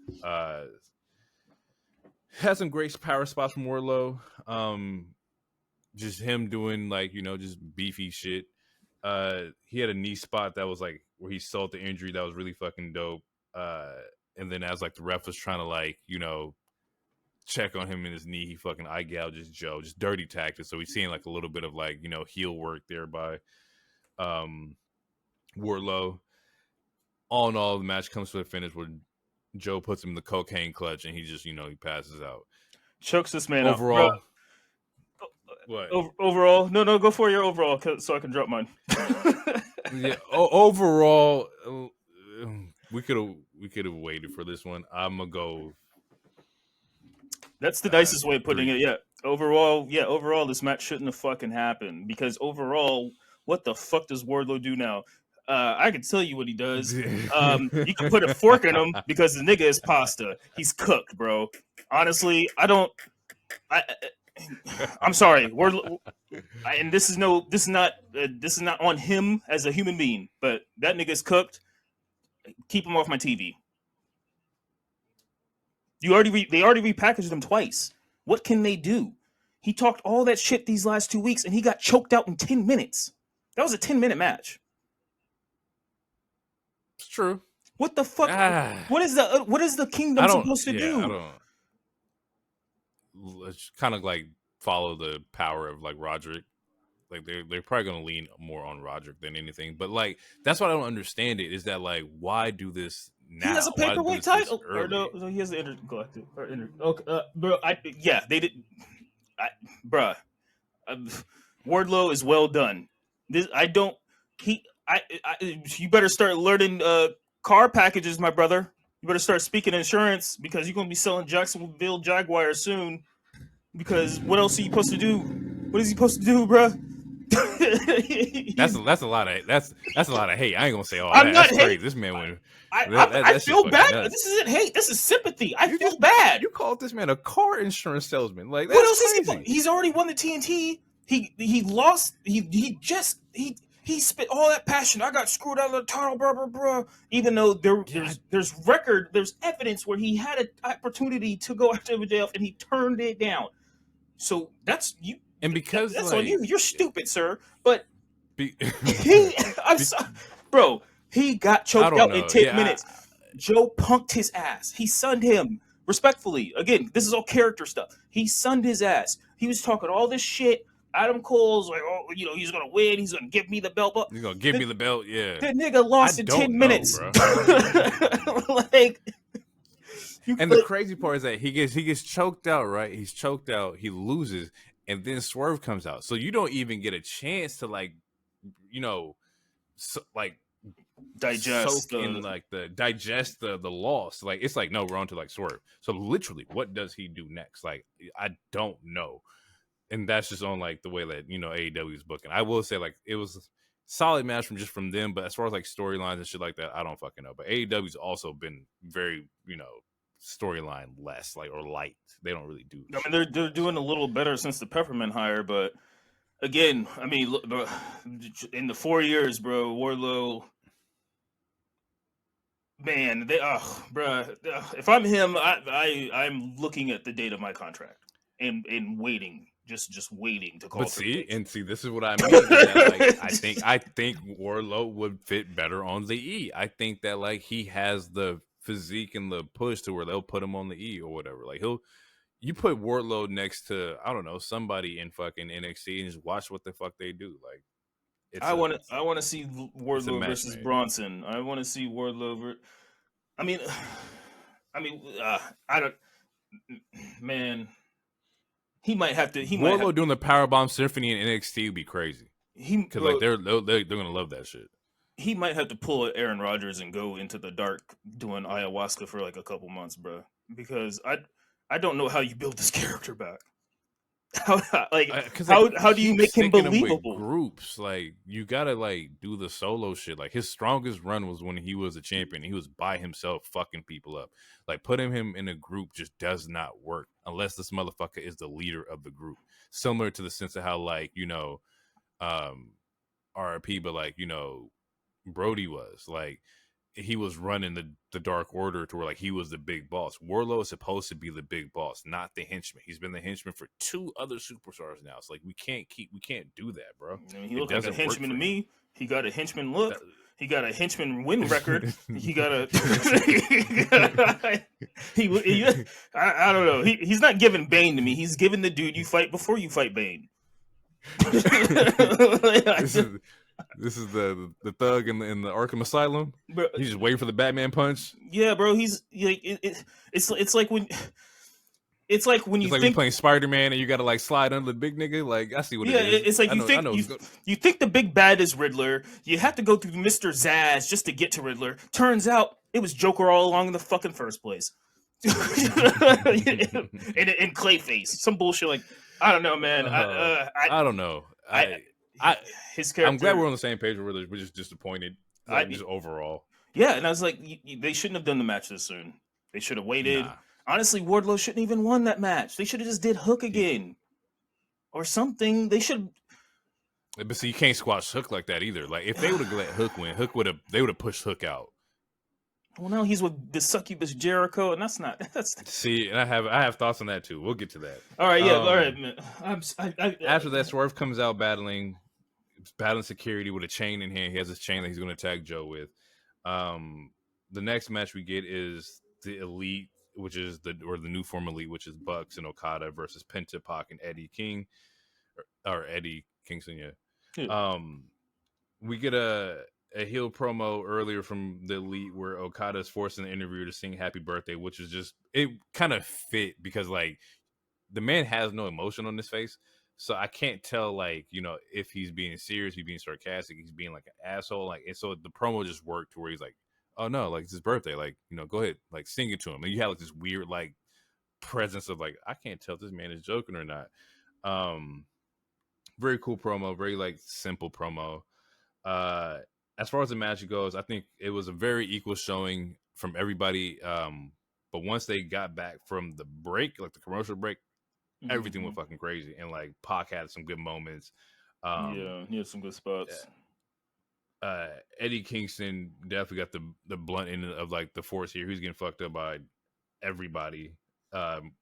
Has some great power spots from Wardlow. Just him doing like just beefy shit. He had a knee spot that was like where he sold the injury that was really fucking dope. And then as like the ref was trying to like check on him in his knee, he fucking eye gouges Joe, just dirty tactics. So he's seeing like a little bit of like heel work there by Wardlow. All in all, the match comes to a finish where Joe puts him in the cocaine clutch and he just he passes out. Chokes this man overall. Out. What? Overall, no, go for your overall so I can drop mine. Yeah, overall, we could have waited for this one. I'm gonna go. That's the nicest way of putting it. Yeah. Overall, this match shouldn't have fucking happened because overall, what the fuck does Wardlow do now? I can tell you what he does. You can put a fork in him because the nigga is pasta. He's cooked, bro. Honestly, I'm sorry. And this is not on him as a human being, but that nigga's cooked. Keep him off my TV. They already repackaged him twice. What can they do? He talked all that shit these last 2 weeks, and he got choked out in 10 minutes. That was a 10-minute match. It's true. What the fuck? What is the kingdom supposed to do? I don't. Let's kind of like follow the power of like Roderick. Like they're probably gonna lean more on Roderick than anything. But like that's what I don't understand. It is that like why do this now? He has a paperweight title. Or no, he has the intergalactic. Okay, bro. They did. Bruh, Wardlow is well done. You better start learning car packages, my brother. You better start speaking insurance because you're gonna be selling Jacksonville Jaguars soon. Because what else are you supposed to do? What is he supposed to do, bruh? that's a lot of hate. I ain't gonna say all I'm that. not That's crazy. This man went. I feel bad. Nuts. This isn't hate. This is sympathy. I feel bad. You called this man a car insurance salesman. Like that's what else crazy. He's already won the TNT. He lost. He spit all that passion. I got screwed out of the title, blah. Even though there's evidence where he had an opportunity to go after MJF and he turned it down. So that's you. And because that's like, on you. You're stupid, sir. But I'm sorry, bro. He got choked out in 10 minutes. Joe punked his ass. He sunned him respectfully. Again, this is all character stuff. He sunned his ass. He was talking all this shit. Adam Cole's like, oh, he's gonna win. He's gonna give me the belt. He's gonna give me the belt. Yeah. The nigga lost in 10 minutes. Bro. And the crazy part is that he gets choked out. Right? He's choked out. He loses, and then Swerve comes out. So you don't even get a chance to digest the loss. Like it's like no, we're on to like Swerve. So literally, what does he do next? Like I don't know. And that's just on like the way that AEW is booking. I will say like it was a solid match from them, but as far as like storylines and shit like that, I don't fucking know. But AEW's also been very storyline less, like, or light. They don't really do. I mean, they're doing a little better since the Peppermint hire, but again, I mean, look, bro, in the 4 years, bro, Wardlow, man, bro, if I'm him, I'm looking at the date of my contract and waiting, just waiting to call. But see, this is what I mean. Is that, like, I think Wardlow would fit better on the E. I think that, like, he has the physique and the push to where they'll put him on the E or whatever. Like, you put Wardlow next to, I don't know, somebody in fucking NXT and just watch what the fuck they do. Like, I want to see Wardlow versus made. Bronson. I want to see Wardlow. I mean, I don't. Man, he might have to. Wardlow doing the Powerbomb Symphony in NXT would be crazy. Because like they're gonna love that shit. He might have to pull Aaron Rodgers and go into the dark doing ayahuasca for like a couple months, bro. Because I don't know how you build this character back. How do you make him believable? Groups, like, you gotta, like, do the solo shit. Like, his strongest run was when he was a champion. He was by himself fucking people up. Like, putting him in a group just does not work unless this motherfucker is the leader of the group. Similar to the sense of how, like, you know, RIP, but, like, you know, Brody was like, he was running the Dark Order to where, like, he was the big boss. Wardlow is supposed to be the big boss, not the henchman. He's been the henchman for 2 other superstars now. It's like, we can't do that, bro. I mean, he looks like a henchman to me. He got a henchman look. He got a henchman win record. He got a. I don't know. He's not giving Bane to me. He's giving the dude you fight before you fight Bane. This is the thug in the Arkham Asylum. Bro, he's just waiting for the Batman punch. Yeah, bro. He's like it's like when you think you're playing Spider-Man and you got to, like, slide under the big nigga. Like, I see what it is. Yeah, it's like you think the big bad is Riddler. You have to go through Mr. Zaz just to get to Riddler. Turns out it was Joker all along in the fucking first place. and Clayface, some bullshit like, I don't know, man. I don't know. His character. I'm glad we're on the same page. We're just disappointed, like, just overall. Yeah, and I was like, they shouldn't have done the match this soon. They should have waited. Nah. Honestly, Wardlow shouldn't even won that match. They should have just did Hook again, or something. They should. But see, you can't squash Hook like that either. Like, if they would have let Hook win, they would have pushed Hook out. Well, now he's with the succubus Jericho, and that's. See, and I have thoughts on that too. We'll get to that. All right, yeah, all right, man. After that, Swerve comes out battling security with a chain in hand. He has this chain that he's going to attack Joe with. The next match we get is the Elite, which is the new form Elite, which is Bucks and Okada versus Penta, Pac, and Eddie King, or Eddie Kingston. Yeah. We get a heel promo earlier from the Elite where Okada is forcing the interviewer to sing Happy Birthday, which is just, it kind of fit because, like, the man has no emotion on his face. So I can't tell, like, you know, if he's being serious, he's being sarcastic, he's being like an asshole. Like, and so the promo just worked to where he's like, oh no, like, it's his birthday. Like, you know, go ahead, like, sing it to him. And you have, like, this weird, like, presence of, like, I can't tell if this man is joking or not. Very cool promo, very, like, simple promo. As far as the match goes, I think it was a very equal showing from everybody. But once they got back from the break, like the commercial break, everything went fucking crazy. And, like, Pac had some good moments. Yeah, he had some good spots. Eddie Kingston definitely got the blunt end of, like, the force here. He's getting fucked up by everybody.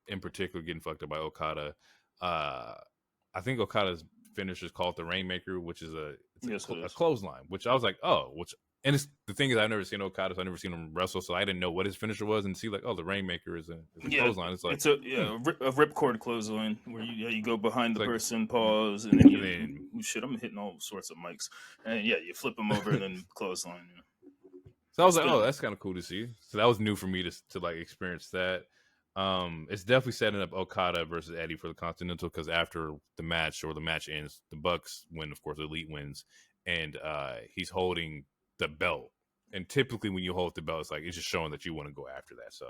In particular, getting fucked up by Okada. I think Okada's finisher is called the Rainmaker, which is a clothesline, which I was like, and it's the thing is, I've never seen Okada, so I've never seen him wrestle, so I didn't know what his finisher was, and see, like, oh, the Rainmaker is a clothesline. It's like, a ripcord clothesline where you go behind the person, pause, and then I'm hitting all sorts of mics, and you flip them over and then clothesline. Yeah. So I was like, oh, that's kind of cool to see. So that was new for me to like experience that. It's definitely setting up Okada versus Eddie for the Continental, because after the match ends, the Bucks win, of course, the Elite wins, and he's holding the belt. And typically when you hold the belt, it's like, it's just showing that you want to go after that. So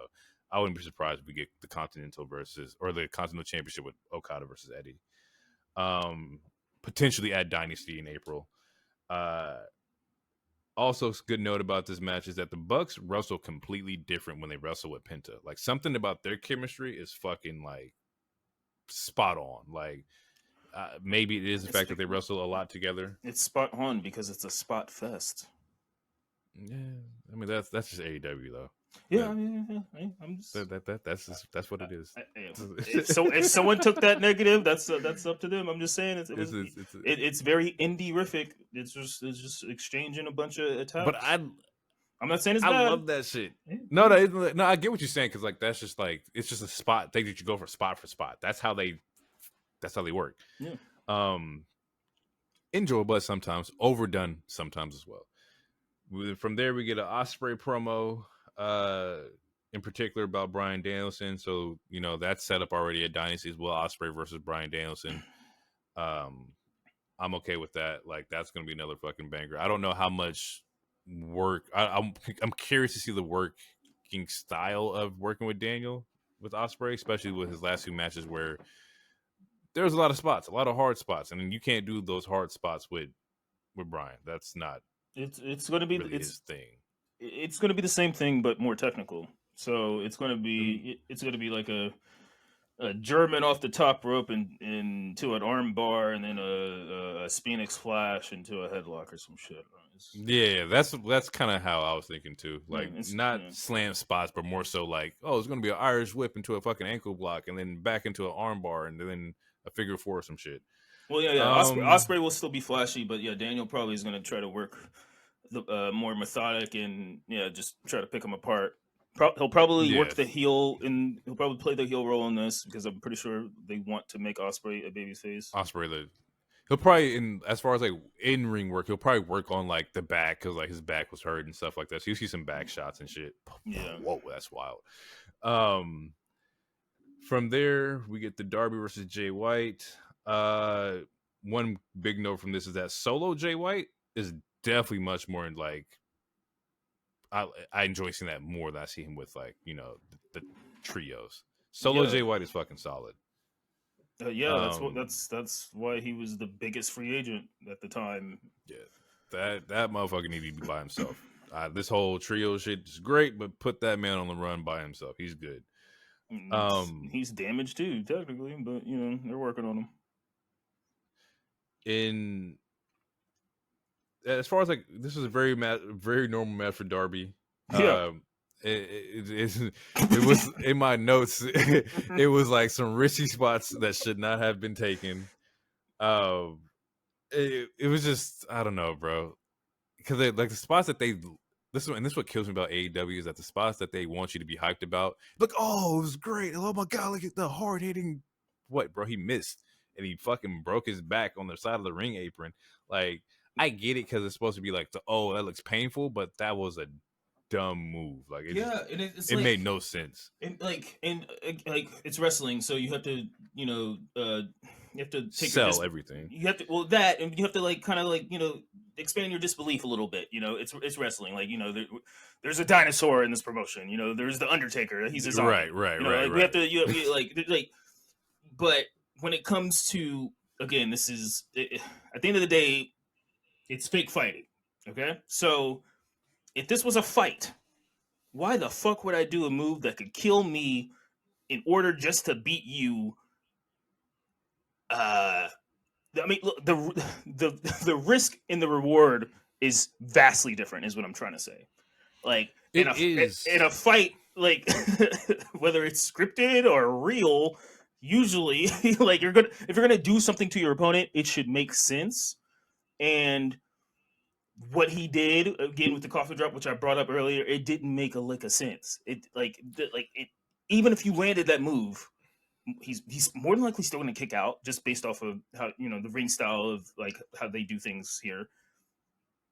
I wouldn't be surprised if we get the Continental the Continental Championship with Okada versus Eddie. Potentially at Dynasty in April. Also, good note about this match is that the Bucks wrestle completely different when they wrestle with Penta. Like something about their chemistry is fucking like spot on. Like maybe it is the fact that they wrestle a lot together. It's spot on because it's a spot fest. Yeah, I mean that's just AEW though. Yeah, I'm just. That's what it is. If someone took that negative, that's up to them. I'm just saying it's very indie-rific. It's just exchanging a bunch of attacks. But I'm not saying it's I bad. love that shit. Yeah. No, I get what you're saying because like that's just like it's just a spot thing that you go for spot. That's how they work. Yeah. Enjoyable, but sometimes overdone, sometimes as well. From there, we get an Ospreay promo, in particular about Bryan Danielson. So that's set up already at Dynasty as well. Ospreay versus Bryan Danielson. I'm okay with that. Like that's gonna be another fucking banger. I don't know how much work. I'm curious to see the working style of working with Daniel with Ospreay, especially with his last 2 matches where there's a lot of spots, a lot of hard spots, and you can't do those hard spots with Bryan. That's not. It's going to be really his thing. It's going to be the same thing but more technical. So it's going to be like a German off the top rope and into an arm bar, and then a Phoenix flash into a headlock or some shit. Yeah, that's kind of how I was thinking too. Like not slam spots, but more so like, oh, it's gonna be an Irish whip into a fucking ankle block, and then back into an arm bar, and then a figure 4 or some shit. Well, yeah. Ospreay will still be flashy, but yeah, Daniel probably is gonna try to work the more methodic and just try to pick him apart. He'll probably work the heel, and he'll probably play the heel role in this because I'm pretty sure they want to make Ospreay a babyface. He'll probably as far as like in ring work, he'll probably work on like the back because like his back was hurt and stuff like that. So you see some back shots and shit. Yeah, whoa, that's wild. From there we get the Darby versus Jay White. One big note from this is that solo Jay White is definitely much more in like. I enjoy seeing that more than I see him with like the trios. Solo Jay White is fucking solid. That's why he was the biggest free agent at the time. Yeah, that motherfucker needed to be by himself. This whole trio shit is great, but put that man on the run by himself. He's good. He's damaged too, technically, but they're working on him. As far as like this is a very normal match for Darby. Yeah. It was in my notes. It was like some risky spots that should not have been taken. It was just I don't know, bro. Because like the spots that this is what kills me about AEW is that the spots that they want you to be hyped about. Like, oh, it was great. Oh my god, look at the hard hitting. What, bro? He missed and he fucking broke his back on the side of the ring apron. Like, I get it because it's supposed to be like that looks painful, but that was a dumb move. Like, it made no sense. And it's wrestling, so you have to take sell everything. You have to and you have to like kind of like expand your disbelief a little bit. It's wrestling. Like there's a dinosaur in this promotion. There's the Undertaker. He's a zombie. Right. We have to but when it comes to again, this is at the end of the day, it's fake fighting. Okay, so if this was a fight, why the fuck would I do a move that could kill me in order just to beat you? I mean, look, the risk and the reward is vastly different, is what I'm trying to say. Like in a fight, like whether it's scripted or real, usually like if you're gonna do something to your opponent, it should make sense. And what he did again with the coffee drop, which I brought up earlier, it didn't make a lick of sense. Even if you landed that move, he's more than likely still going to kick out just based off of how the ring style of like how they do things here.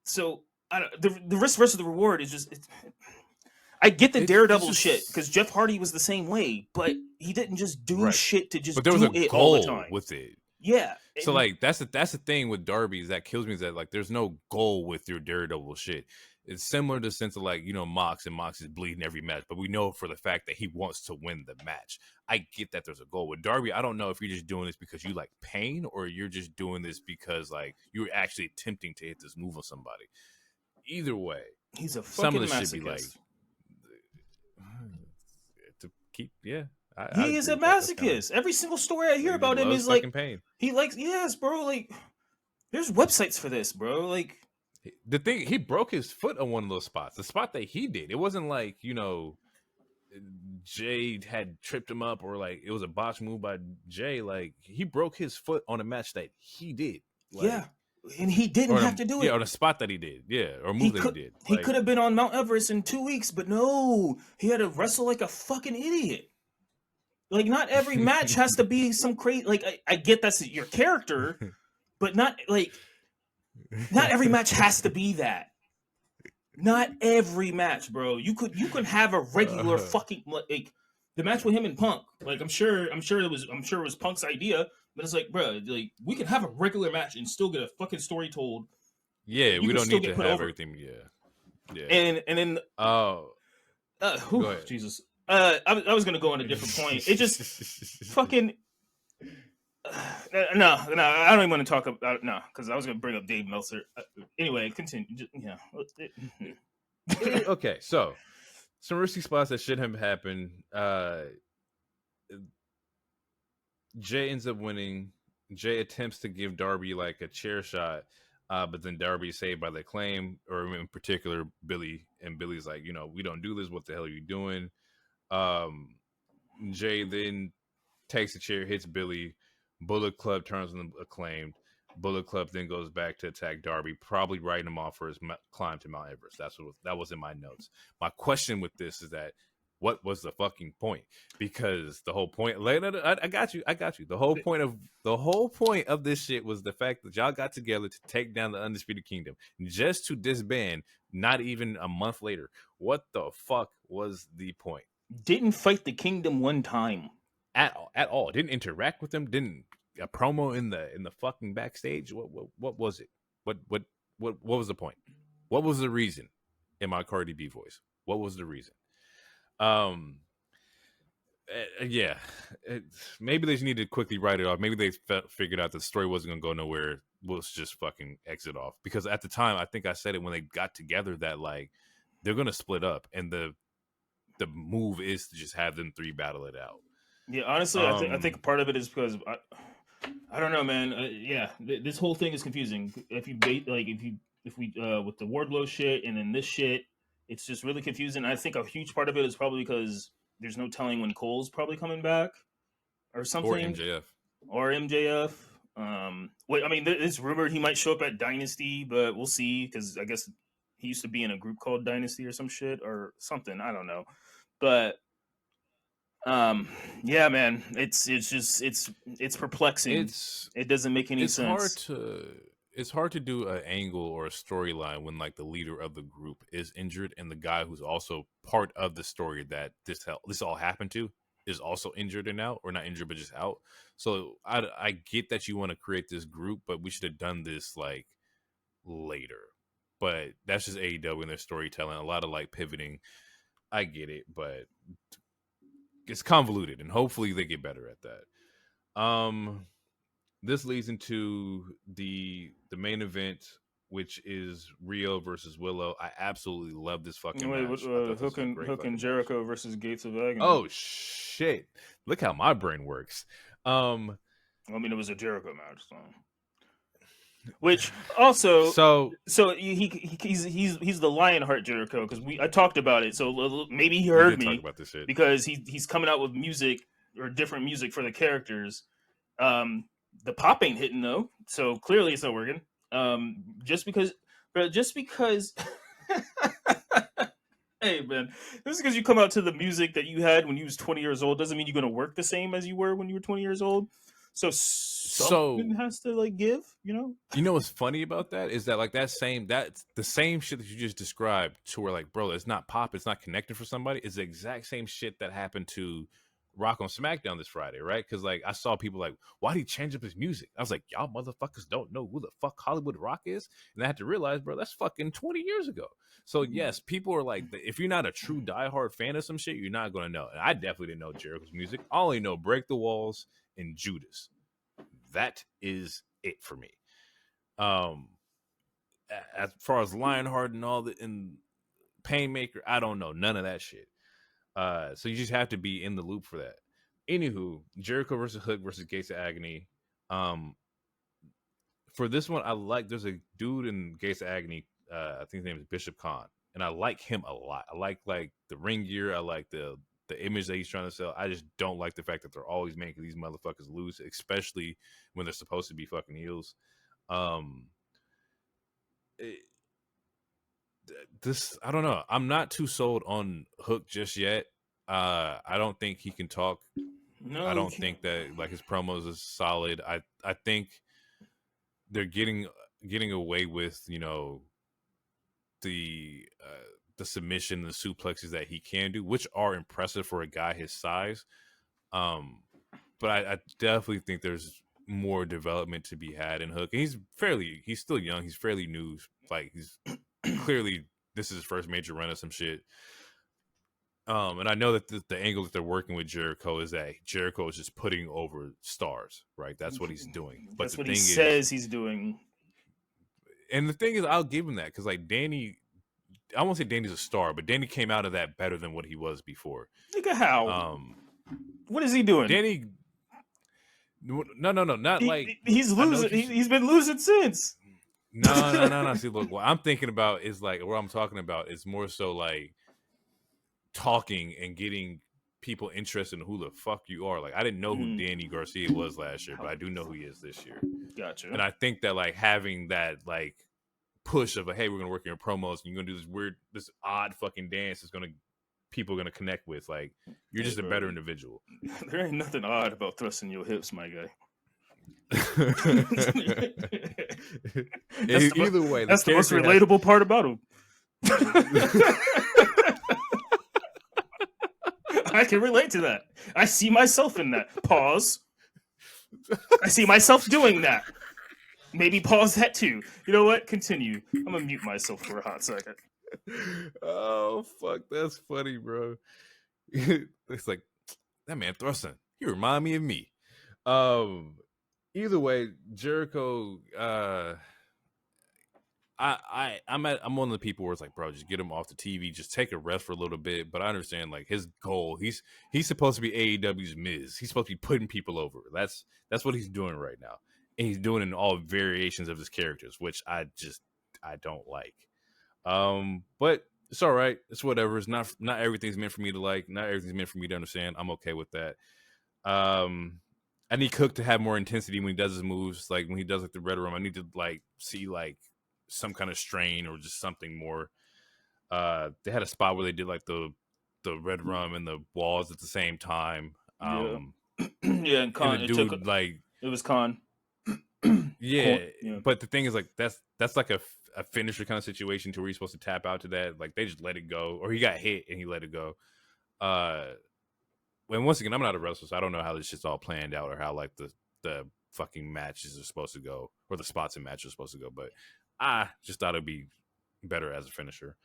So the risk versus the reward is just. I get the Daredevil shit because Jeff Hardy was the same way, but he didn't just do shit to just. But there was do a it all the goal time. with it. Yeah. So like that's the thing with Darby is that kills me is that like there's no goal with your Daredevil shit. It's similar to the sense of like Mox is bleeding every match, but we know for the fact that he wants to win the match. I get that there's a goal with Darby. I don't know if you're just doing this because you like pain or you're just doing this because like you're actually attempting to hit this move on somebody. Either way, He's a some of fucking the shit be like masochist. to keep. Yeah, I He is agree a with that. That's kind of masochist. Every single story I hear he just about him loves is like fucking pain. he likes. Yes, bro. Like there's websites for this, bro. Like The thing, he broke his foot on one of those spots. The spot that he did, it wasn't like Jay had tripped him up or like it was a botch move by Jay. Like he broke his foot on a match that he did. yeah, Like and he didn't have to do it. on a spot that he did. Yeah, or a He move that he could did. he Like could have been on Mount Everest in 2 weeks, but no, he had to wrestle like a fucking idiot. Like not every match has to be some crazy. Like I get that's your character, but not every match has to be that. Not every match, bro. You could have a regular fucking like the match with him and Punk. Like I'm sure it was Punk's idea, but it's like, bro, like we can have a regular match and still get a fucking story told. yeah, You we can don't still need get to put have over. everything. Yeah. And then Oh, go ahead. Jesus. I was gonna go on a different point. It just fucking no, I don't even want to talk about because I was gonna bring up Dave Meltzer. Anyway, continue. Yeah. Okay, so some risky spots that shouldn't have happened. Jay ends up winning. Jay attempts to give Darby like a chair shot, but then Darby is saved by the Acclaim, or in particular Billy. And Billy's like, we don't do this. What the hell are you doing? Jay then takes the chair, hits Billy. Bullet Club turns on the Acclaimed. Bullet Club then goes back to attack Darby, probably writing him off for his climb to Mount Everest. That was in my notes. My question with this is that what was the fucking point? Because the whole point, I got you. The whole point of this shit was the fact that y'all got together to take down the Undisputed Kingdom, just to disband. Not even a month later. What the fuck was the point? Didn't fight the Kingdom one time At all. Didn't interact with them. Didn't a promo in the fucking backstage. What was it? What was the point? What was the reason? In my Cardi B voice, what was the reason? Yeah, maybe they just need to quickly write it off. Maybe they figured out the story wasn't gonna go nowhere. Let's just fucking exit off. Because at the time, I think I said it when they got together that like they're gonna split up, and the move is to just have them three battle it out. Yeah, honestly, I think part of it is because I don't know, man. This whole thing is confusing. If we with the Wardlow shit and then this shit, it's just really confusing. I think a huge part of it is probably because there's no telling when Cole's probably coming back or something, Or MJF. Wait, I mean, it's rumored he might show up at Dynasty, but we'll see because I guess he used to be in a group called Dynasty or some shit or something. I don't know, but yeah, man, it's perplexing. It doesn't make any sense. It's hard to do an angle or a storyline when like the leader of the group is injured and the guy who's also part of the story that this all happened to is also injured and out, or not injured but just out. So I get that you want to create this group, but we should have done this like later. But that's just AEW and their storytelling. A lot of like pivoting. I get it, but it's convoluted, and hopefully they get better at that. This leads into the main event, which is Rio versus Willow. I absolutely love this fucking match. Hook and Jericho match versus Gates of Agony. Oh shit! Look how my brain works. I mean, it was a Jericho match, so. Which also, so he's the Lionheart Jericho because I talked about it. So maybe he heard me about this shit. Because he's coming out with music or different music for the characters. The pop ain't hitting though, so clearly it's not working. Just because. Hey man, just because you come out to the music that you had when you was 20 years old doesn't mean you're gonna work the same as you were when you were 20 years old. So something has to like give, You know what's funny about that is that like that's the same shit that you just described to where like, bro, it's not pop, it's not connected for somebody. It's the exact same shit that happened to Rock on Smackdown this Friday, right? Because like I saw people like, why did he change up his music? I was like, y'all motherfuckers don't know who the fuck Hollywood Rock is, and I had to realize, bro, that's fucking 20 years ago. So yes, people are like, if you're not a true diehard fan of some shit, you're not gonna know. And I definitely didn't know Jericho's music. I only know Break the Walls and Judas. That is it for me. as far as Lionheart and all the and Painmaker, I don't know none of that shit. So you just have to be in the loop for that. Anywho, Jericho versus Hook versus Gates of Agony. For this one, I like. There's a dude in Gates of Agony. I think his name is Bishop Khan, and I like him a lot. I like the ring gear. I like the image that he's trying to sell. I just don't like the fact that they're always making these motherfuckers lose, especially when they're supposed to be fucking heels. This I don't know. I'm not too sold on Hook just yet. I don't think he can talk. No, I don't think that like his promos is solid. I think they're getting away with, you know, the submission, the suplexes that he can do, which are impressive for a guy his size. But I definitely think there's more development to be had in Hook. And he's still young. He's fairly new. Like he's clearly this is his first major run of some shit. And I know that the angle that they're working with Jericho is that Jericho is just putting over stars, right? That's what he's doing. But that's the what thing he is, says he's doing. And the thing is, I'll give him that because like Danny, I won't say Danny's a star, but Danny came out of that better than what he was before. Look at how. What is he doing? Danny. No, not like he's losing. He's been losing since. No. See, look, what I'm thinking about is like what I'm talking about is more so like talking and getting people interested in who the fuck you are. Like I didn't know who Danny Garcia was last year, but I do know who he is this year. Gotcha. And I think that like having that like push of like, hey, we're gonna work in your promos and you're gonna do this odd fucking dance is gonna people are gonna connect with. Like you're just a better individual. There ain't nothing odd about thrusting your hips, my guy. Either way, that's the most relatable part about him. I can relate to that. I see myself in that. Pause. I see myself doing that. Maybe pause that too. You know what? Continue. I'm gonna mute myself for a hot second. Oh fuck, that's funny, bro. It's like that man thrusting. He remind me of me. Either way, Jericho. I'm one of the people where it's like, bro, just get him off the TV, just take a rest for a little bit. But I understand like his goal. He's supposed to be AEW's Miz. He's supposed to be putting people over. That's what he's doing right now, and he's doing it in all variations of his characters, which I don't like. But it's all right. It's whatever. It's not everything's meant for me to like. Not everything's meant for me to understand. I'm okay with that. I need Cook to have more intensity when he does his moves. Like when he does like the Red Room, I need to like see like some kind of strain or just something more. They had a spot where they did like the Red Rum and the walls at the same time. Yeah, and Khan, and the dude it was Khan. Yeah, but the thing is like that's like a finisher kind of situation to where you're supposed to tap out to that. Like they just let it go, or he got hit and he let it go. When once again, I'm not a wrestler, so I don't know how this shit's all planned out or how like the fucking matches are supposed to go or the spots in matches are supposed to go. But I just thought it'd be better as a finisher.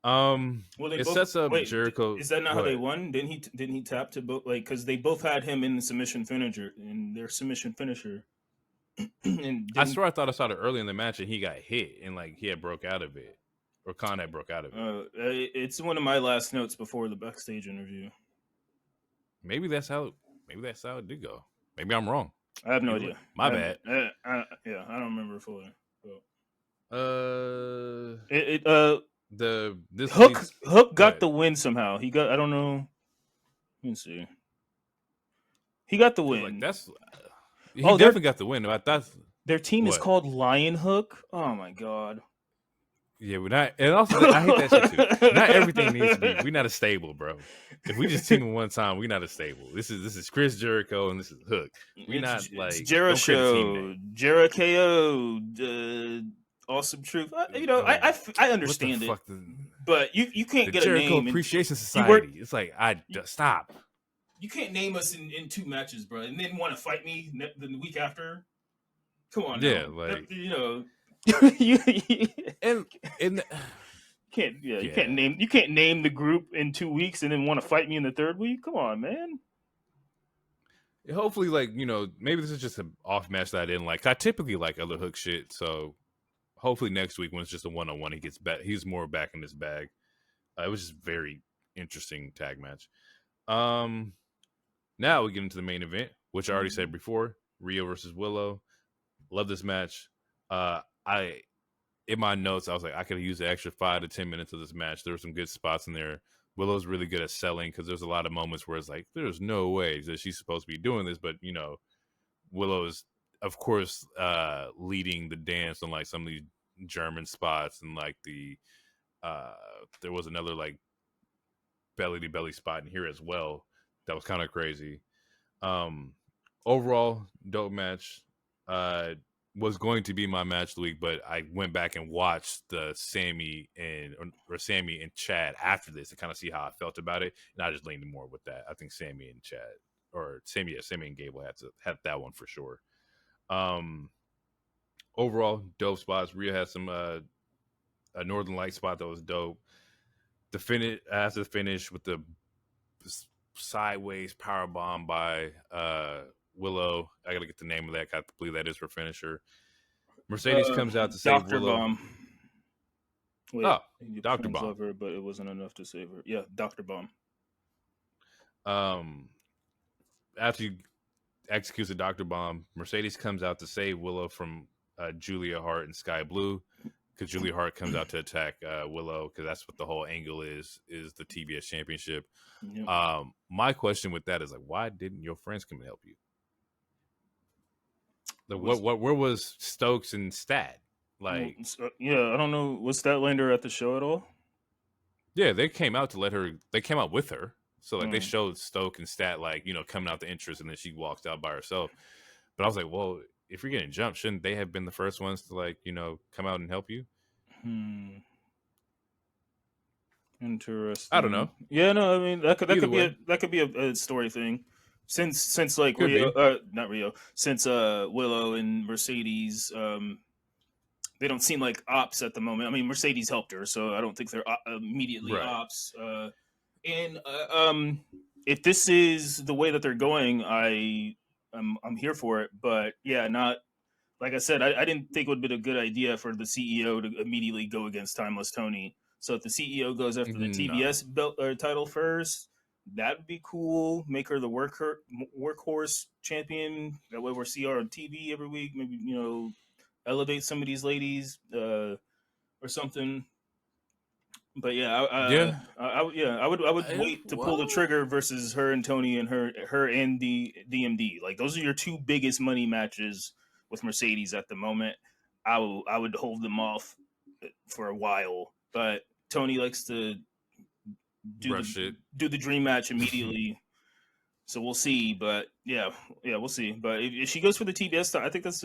Well, it sets up Jericho. Is that not how they won? Didn't he tap to both? Like because they both had him in the submission finisher in their submission finisher. I swear I thought I saw it early in the match and he got hit and like he had broke out of it, or Khan had broke out of it. It's one of my last notes before the backstage interview. Maybe that's how it did go. Maybe I'm wrong. I have no idea. My bad. I don't remember fully. Hook got the win somehow. He got. I don't know. Let me see. He got the win. Like he definitely got the win. Their team is called Lion Hook. Oh my god. Yeah, we're not. And also, I hate that shit too. Not everything needs to be. We're not a stable, bro. If we just team them one time, we're not a stable. This is Chris Jericho and this is Hook. We're not like Jericho, Jericho, Awesome Truth. I understand it, but you can't get Jericho a name. Appreciation Society. It's like stop. You can't name us in 2 matches, bro, and then want to fight me the week after. Come on, yeah, now. like you can't name the group in 2 weeks and then want to fight me in the 3rd week. Come on, man. Hopefully, like maybe this is just an off match that I didn't like. I typically like other Hook shit, so hopefully next week when it's just a 1-on-1, he gets back. He's more back in his bag. It was just very interesting tag match. Now we get into the main event, which I already said before: Rio versus Willow. Love this match. I in my notes I was like, I could use the extra 5 to 10 minutes of this match. There were some good spots in there. Willow's really good at selling because there's a lot of moments where it's like, there's no way that she's supposed to be doing this, but Willow is, of course, leading the dance on like some of these German spots, and like there was another like belly to belly spot in here as well that was kind of crazy. Overall, dope match. Was going to be my match of the week, but I went back and watched the Sami and Chad after this to kind of see how I felt about it, and I just leaned more with that. I think Sami and Chad, or Sami and Gable had to have that one for sure. Overall, dope spots. Rhea had some a Northern Light spot that was dope. The finish after the finish with the sideways power bomb by Willow. I gotta get the name of that. I believe that is her finisher. Mercedes comes out to save Dr. Willow. Bomb. Wait, Dr. Bomb. Love her, but it wasn't enough to save her. Yeah, Dr. Bomb. After you executes the Dr. Bomb, Mercedes comes out to save Willow from Julia Hart and Sky Blue, because Julia Hart comes out to attack Willow, because that's what the whole angle is the TBS Championship. Yep. My question with that is like, why didn't your friends come and help you? Like, where was Stokes and Stat? Like, I don't know. Was Statlander at the show at all? Yeah, they came out to let her. They came out with her, so like they showed Stoke and Stat like coming out the entrance, and then she walks out by herself. But I was like, well, if you're getting jumped, shouldn't they have been the first ones to like come out and help you? Interesting. I don't know. Yeah, no, I mean that could be a story thing. Since like not Rio, since Willow and Mercedes, they don't seem like ops at the moment. I mean, Mercedes helped her, so I don't think they're immediately ops. If this is the way that they're going, I'm here for it. But yeah, not like I said, I didn't think it would have been a good idea for the CEO to immediately go against Timeless Tony. So if the CEO goes after the TBS belt or title first, that would be cool. Make her the workhorse champion. That way we'll see her on TV every week. Maybe elevate some of these ladies or something. But yeah, I would wait to pull the trigger versus her and Tony and her and the DMD. Like those are your two biggest money matches with Mercedes at the moment. I would hold them off for a while, but Tony likes to do the dream match immediately. So we'll see, but yeah, we'll see. But if she goes for the TBS start, I think that's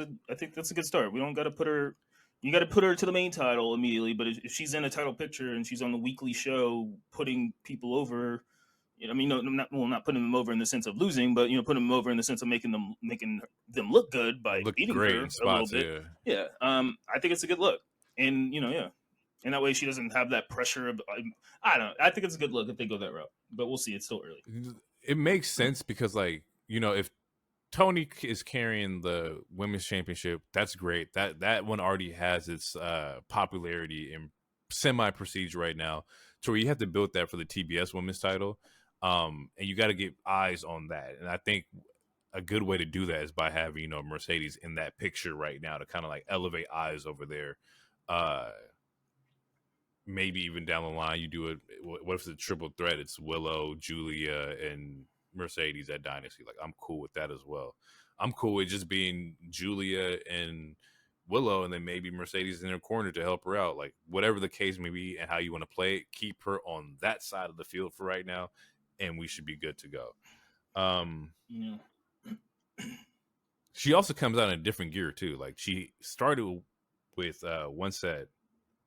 a good start. We don't got to put her. You got to put her to the main title immediately. But if she's in a title picture and she's on the weekly show, putting people over, I mean, not putting them over in the sense of losing, but putting them over in the sense of making them look good by beating her a little bit. Yeah, I think it's a good look, and and that way she doesn't have that pressure of. I don't know. I think it's a good look if they go that route, but we'll see. It's still early. It makes sense because, like, if Tony is carrying the women's championship, that's great. That one already has its popularity and semi-prestige right now, so you have to build that for the TBS women's title, and you got to get eyes on that. And I think a good way to do that is by having Mercedes in that picture right now to kind of like elevate eyes over there. Maybe even down the line, you do it. What if it's a triple threat? It's Willow, Julia, and Mercedes at Dynasty. Like, I'm cool with that as well. I'm cool with just being Julia and Willow, and then maybe Mercedes in her corner to help her out. Like, whatever the case may be and how you want to play it, keep her on that side of the field for right now, and we should be good to go. She also comes out in a different gear, too. Like, she started with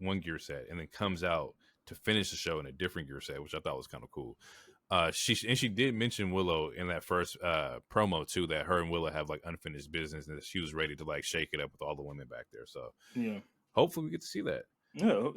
one gear set, and then comes out to finish the show in a different gear set, which I thought was kind of cool. She did mention Willow in that first promo too, that her and Willow have like unfinished business, and that she was ready to like shake it up with all the women back there. So hopefully we get to see that. Yeah.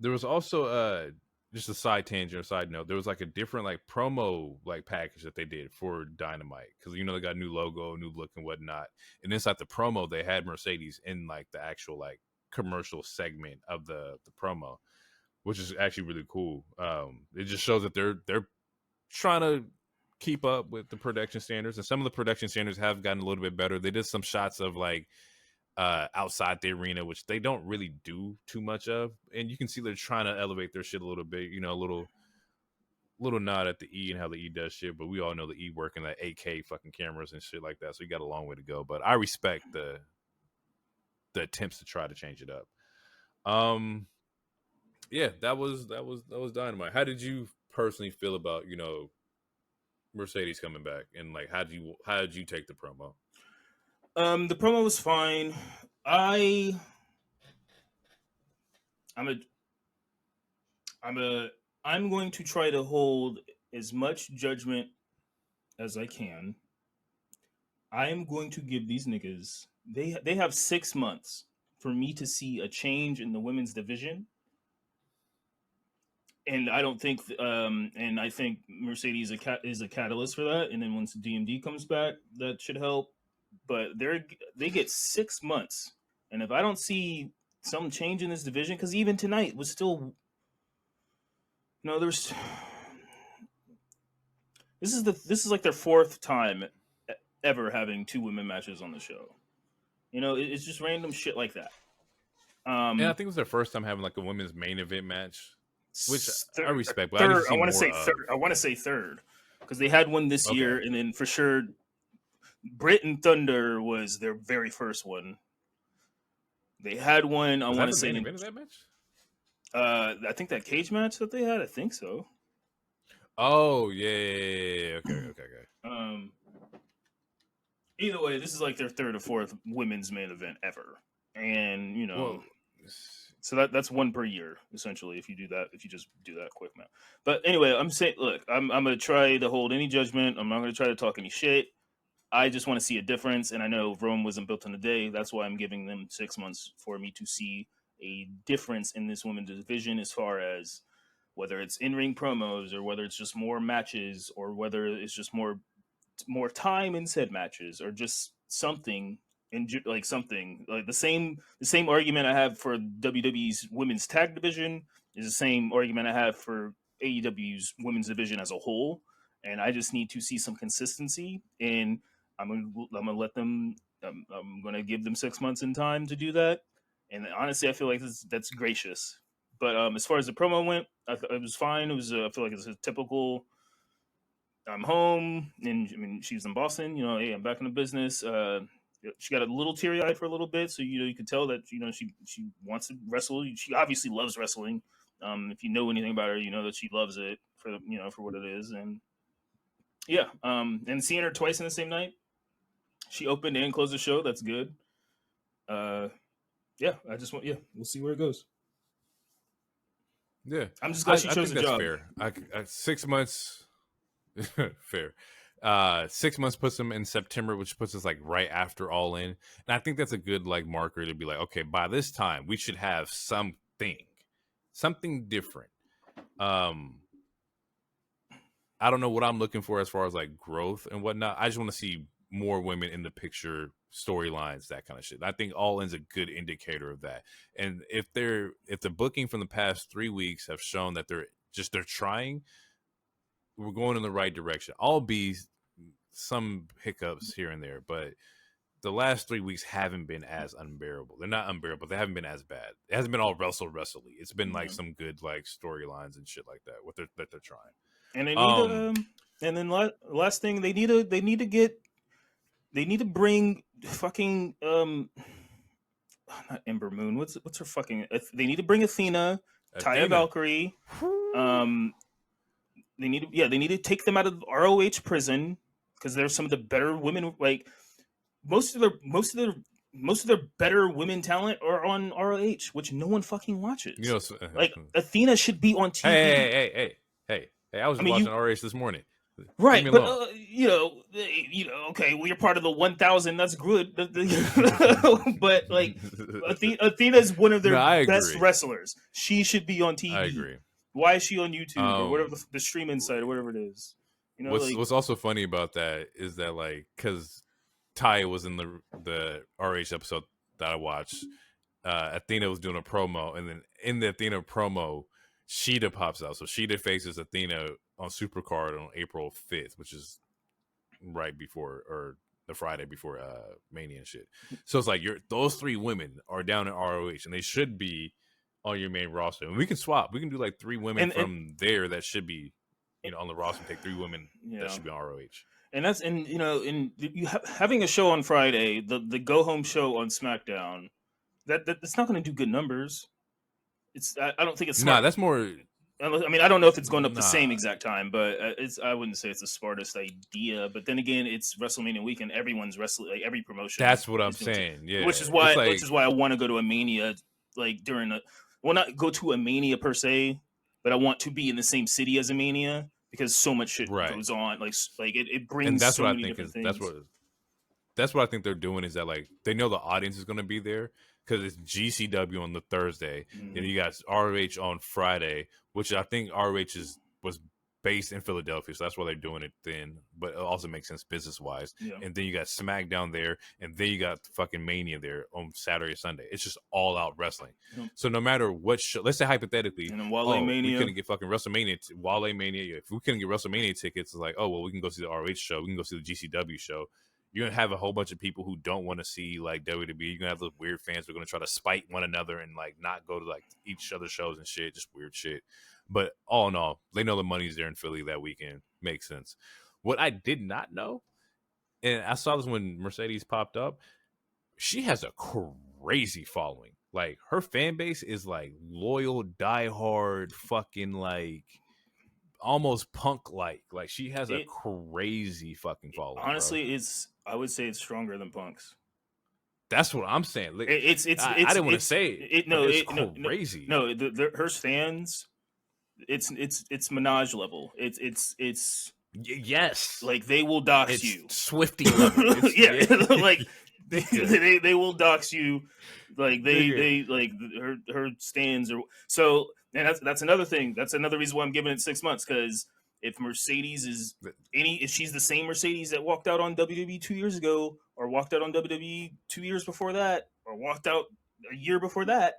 There was also just a side tangent or side note, there was like a different like promo like package that they did for Dynamite because they got a new logo, new look and whatnot. And inside the promo, they had Mercedes in like the actual like commercial segment of the promo, which is actually really cool. It just shows that they're trying to keep up with the production standards, and some of the production standards have gotten a little bit better. They did some shots of like outside the arena, which they don't really do too much of, and you can see they're trying to elevate their shit a little bit. A little nod at the E and how the E does shit, but we all know the E working that 8K fucking cameras and shit like that, so you got a long way to go. But I respect the attempts to try to change it up. Yeah, that was Dynamite. How did you personally feel about Mercedes coming back, and like how did you take the promo? The promo was fine. I'm going to try to hold as much judgment as I can. I am going to give these niggas they have 6 months for me to see a change in the women's division. And I don't think and I think Mercedes is a catalyst for that, and then once DMD comes back, that should help. But they get 6 months, and if I don't see some change in this division, because even tonight was still, there's this is like their 4th time ever having 2 women matches on the show. It's just random shit like that. And I think it was their first time having like a women's main event match, which I respect. But third, I want to say third. I want to say third because they had one this year, and then for sure, Britt and Thunder was their very first one. They had one. I want to say main event of that match. I think that cage match that they had. I think so. Oh yeah. Okay. Either way, this is like their 3rd or 4th women's main event ever, and so that's one per year essentially. If you just do that quick math. But anyway, I'm saying, look, I'm gonna try to hold any judgment. I'm not gonna try to talk any shit. I just want to see a difference, and I know Rome wasn't built in a day. That's why I'm giving them 6 months for me to see a difference in this women's division, as far as whether it's in-ring promos or whether it's just more matches or whether it's just more time in said matches or just something the same argument I have for WWE's women's tag division is the same argument I have for AEW's women's division as a whole, and I just need to see some consistency, and I'm gonna let them. I'm gonna give them 6 months in time to do that, and honestly, I feel like that's gracious. But as far as the promo went, it was fine. It was I feel like it's a typical. I'm home, and she was in Boston. Hey, I'm back in the business. She got a little teary eyed for a little bit, so you could tell that she wants to wrestle. She obviously loves wrestling. If you know anything about her, you know that she loves it for what it is, and yeah. And seeing her twice in the same night, she opened and closed the show. That's good. Yeah. We'll see where it goes. Yeah, I'm just glad she chose the job. Fair. 6 months. Fair. 6 months puts them in September, which puts us like right after All In, and I think that's a good like marker to be like, okay, by this time we should have something different. I don't know what I'm looking for as far as like growth and whatnot. I just want to see more women in the picture, storylines, that kind of shit. I think All In's a good indicator of that. And if the booking from the past 3 weeks have shown that they're trying, we're going in the right direction. I'll be some hiccups here and there, but the last 3 weeks haven't been as unbearable. They're not unbearable. They haven't been as bad. It hasn't been all wrestly. It's been like some good like storylines and shit like that. That they're trying. And they need and then last thing they need to bring fucking not Ember Moon. What's her fucking? They need to bring Athena. Taya Valkyrie. They need to take them out of ROH prison because they're some of the better women. Like most of their better women talent are on ROH, which no one fucking watches. Like Athena should be on TV. Hey! I was watching ROH this morning. Right, but okay, well, you're part of the 1,000. That's good, but like Athena is one of their best wrestlers. She should be on TV. I agree. Why is she on YouTube or whatever the streaming site or whatever it is? You know, what's also funny about that is that like because Ty was in the RH episode that I watched. Athena was doing a promo, and then in the Athena promo, Sheeta pops out. So Sheeta faces Athena on Supercard on April 5th, which is right before or the Friday before Mania and shit. So it's like those three women are down in ROH, and they should be on your main roster. And we can swap. We can do like three women from there that should be, on the roster. And take three women that should be on ROH. And that's having a show on Friday, the go home show on SmackDown. That's not going to do good numbers. I don't think it's smart. Nah, that's more. I mean, I don't know if it's going up the same exact time, but I wouldn't say it's the smartest idea. But then again, it's WrestleMania weekend. Everyone's wrestling, like every promotion. That's what I'm saying. Yeah, which is why I want to go to a Mania, like not go to a Mania per se, but I want to be in the same city as a Mania because so much shit goes on. Like it brings. And that's so many different things. That's what I think they're doing is that like they know the audience is going to be there. Because it's GCW on the Thursday, and you got ROH on Friday, which I think ROH was based in Philadelphia, so that's why they're doing it then. But it also makes sense business wise. Yeah. And then you got Smackdown there, and then you got fucking Mania there on Saturday or Sunday. It's just all out wrestling. Mm-hmm. So no matter what show, let's say hypothetically, and then Wale Mania, we couldn't get fucking WrestleMania, Wale Mania. If we couldn't get WrestleMania tickets, it's like, oh well, we can go see the ROH show, we can go see the GCW show. You're going to have a whole bunch of people who don't want to see, like, WWE. You're going to have those weird fans who are going to try to spite one another and, like, not go to, like, each other's shows and shit. Just weird shit. But all in all, they know the money's there in Philly that weekend. Makes sense. What I did not know, and I saw this when Mercedes popped up, she has a crazy following. Like, her fan base is, like, loyal, diehard, fucking, like... almost punk like she has a crazy fucking following. Honestly, I would say it's stronger than Punk's. That's what I'm saying. Like, I didn't want to say it. It's crazy. No, her stands. It's Minaj level. It's yes. Like they will dox you. Swifty level. Like they will dox you. Like they like her stands are so. And that's another thing. That's another reason why I'm giving it 6 months, because if Mercedes if she's the same Mercedes that walked out on WWE 2 years ago, or walked out on WWE 2 years before that, or walked out a year before that,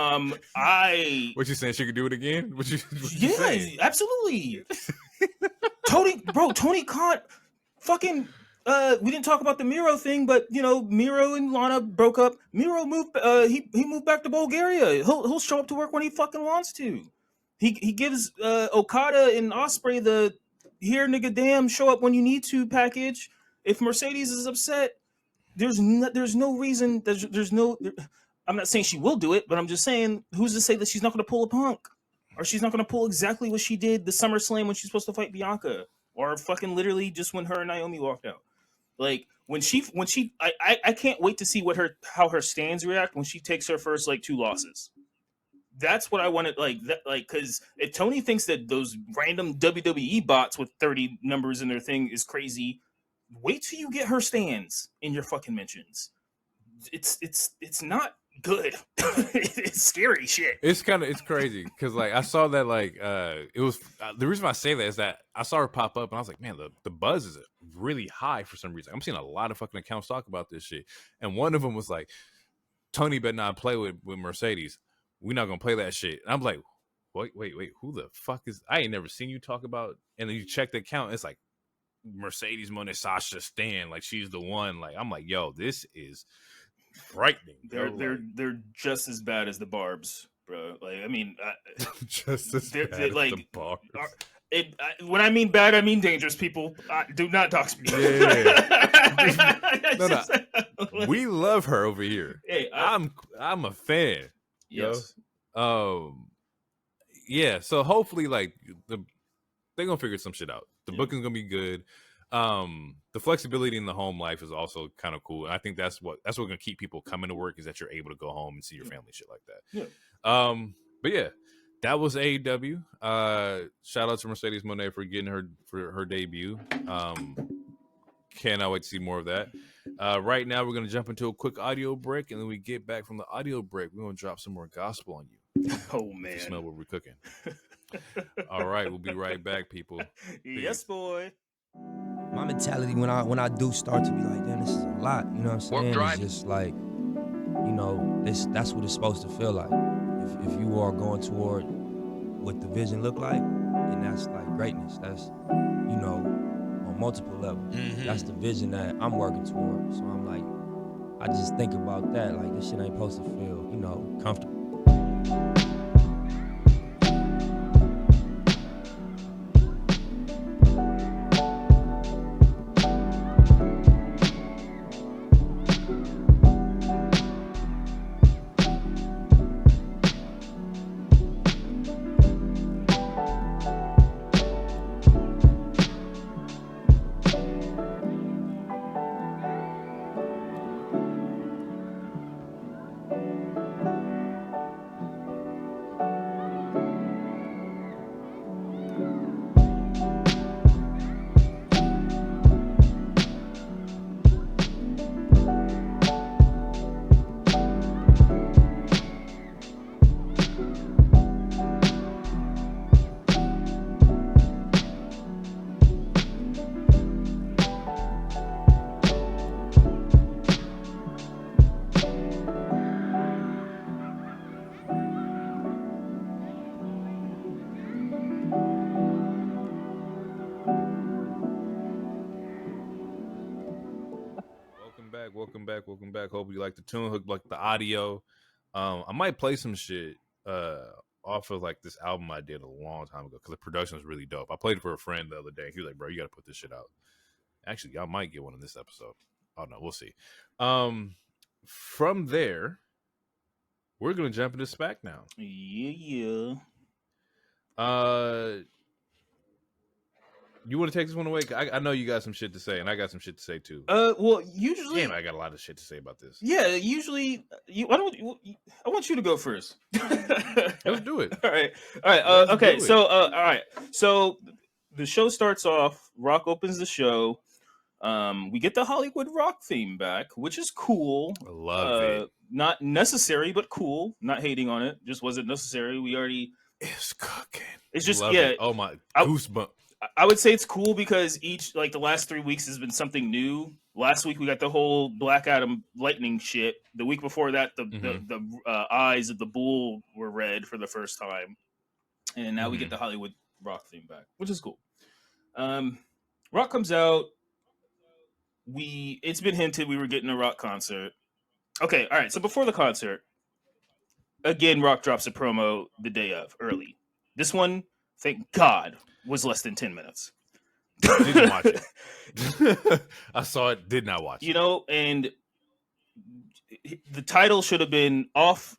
what you saying? She could do it again? What you saying? Absolutely. Tony Khan, fucking. We didn't talk about the Miro thing, but Miro and Lana broke up. Miro moved. He moved back to Bulgaria. He'll show up to work when he fucking wants to. He gives Okada and Ospreay the here nigga damn show up when you need to package. If Mercedes is upset, there's no reason. There's no. I'm not saying she will do it, but I'm just saying who's to say that she's not going to pull a Punk, or she's not going to pull exactly what she did the SummerSlam when she's supposed to fight Bianca, or fucking literally just when her and Naomi walked out. Like when she I can't wait to see how her stands react when she takes her first like 2 losses. That's what I wanted, because if Tony thinks that those random WWE bots with 30 numbers in their thing is crazy, wait till you get her stands in your fucking mentions. It's not good. It's scary shit. It's crazy because like I saw that it was the reason why I say that is that I saw her pop up and I was like, man, the buzz is really high for some reason. I'm seeing a lot of fucking accounts talk about this shit, and one of them was like, Tony better not play with Mercedes. We're not gonna play that shit. And I'm like, wait, who the fuck is? I ain't never seen you talk about. And then you check the account, it's like Mercedes Mone, Sasha Stan, like she's the one. Like I'm like, yo, this is frightening. They're just as bad as the Barbs, bro. Like I mean, just as bad as the Barbs. When I mean bad, I mean dangerous. People do not dox me. Yeah. No. We love her over here. Hey, I'm a fan. Yes. Yeah. So hopefully, like they're gonna figure some shit out. The booking's gonna be good. The flexibility in the home life is also kind of cool, and I think that's what's gonna keep people coming to work is that you're able to go home and see your family, shit like that. Yeah. But yeah, that was AEW. Shout out to Mercedes Mone for getting her debut. Cannot wait to see more of that. Right now, we're gonna jump into a quick audio break, and then we get back from the audio break. We're gonna drop some more gospel on you. Oh If you man. smell what we're cooking. All right, we'll be right back, people. Yes, boy. My mentality when I do start to be like, damn, this is a lot. You know what I'm saying? It's just like, you know, that's what it's supposed to feel like. If you are going toward what the vision look like, then that's like greatness. That's, you know, on multiple levels. Mm-hmm. That's the vision that I'm working toward. So I'm like, I just think about that. Like, this shit ain't supposed to feel, you know, comfortable. Welcome back. Hope you like the tune, hook like the audio. I might play some shit off of like this album I did a long time ago because the production was really dope. I played it for a friend the other day. He was like, "Bro, you got to put this shit out." Actually, y'all might get one in this episode. Oh no, we'll see. From there, we're gonna jump into Smackdown. Yeah. You want to take this one away? I know you got some shit to say, and I got some shit to say too. Well, usually. Damn, I got a lot of shit to say about this. Yeah, usually. I want you to go first. Let's do it. All right. Okay. So, all right. So, the show starts off. Rock opens the show. We get the Hollywood Rock theme back, which is cool. I love it. Not necessary, but cool. Not hating on it. Just wasn't necessary. We already. It's cooking. It's just love it. Oh my goosebumps. I would say it's cool because the last 3 weeks has been something new. Last week we got the whole Black Adam lightning shit. The week before that, the eyes of the bull were red for the first time, and now we get the Hollywood Rock theme back, which is cool. Rock comes out. It's been hinted we were getting a Rock concert. Okay, all right. So before the concert, again, Rock drops a promo the day of early. This one, thank God, was less than 10 minutes. Didn't watch it. I saw it, did not watch it. You know, and the title should have been "Off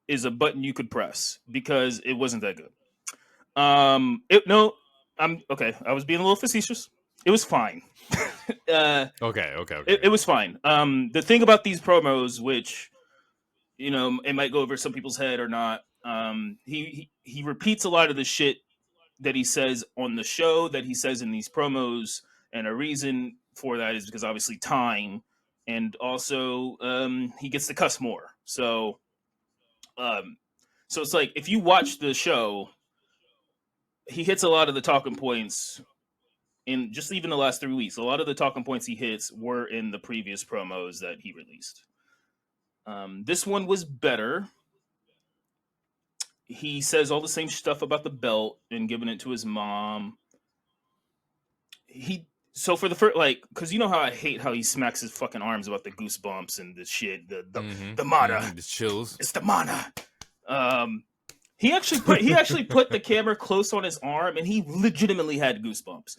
is a button you could press" because it wasn't that good. I'm okay. I was being a little facetious. It was fine. Okay. It was fine. The thing about these promos, which, you know, it might go over some people's head or not. He repeats a lot of the shit that he says on the show that he says in these promos, and a reason for that is because obviously time, and also he gets to cuss more. So it's like if you watch the show, he hits a lot of the talking points in just even the last 3 weeks. A lot of the talking points he hits were in the previous promos that he released. This one was better. He says all the same stuff about the belt and giving it to his mom. So for the first, like, because you know how I hate how he smacks his fucking arms about the goosebumps and the shit, the mana, the chills. It's the mana. He actually put the camera close on his arm, and he legitimately had goosebumps.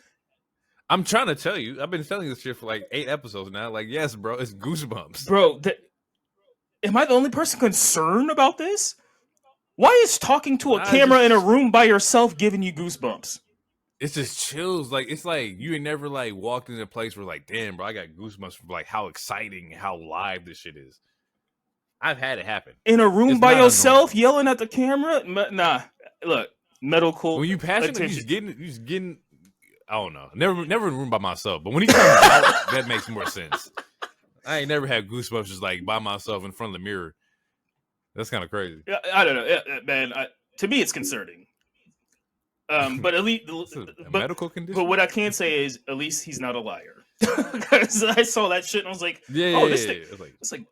I'm trying to tell you, I've been telling you this shit for like 8 episodes now. Like, yes, bro, it's goosebumps, bro. Am I the only person concerned about this? Why is talking to a camera in a room by yourself giving you goosebumps? It's just chills. Like, it's like you ain't never like walked into a place where like, damn, bro, I got goosebumps from like how exciting, how live this shit is. I've had it happen. In a room by yourself, yelling at the camera? Nah. Look, medical. When you passionate, you just getting. I don't know. Never in a room by myself. But when he comes out, that makes more sense. I ain't never had goosebumps just like by myself in front of the mirror. That's kind of crazy. Yeah, I don't know, man. To me, it's concerning. But at least, A medical condition. but what I can say is, at least he's not a liar. Because I saw that shit and I was like, Yeah. this thing, It's like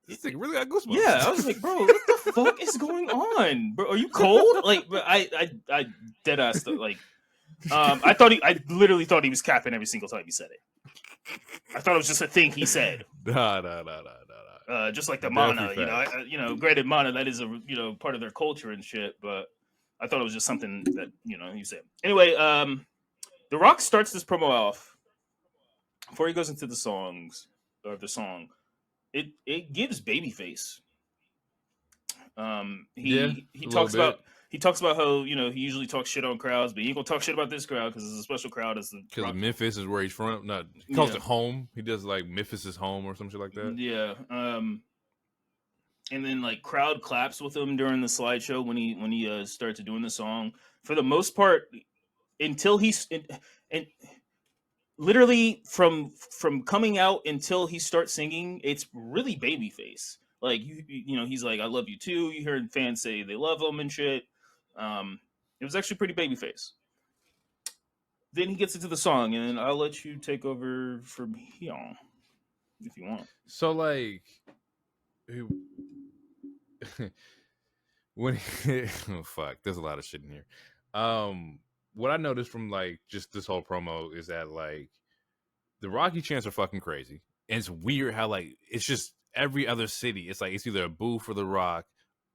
this thing really got goosebumps. Yeah, I was like, bro, what the fuck is going on, bro? Are you cold? Like, but I dead ass like, I literally thought he was capping every single time he said it. I thought it was just a thing he said. Nah. Just like the Definitely mana, granted mana, that is a part of their culture and shit, but I thought it was just something that he said. Anyway, The Rock starts this promo off before he goes into the song. It gives babyface. He talks about how he usually talks shit on crowds, but he ain't gonna talk shit about this crowd because it's a special crowd. Because Memphis is where he's from. Not he calls it home. He does like Memphis is home or some shit like that. Yeah. And then like crowd claps with him during the slideshow when he starts doing the song. For the most part, until he's and literally from coming out until he starts singing, it's really babyface. Like he's like, "I love you too." You heard fans say they love him and shit. It was actually pretty babyface. Then he gets into the song, and I'll let you take over from here if you want. So like, when oh fuck, there's a lot of shit in here. What I noticed from like just this whole promo is that like the Rocky chants are fucking crazy, and it's weird how like it's just every other city. It's like it's either a boo for the Rock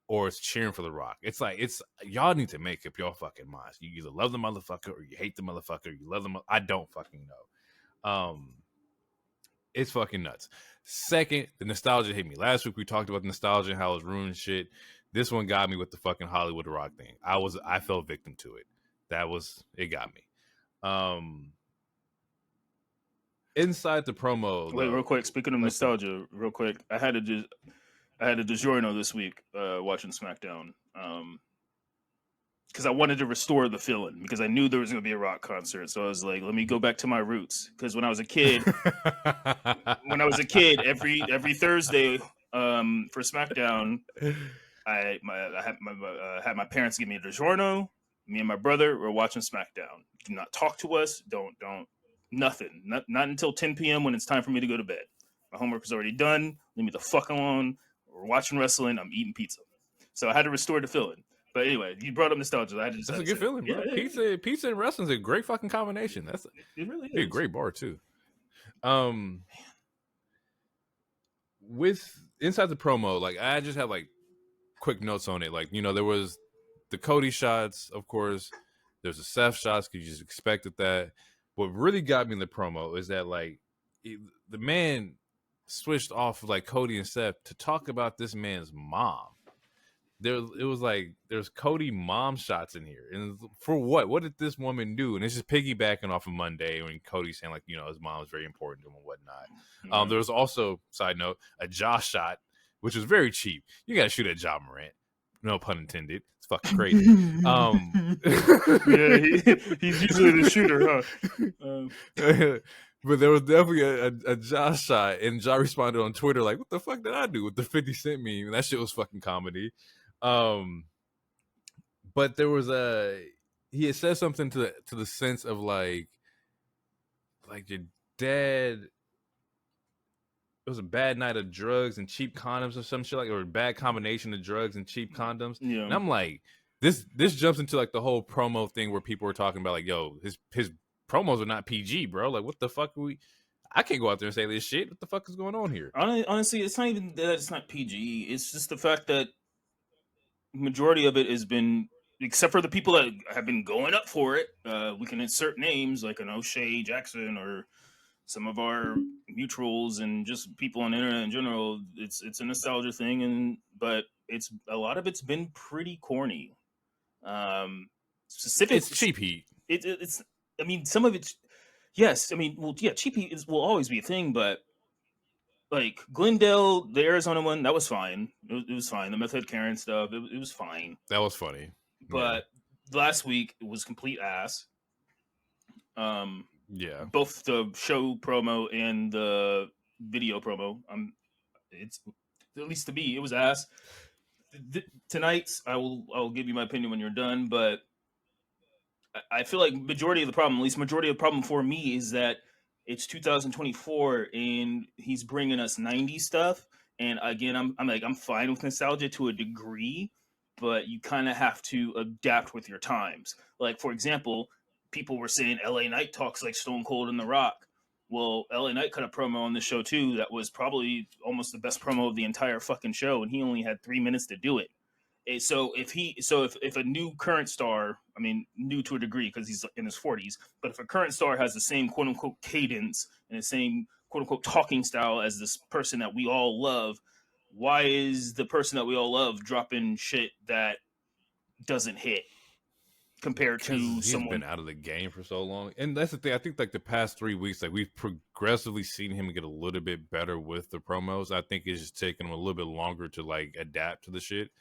or it's cheering for the Rock. It's like y'all need to make up your fucking minds. You either love the motherfucker or you hate the motherfucker. Or you love them. I don't fucking know. It's fucking nuts. Second, the nostalgia hit me. Last week we talked about the nostalgia and how it was ruined shit. This one got me with the fucking Hollywood The Rock thing. I fell victim to it. It got me. Inside the promo. Wait, real quick. Speaking of nostalgia, real quick, I had a DiGiorno this week watching SmackDown because I wanted to restore the feeling because I knew there was going to be a Rock concert. So I was like, let me go back to my roots because when I was a kid, every Thursday for SmackDown, I had my parents give me a DiGiorno. Me and my brother were watching SmackDown. Do not talk to us. Don't nothing. Not until 10 p.m. when it's time for me to go to bed. My homework is already done. Leave me the fuck alone. We're watching wrestling. I'm eating pizza. So I had to restore the feeling. But anyway, you brought up nostalgia. That's a good feeling, bro. Yeah. Pizza and wrestling is a great fucking combination. It really is. Be a great bar too. With inside the promo, like I just had like quick notes on it. Like there was the Cody shots, of course. There's the Seth shots because you just expected that. What really got me in the promo is that like the man switched off of like Cody and Seth to talk about this man's mom. It was like there's Cody mom shots in here, and for what? What did this woman do? And it's just piggybacking off of Monday when Cody's saying like his mom is very important to him and whatnot. Mm-hmm. There was also, side note, a Josh shot, which was very cheap. You got to shoot at Ja Morant, no pun intended. It's fucking crazy. Yeah, he's usually the shooter, huh? But there was definitely a Josh shot, and Ja responded on Twitter like, "What the fuck did I do with the 50 Cent meme?" And that shit was fucking comedy. But there was he had said something to the sense of like your dad. It was a bad night of drugs and cheap condoms or some shit or a bad combination of drugs and cheap condoms. Yeah. And I'm like, this jumps into like the whole promo thing where people were talking about like, yo, his promos are not PG, bro. Like, what the fuck I can't go out there and say this shit. What the fuck is going on here? Honestly, it's not even that it's not PG. It's just the fact that majority of it has been, except for the people that have been going up for it. We can insert names like an O'Shea Jackson or some of our mutuals and just people on the internet in general. It's a nostalgia thing, but it's a lot of it's been pretty corny. It's cheap heat. It's. I mean, some of it's. Yes, I mean, well, yeah, cheap heat will always be a thing, but like Glendale, the Arizona one, that was fine. It was fine. The Meth Head Karen stuff, it was fine. That was funny. But last week it was complete ass. Yeah, both the show promo and the video promo. It's at least to me, it was ass. Tonight, I'll give you my opinion when you're done, but I feel like majority of the problem, at least majority of the problem for me, is that it's 2024 and he's bringing us 90s stuff. And again, I'm fine with nostalgia to a degree, but you kind of have to adapt with your times. Like for example, people were saying LA Knight talks like Stone Cold and The Rock. Well, LA Knight cut a promo on the show too that was probably almost the best promo of the entire fucking show, and he only had 3 minutes to do it. So if a new current star, I mean new to a degree because he's in his 40s, but if a current star has the same quote unquote cadence and the same quote unquote talking style as this person that we all love, why is the person that we all love dropping shit that doesn't hit compared to He's someone? been out of the game for so long, and that's the thing. I think like the past 3 weeks, like we've progressively seen him get a little bit better with the promos. I think it's just taking him a little bit longer to like adapt to the shit.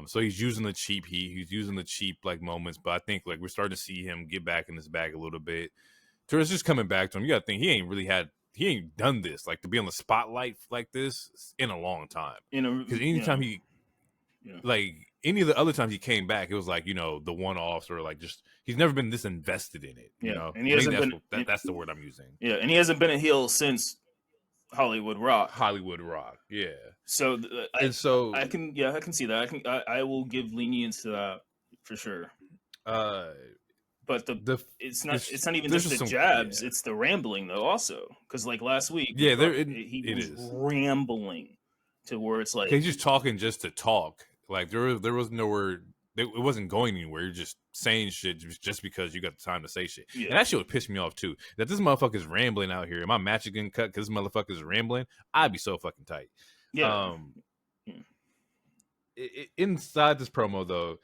So he's using the cheap heat, he's using the cheap like moments, but I think like we're starting to see him get back in his bag a little bit. So it's just coming back to him. You gotta think he ain't done this like to be on the spotlight like this in a long time. Because anytime he like any of the other times he came back, it was like, you know, the one-offs or like just he's never been this invested in it. You know, and he hasn't been. That's the word I'm using. Yeah, and he hasn't been a heel since Hollywood Rock. Yeah. So I can see that. I will give lenience to that for sure. But it's not even just the jabs; it's the rambling though. Also, because like last week, he was rambling to where it's like he's just talking just to talk. Like there was nowhere. It wasn't going anywhere. You're just saying shit just because you got the time to say shit. Yeah. And that shit would piss me off too. That this motherfucker's rambling out here. And my match is getting cut because this motherfucker's rambling. I'd be so fucking tight. Yeah. Inside this promo though,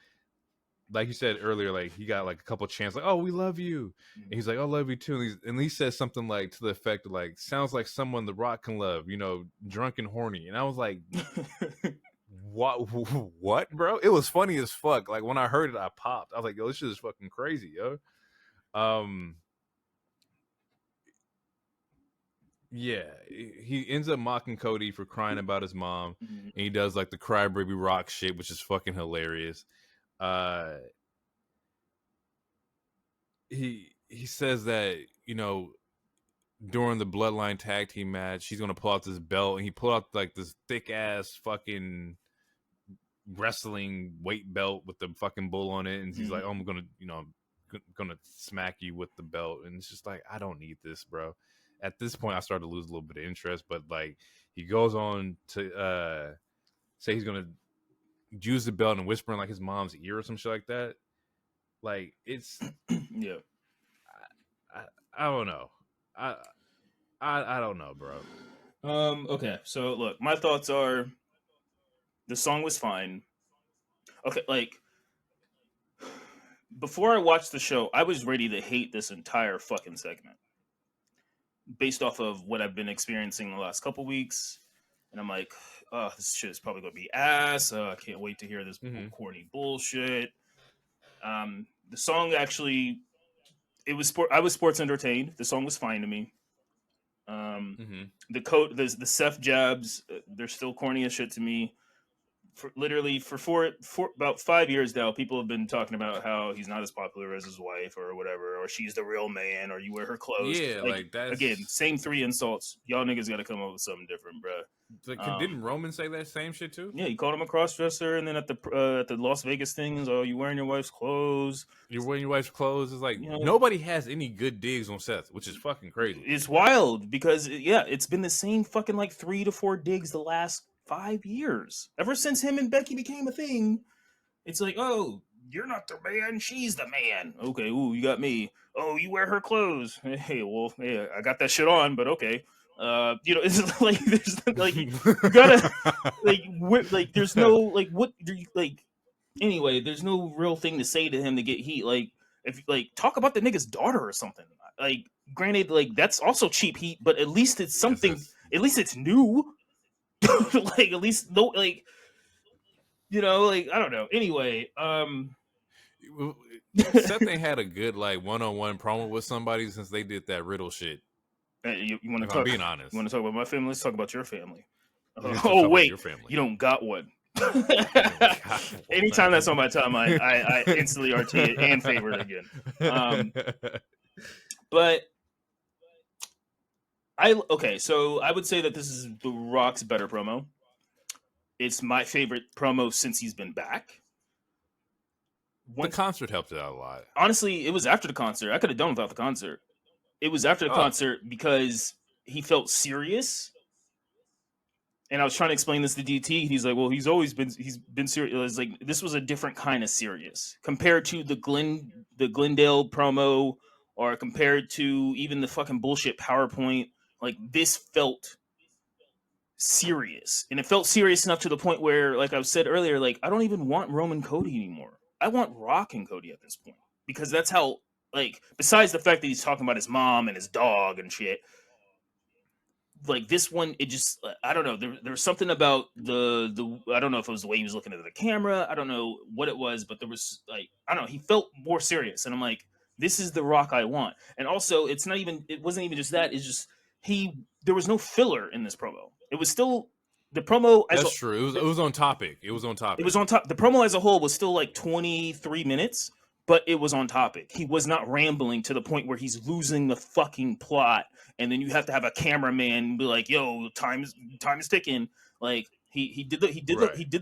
like you said earlier, like he got like a couple chants like, "Oh, we love you," and he's like, "I love you too." And he says something like to the effect of like, "Sounds like someone The Rock can love," you know, drunk and horny. And I was like. What, bro? It was funny as fuck. Like when I heard it, I popped. I was like, yo, this shit is fucking crazy, yo. Yeah, he ends up mocking Cody for crying about his mom, and he does like the crybaby rock shit, which is fucking hilarious. He says that, you know, during the Bloodline tag team match, he's gonna pull out this belt, and he pulled out like this thick ass fucking wrestling weight belt with the fucking bull on it, and he's like, "Oh, I'm gonna, you know, I'm gonna smack you with the belt," and it's just like, I don't need this, bro. At this point, I started to lose a little bit of interest, but like he goes on to say he's gonna use the belt and whisper in like his mom's ear or some shit like that. Like it's yeah, I don't know. I don't know, bro. Okay, so look, my thoughts are the song was fine. Okay, like before I watched the show, I was ready to hate this entire fucking segment based off of what I've been experiencing the last couple weeks. And I'm like, oh, this shit is probably going to be ass. I can't wait to hear this corny bullshit. The song actually, I was sports entertained. The song was fine to me. The Seth jabs, they're still corny as shit to me. For about 5 years now, people have been talking about how he's not as popular as his wife or whatever, or she's the real man, or you wear her clothes. Yeah, like that's again, same 3 insults. Y'all niggas got to come up with something different, bro. Like, didn't Roman say that same shit too? Yeah, he called him a crossdresser, and then at the Las Vegas things, oh, you wearing your wife's clothes? You're wearing your wife's clothes. It's like, you know, nobody has any good digs on Seth, which is fucking crazy. It's wild because it's been the same fucking like 3 to 4 digs the last 5 years. Ever since him and Becky became a thing, it's like, oh, you're not the man, she's the man. Okay, ooh, you got me. Oh, you wear her clothes. Hey, well, yeah, I got that shit on, but okay. You know, it's like there's like you gotta like there's no like what like anyway. There's no real thing to say to him to get heat. Like if like talk about the nigga's daughter or something. Like granted, like that's also cheap heat, but at least it's something. At least it's new. Like at least no like you know like I don't know. Anyway, Seth ain't had a good like one-on-one promo with somebody since they did that Riddle shit. You want to talk? I'm being honest. You want to talk about my family? Let's talk about your family. Oh wait, your family. You don't got one. Anytime that's on my timeline, I instantly RT it and favor it again. But so I would say that this is The Rock's better promo. It's my favorite promo since he's been back. The concert helped it out a lot. Honestly, it was after the concert. I could have done without the concert. It was after the concert because he felt serious. And I was trying to explain this to DT. He's like, well, he's been serious. It was like, this was a different kind of serious compared to the Glendale promo, or compared to even the fucking bullshit PowerPoint. Like, this felt serious, and it felt serious enough to the point where, like I said earlier, like, I don't even want Roman Cody anymore. I want Rock and Cody at this point, because that's how, like, besides the fact that he's talking about his mom and his dog and shit, like, this one, it just, I don't know, there was something about the I don't know if it was the way he was looking at the camera, I don't know what it was, but there was, like, I don't know, he felt more serious, and I'm like, this is the Rock I want. And also, it wasn't even just that, it's just, there was no filler in this promo. It was still the promo. That's true. It was on topic. It was on topic. The promo as a whole was still like 23 minutes, but it was on topic. He was not rambling to the point where he's losing the fucking plot, and then you have to have a cameraman be like, "Yo, time is ticking." Like, he did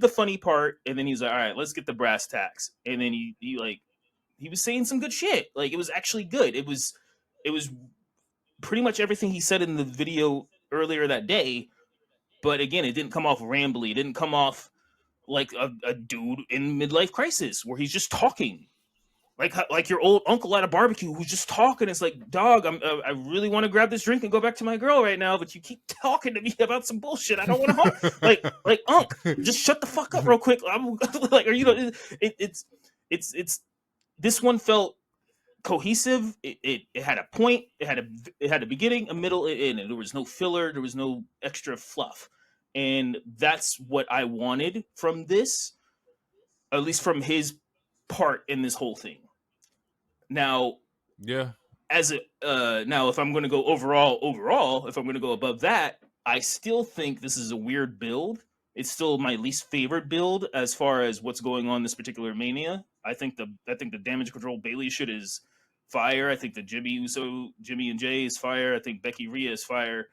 the funny part, and then he was like, "All right, let's get the brass tacks." And then he was saying some good shit. Like, it was actually good. It was pretty much everything he said in the video earlier that day. But again, it didn't come off rambly. It didn't come off like a dude in midlife crisis where he's just talking, like your old uncle at a barbecue who's just talking. It's like, dog, I really want to grab this drink and go back to my girl right now, but you keep talking to me about some bullshit. I don't want to like Unc, just shut the fuck up real quick. I'm like, it's this one felt cohesive. It had a point. It had a beginning, a middle, and there was no filler. There was no extra fluff, and that's what I wanted from this, at least from his part in this whole thing. Now, yeah, now if I'm going to go overall, if I'm going to go above that, I still think this is a weird build. It's still my least favorite build as far as what's going on this particular Mania. I think the Damage Control Bailey shit is fire. I think the Jimmy and Jay is fire. I think Becky Rhea is fire.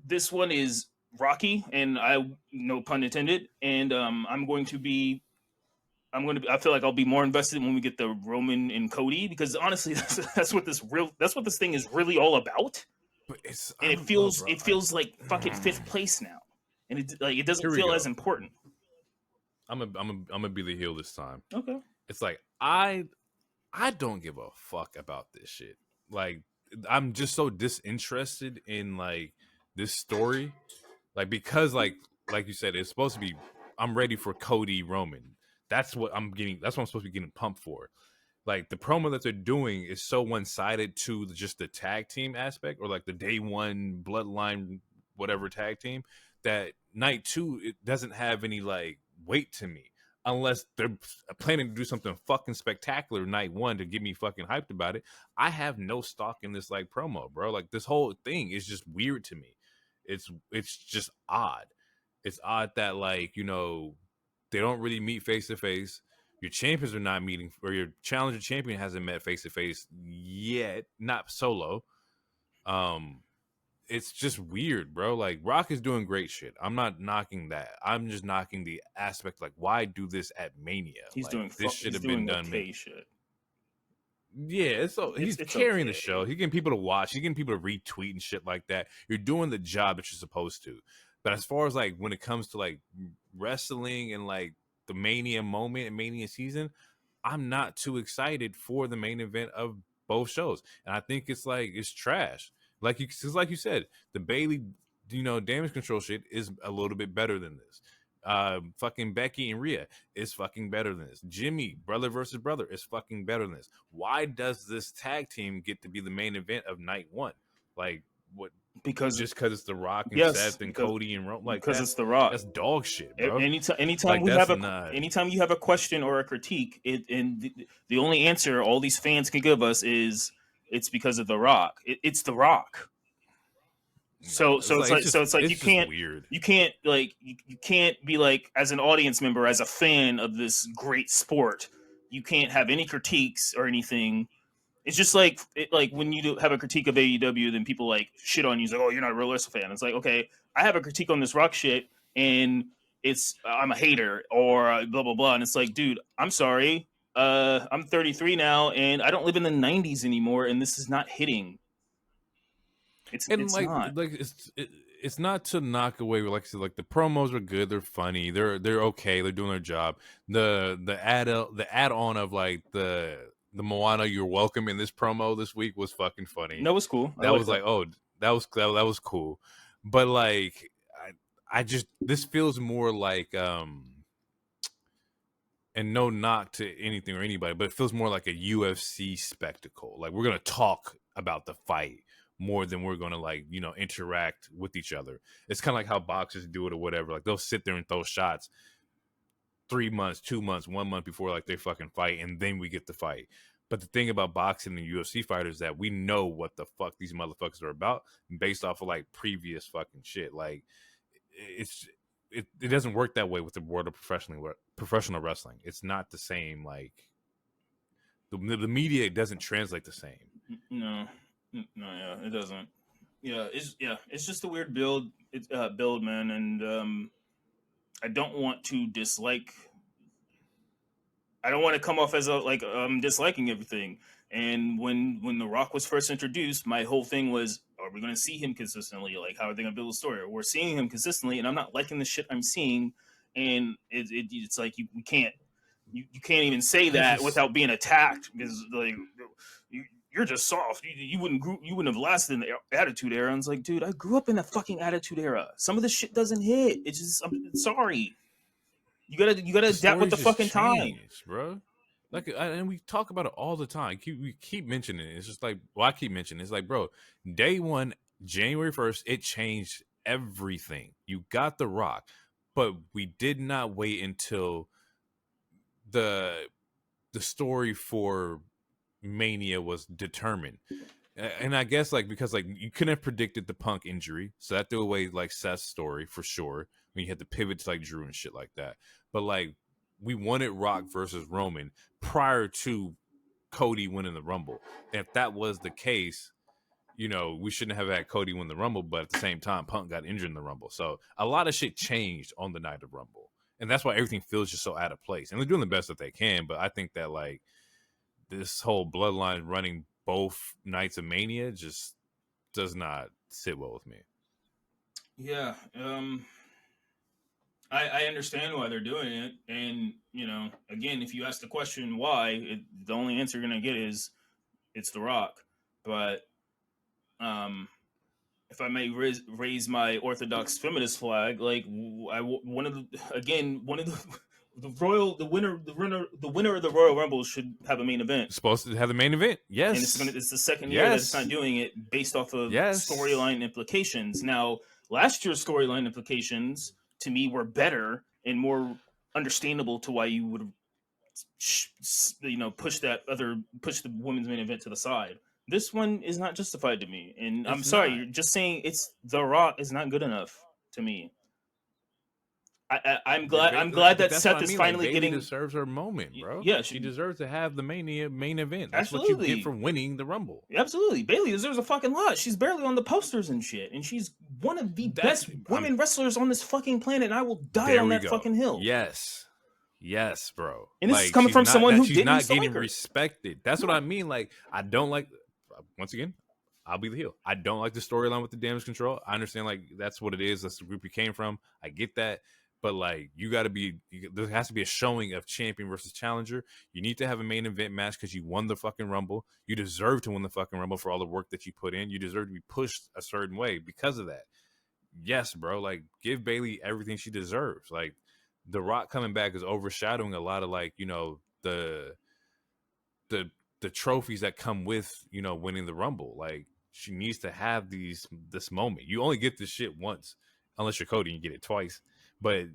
This one is rocky, and no pun intended. And I feel like I'll be more invested when we get the Roman and Cody, because honestly, that's what this thing is really all about. But it feels like fucking fifth place now, and it doesn't feel as important. I'm gonna be the heel this time. Okay. It's like, I don't give a fuck about this shit. Like, I'm just so disinterested in, like, this story. Like, because like you said, it's supposed to be, I'm ready for Cody Roman. That's what I'm supposed to be getting pumped for. Like, the promo that they're doing is so one-sided to just the tag team aspect, or like the day one bloodline whatever tag team, that night two, it doesn't have any, like, weight to me, unless they're planning to do something fucking spectacular night one to get me fucking hyped about it. I have no stock in this, like, promo, bro. Like, this whole thing is just weird to me. It's just odd. It's odd that, like, you know, they don't really meet face to face. Your champions are not meeting, or your challenger champion hasn't met face to face yet, not solo. It's just weird, bro. Like, Rock is doing great shit. I'm not knocking that. I'm just knocking the aspect, like, why do this at Mania? He's like, doing this should have been done. Okay shit. Yeah, he's carrying the show. He's getting people to watch. He's getting people to retweet and shit like that. You're doing the job that you're supposed to. But as far as, like, when it comes to, like, wrestling and, like, the Mania moment and Mania season, I'm not too excited for the main event of both shows. And I think it's trash. Like you said, the Bailey, Damage Control shit is a little bit better than this. Fucking Becky and Rhea is fucking better than this. Jimmy, brother versus brother, is fucking better than this. Why does this tag team get to be the main event of night one? Like, what? Because it's The Rock and Seth and Cody and Rome. Like, because it's The Rock. That's dog shit, bro. Anytime you have a question or a critique, the only answer all these fans can give us is it's because of The Rock. It's The Rock. So it's like it's just weird. You can't be like, as an audience member, as a fan of this great sport, you can't have any critiques or anything. It's just like when you have a critique of AEW, then people like shit on you. It's like, oh, you're not a real wrestling fan. It's like, okay, I have a critique on this rock shit, and it's I'm a hater or blah blah blah. And it's like, dude, I'm sorry. I'm 33 now, and I don't live in the 90s anymore, and this is not hitting. It's not. It's not to knock away. Like I said, like the promos are good. They're funny. They're okay. They're doing their job. The add on of like the Moana "You're Welcome" in this promo this week was fucking funny. That was cool. That was like, oh, that was cool. But like, I just, this feels more like and no knock to anything or anybody, but it feels more like a UFC spectacle. Like, we're gonna talk about the fight more than we're gonna, like, you know, interact with each other. It's kind of like how boxers do it or whatever. Like, they'll sit there and throw shots 3 months, 2 months, 1 month before like they fucking fight, and then we get the fight. But the thing about boxing and UFC fighters is that we know what the fuck these motherfuckers are about based off of like previous fucking shit. Like, it doesn't work that way with the world of professional wrestling. It's not the same. Like, the media doesn't translate the same. No, yeah, it doesn't. It's just a weird build, man, and I don't want to dislike. I don't want to come off as disliking everything. And when The Rock was first introduced, my whole thing was, are we going to see him consistently? Like, how are they going to build a story? We're seeing him consistently, and I'm not liking the shit I'm seeing. And it's like you can't even say that without being attacked, because like you're just soft. You wouldn't have lasted in the Attitude Era. And it's like, dude, I grew up in the fucking Attitude Era. Some of this shit doesn't hit. It's just, I'm sorry. You gotta adapt with the fucking time, bro. Like, and we talk about it all the time. We keep mentioning it. It's just like, well, I keep mentioning it. It's like, bro, day one, January 1st, it changed everything. You got The Rock, but we did not wait until the story for Mania was determined. And I guess, like, because like you couldn't have predicted the Punk injury, so that threw away like Seth's story for sure. When you had to pivot to like Drew and shit like that. But like, we wanted Rock versus Roman prior to Cody winning the Rumble. And if that was the case, you know, we shouldn't have had Cody win the Rumble. But at the same time, Punk got injured in the Rumble, so a lot of shit changed on the night of Rumble, and that's why everything feels just so out of place. And they're doing the best that they can, but I think that like this whole bloodline running both nights of Mania just does not sit well with me. Yeah, I understand why they're doing it, and you know, again, if you ask the question why, the only answer you're gonna get is it's The Rock. But if I may raise my orthodox feminist flag, like one of the winner of the Royal Rumble should have a main event. It's supposed to have the main event, yes. And it's the second year that it's not doing it based off of storyline implications. Now, last year's storyline implications to me were better and more understandable to why you would, push the women's main event to the side. This one is not justified to me, and I'm sorry, you're just saying it's The Rock is not good enough to me. I'm glad that Seth is finally like, getting. Deserves her moment, bro. Yeah, she deserves to have the main event. That's absolutely what you get for winning the Rumble. Absolutely, Bayley deserves a fucking lot. She's barely on the posters and shit, and she's one of the best women wrestlers on this fucking planet. And I will die on that fucking hill. Yes, bro. And this is coming from someone who didn't not getting like her. respected. That's what I mean. Like, I don't like. Once again, I'll be the heel. I don't like the storyline with the Damage Control. I understand, like, that's what it is. That's the group you came from. I get that. But, like, there has to be a showing of champion versus challenger. You need to have a main event match because you won the fucking Rumble. You deserve to win the fucking Rumble for all the work that you put in. You deserve to be pushed a certain way because of that. Yes, bro. Like, give Bayley everything she deserves. Like, The Rock coming back is overshadowing a lot of, like, you know, the trophies that come with, you know, winning the Rumble. Like, she needs to have this moment. You only get this shit once, unless you're Cody and you get it twice. But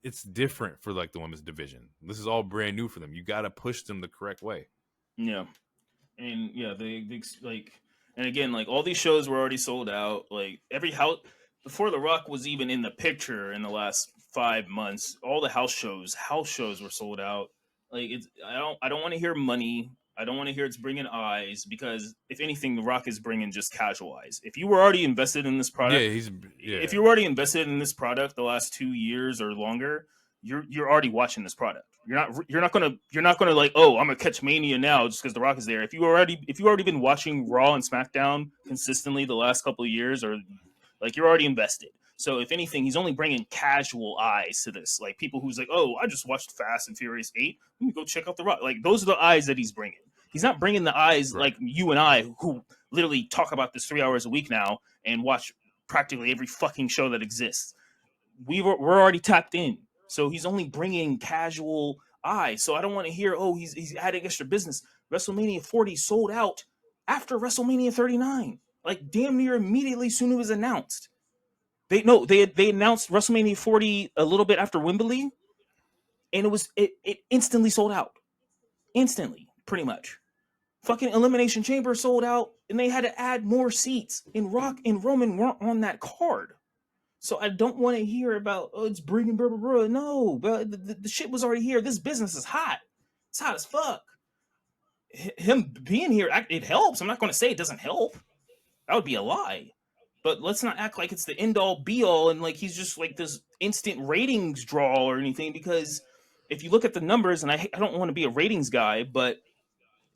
it's different for like the women's division. This is all brand new for them. You got to push them the correct way. Yeah, and yeah, they like And again, like all these shows were already sold out. Like every house before The Rock was even in the picture in the last 5 months, all the house shows were sold out. Like it's I don't want to hear money. I don't want to hear it's bringing eyes because if anything, The Rock is bringing just casual eyes. If you were already invested in this Yeah, product, if you were already invested in this product the last 2 years or longer, you're already watching this product. You're not gonna like, oh, I'm gonna catch Mania now just because The Rock is there. If you already been watching Raw and SmackDown consistently the last couple of years, or like you're already invested. So if anything, he's only bringing casual eyes to this, like people who's like, oh, I just watched Fast and Furious 8. Let me go check out The Rock. Like those are the eyes that he's bringing. He's not bringing the eyes Right. like you and I, who literally talk about this 3 hours a week now and watch practically every fucking show that exists. We're already tapped in. So he's only bringing casual eyes. So I don't want to hear, oh, he's adding extra business. WrestleMania 40 sold out after WrestleMania 39, like damn near immediately soon it was announced. They announced WrestleMania 40 a little bit after Wembley, and it instantly sold out, instantly, pretty much. Fucking Elimination Chamber sold out, and they had to add more seats. And Rock and Roman weren't on that card. So I don't want to hear about, oh, it's bringing blah blah blah. No, but the shit was already here. This business is hot. It's hot as fuck. Him being here, it helps. I'm not going to say it doesn't help. That would be a lie. But let's not act like it's the end all be all and like he's just like this instant ratings draw or anything. Because if you look at the numbers, and I don't want to be a ratings guy, but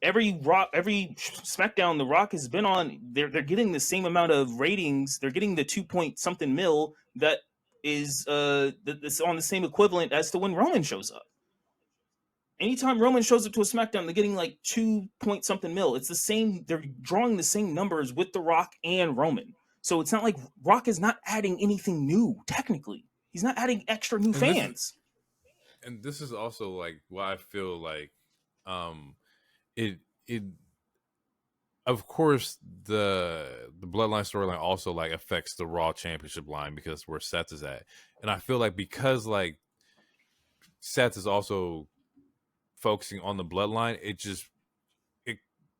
every SmackDown The Rock has been on, they're getting the same amount of ratings. They're getting the 2 point something mil that is that's on the same equivalent as to when Roman shows up. Anytime Roman shows up to a SmackDown, they're getting like 2 point something mil. It's the same. They're drawing the same numbers with The Rock and Roman. So it's not like Rock is not adding anything new. Technically, he's not adding extra new fans. This is also like why I feel like it of course the bloodline storyline also like affects the Raw championship line because where Seth is at. And I feel like because like Seth is also focusing on the bloodline, it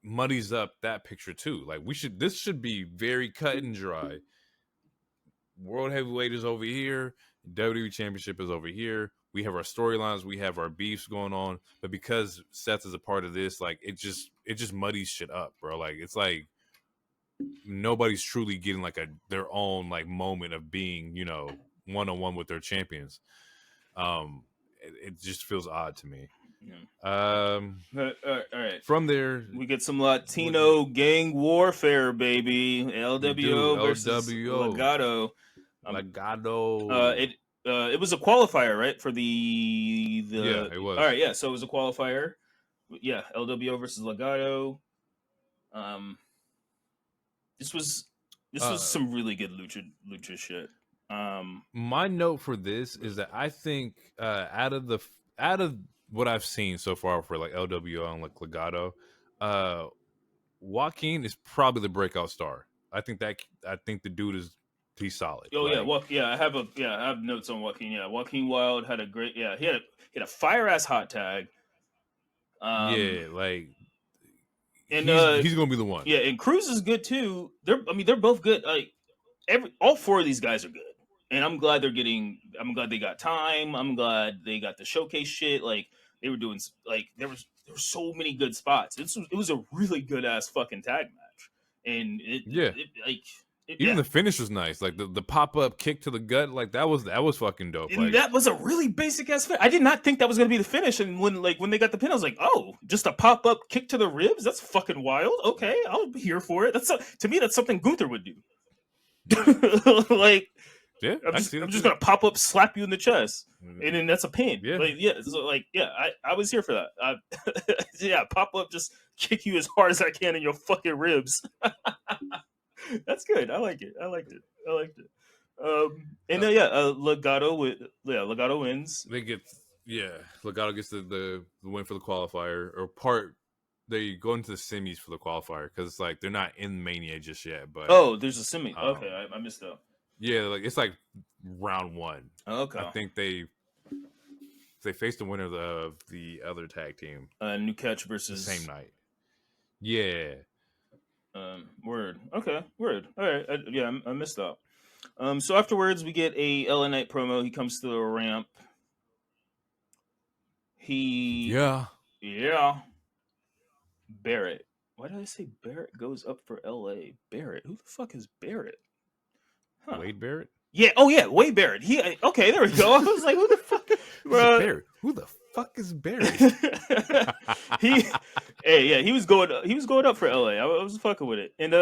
muddies up that picture too. Like this should be very cut and dry. World heavyweight is over here, WWE championship is over here. We have our storylines, we have our beefs going on, but because Seth is a part of this, like it just muddies shit up, bro. Like it's like nobody's truly getting like their own like moment of being, you know, one-on-one with their champions. It just feels odd to me. Yeah. All right. From there, we get some Latino gang warfare, baby. LWO versus Legado. It was a qualifier, right? For the yeah, it was. All right, yeah. So it was a qualifier. Yeah, LWO versus Legado. This was some really good lucha shit. My note for this is that I think out of what I've seen so far for like LWO and like Legado, Joaquin is probably the breakout star. I think the dude he's solid. Oh yeah, I have notes on Joaquin. Yeah, Joaquin Wild had a great he had a fire ass hot tag. Like and he's gonna be the one. Yeah, and Cruz is good too. They're both good. Like all four of these guys are good. And I'm glad they got time. I'm glad they got the showcase shit. Like they were doing, like there were so many good spots. It was a really good ass fucking tag match, and even the finish was nice. Like the pop up kick to the gut, like that was fucking dope. And that was a really basic ass finish. I did not think that was gonna be the finish. And when they got the pin, I was like, oh, just a pop up kick to the ribs. That's fucking wild. Okay, I'll be here for it. To me, that's something Gunther would do. Like. Yeah, I'm just gonna pop up, slap you in the chest, and then that's a pin. Yeah, I was here for that. Pop up, just kick you as hard as I can in your fucking ribs. That's good. I liked it. Legado wins. Legado gets the win for the qualifier or part. They go into the semis for the qualifier because it's like they're not in Mania just yet. But there's a semi. Okay, I missed that. Yeah, like it's like round one. Okay. I think they faced the winner of the other tag team. New Catch versus the same night. Yeah. Word. Okay. Word. All right. I missed out. So afterwards, we get a LA Knight promo. He comes to the ramp. Yeah. Yeah. Barrett. Why did I say Barrett goes up for LA? Barrett. Who the fuck is Barrett? Huh. Wade Barrett? Yeah. Oh yeah. Wade Barrett. Okay. There we go. I was like, who the fuck? Barrett. Who the fuck is Barrett? He was going up for LA. I was fucking with it. And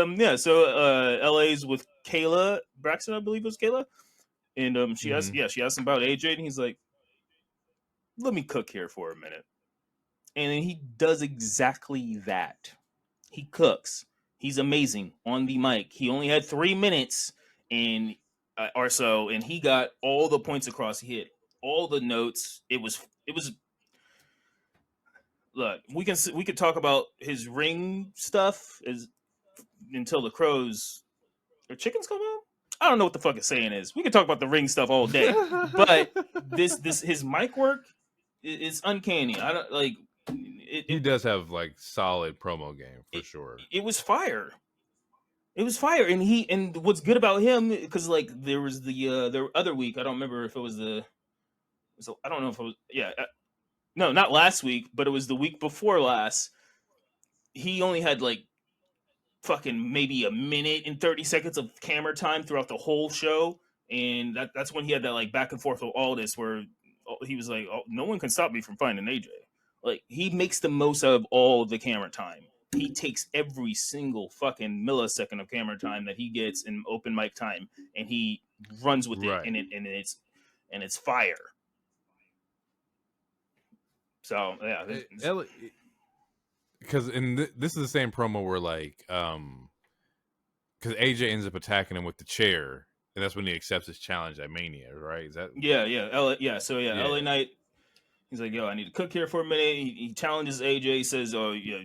so LA's with Kayla Braxton, I believe it was Kayla. And she asked him about AJ, and he's like, let me cook here for a minute. And then he does exactly that. He cooks. He's amazing on the mic. He only had 3 minutes or so, and he got all the points across. He hit all the notes. It was. Look, we could talk about his ring stuff until the crows or chickens come out. I don't know what the fuck his saying is. We can talk about the ring stuff all day, but this his mic work is uncanny. I don't like. He does have like solid promo game for sure. It was fire. It was fire, and what's good about him because like there was the other week. I don't remember if it was I don't know if it was no, not last week, but it was the week before last. He only had like fucking maybe a minute and 30 seconds of camera time throughout the whole show, and that's when he had that like back and forth with Aldis where he was like, oh, no one can stop me from finding AJ. Like he makes the most of all the camera time. He takes every single fucking millisecond of camera time that he gets in open mic time, and he runs with it, and it's fire. So yeah, because this is the same promo where like because AJ ends up attacking him with the chair, and that's when he accepts his challenge at Mania, right? Is that LA Knight. He's like, yo, I need to cook here for a minute. He challenges AJ. He says, oh yeah,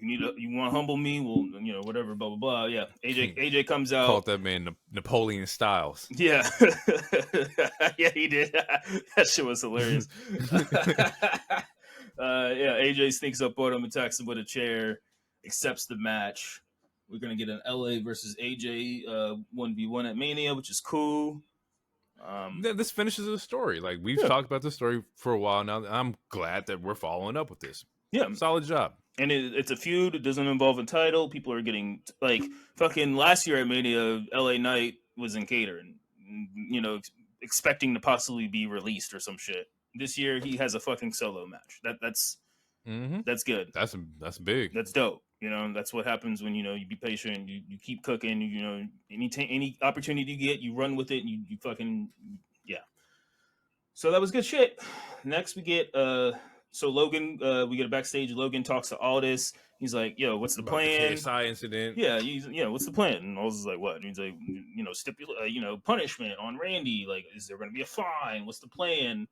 you want to humble me? Well, whatever, blah blah blah. Yeah, AJ comes out. Called that man Napoleon Styles. Yeah, yeah, he did. That shit was hilarious. AJ sneaks up on him, attacks him with a chair, accepts the match. We're gonna get an LA versus AJ 1v1 at Mania, which is cool. This finishes the story. Like we've talked about this story for a while now. I'm glad that we're following up with this. Yeah, solid job. And it's a feud. It doesn't involve a title. People are getting like fucking last year at Mania, LA Knight was in catering, expecting to possibly be released or some shit. This year he has a fucking solo match. That's good. That's big. That's dope. That's what happens when you be patient. You keep cooking. Any opportunity you get, you run with it, and you fucking So that was good shit. Next we get Logan. We get a backstage. Logan talks to Aldis. He's like, "Yo, what's the plan?" The KSI incident. Yeah, what's the plan? And Aldis is like, "What?" And he's like, punishment on Randy. Like, is there going to be a fine? What's the plan?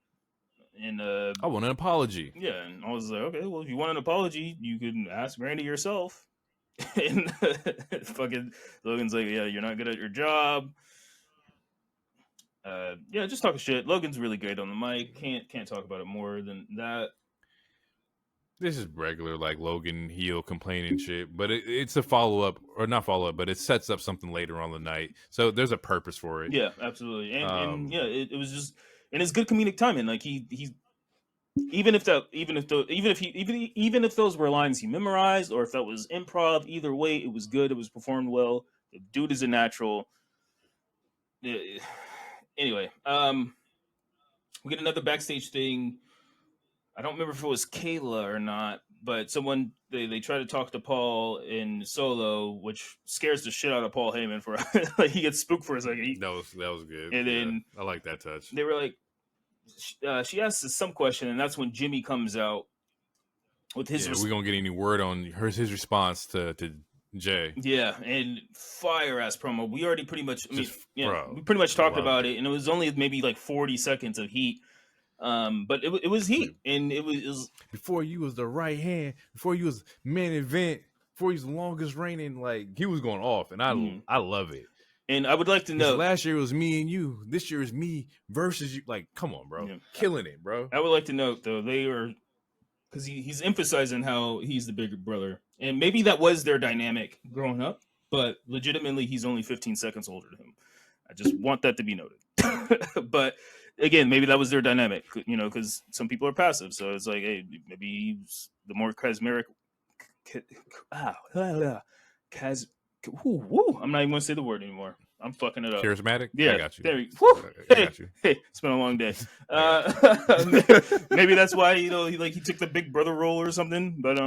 And I want an apology. Yeah, and I was like, okay, well, if you want an apology, you can ask Randy yourself. And fucking Logan's like, yeah, you're not good at your job. Just talking shit. Logan's really great on the mic. Can't talk about it more than that. This is regular like Logan heel complaining shit, but it's a follow up or not follow up, but it sets up something later on the night. So there's a purpose for it. Yeah, absolutely. It was just. And it's good comedic timing. Like he even if those were lines he memorized or if that was improv, either way, it was good. It was performed well. The dude is a natural. Anyway, we get another backstage thing. I don't remember if it was Kayla or not, but someone they try to talk to Paul in Solo, which scares the shit out of Paul Heyman for like he gets spooked for a second. That was good. And then I like that touch. They were like. She asks us some question, and that's when Jimmy comes out with his. We gonna get any word on his response to Jay? Yeah, and fire ass promo. We already pretty much. we pretty much talked about it, and it was only maybe like 40 seconds of heat. But it was heat, and it was before you was the right hand, before you was main event, before you was the longest reigning. Like he was going off, and I love it. And I would like to know. Last year was me and you. This year is me versus you. Like, come on, bro. Killing it, bro. I would like to note, though, they are... Because he's emphasizing how he's the bigger brother. And maybe that was their dynamic growing up, but legitimately, he's only 15 seconds older than him. I just want that to be noted. But again, maybe that was their dynamic, because some people are passive. So it's like, hey, maybe he's the more charismatic. Chas. I'm not even going to say the word anymore. I'm fucking it up. Charismatic? Yeah, I got you. There I got you. Hey, it's been a long day. Maybe that's why he took the big brother role or something. But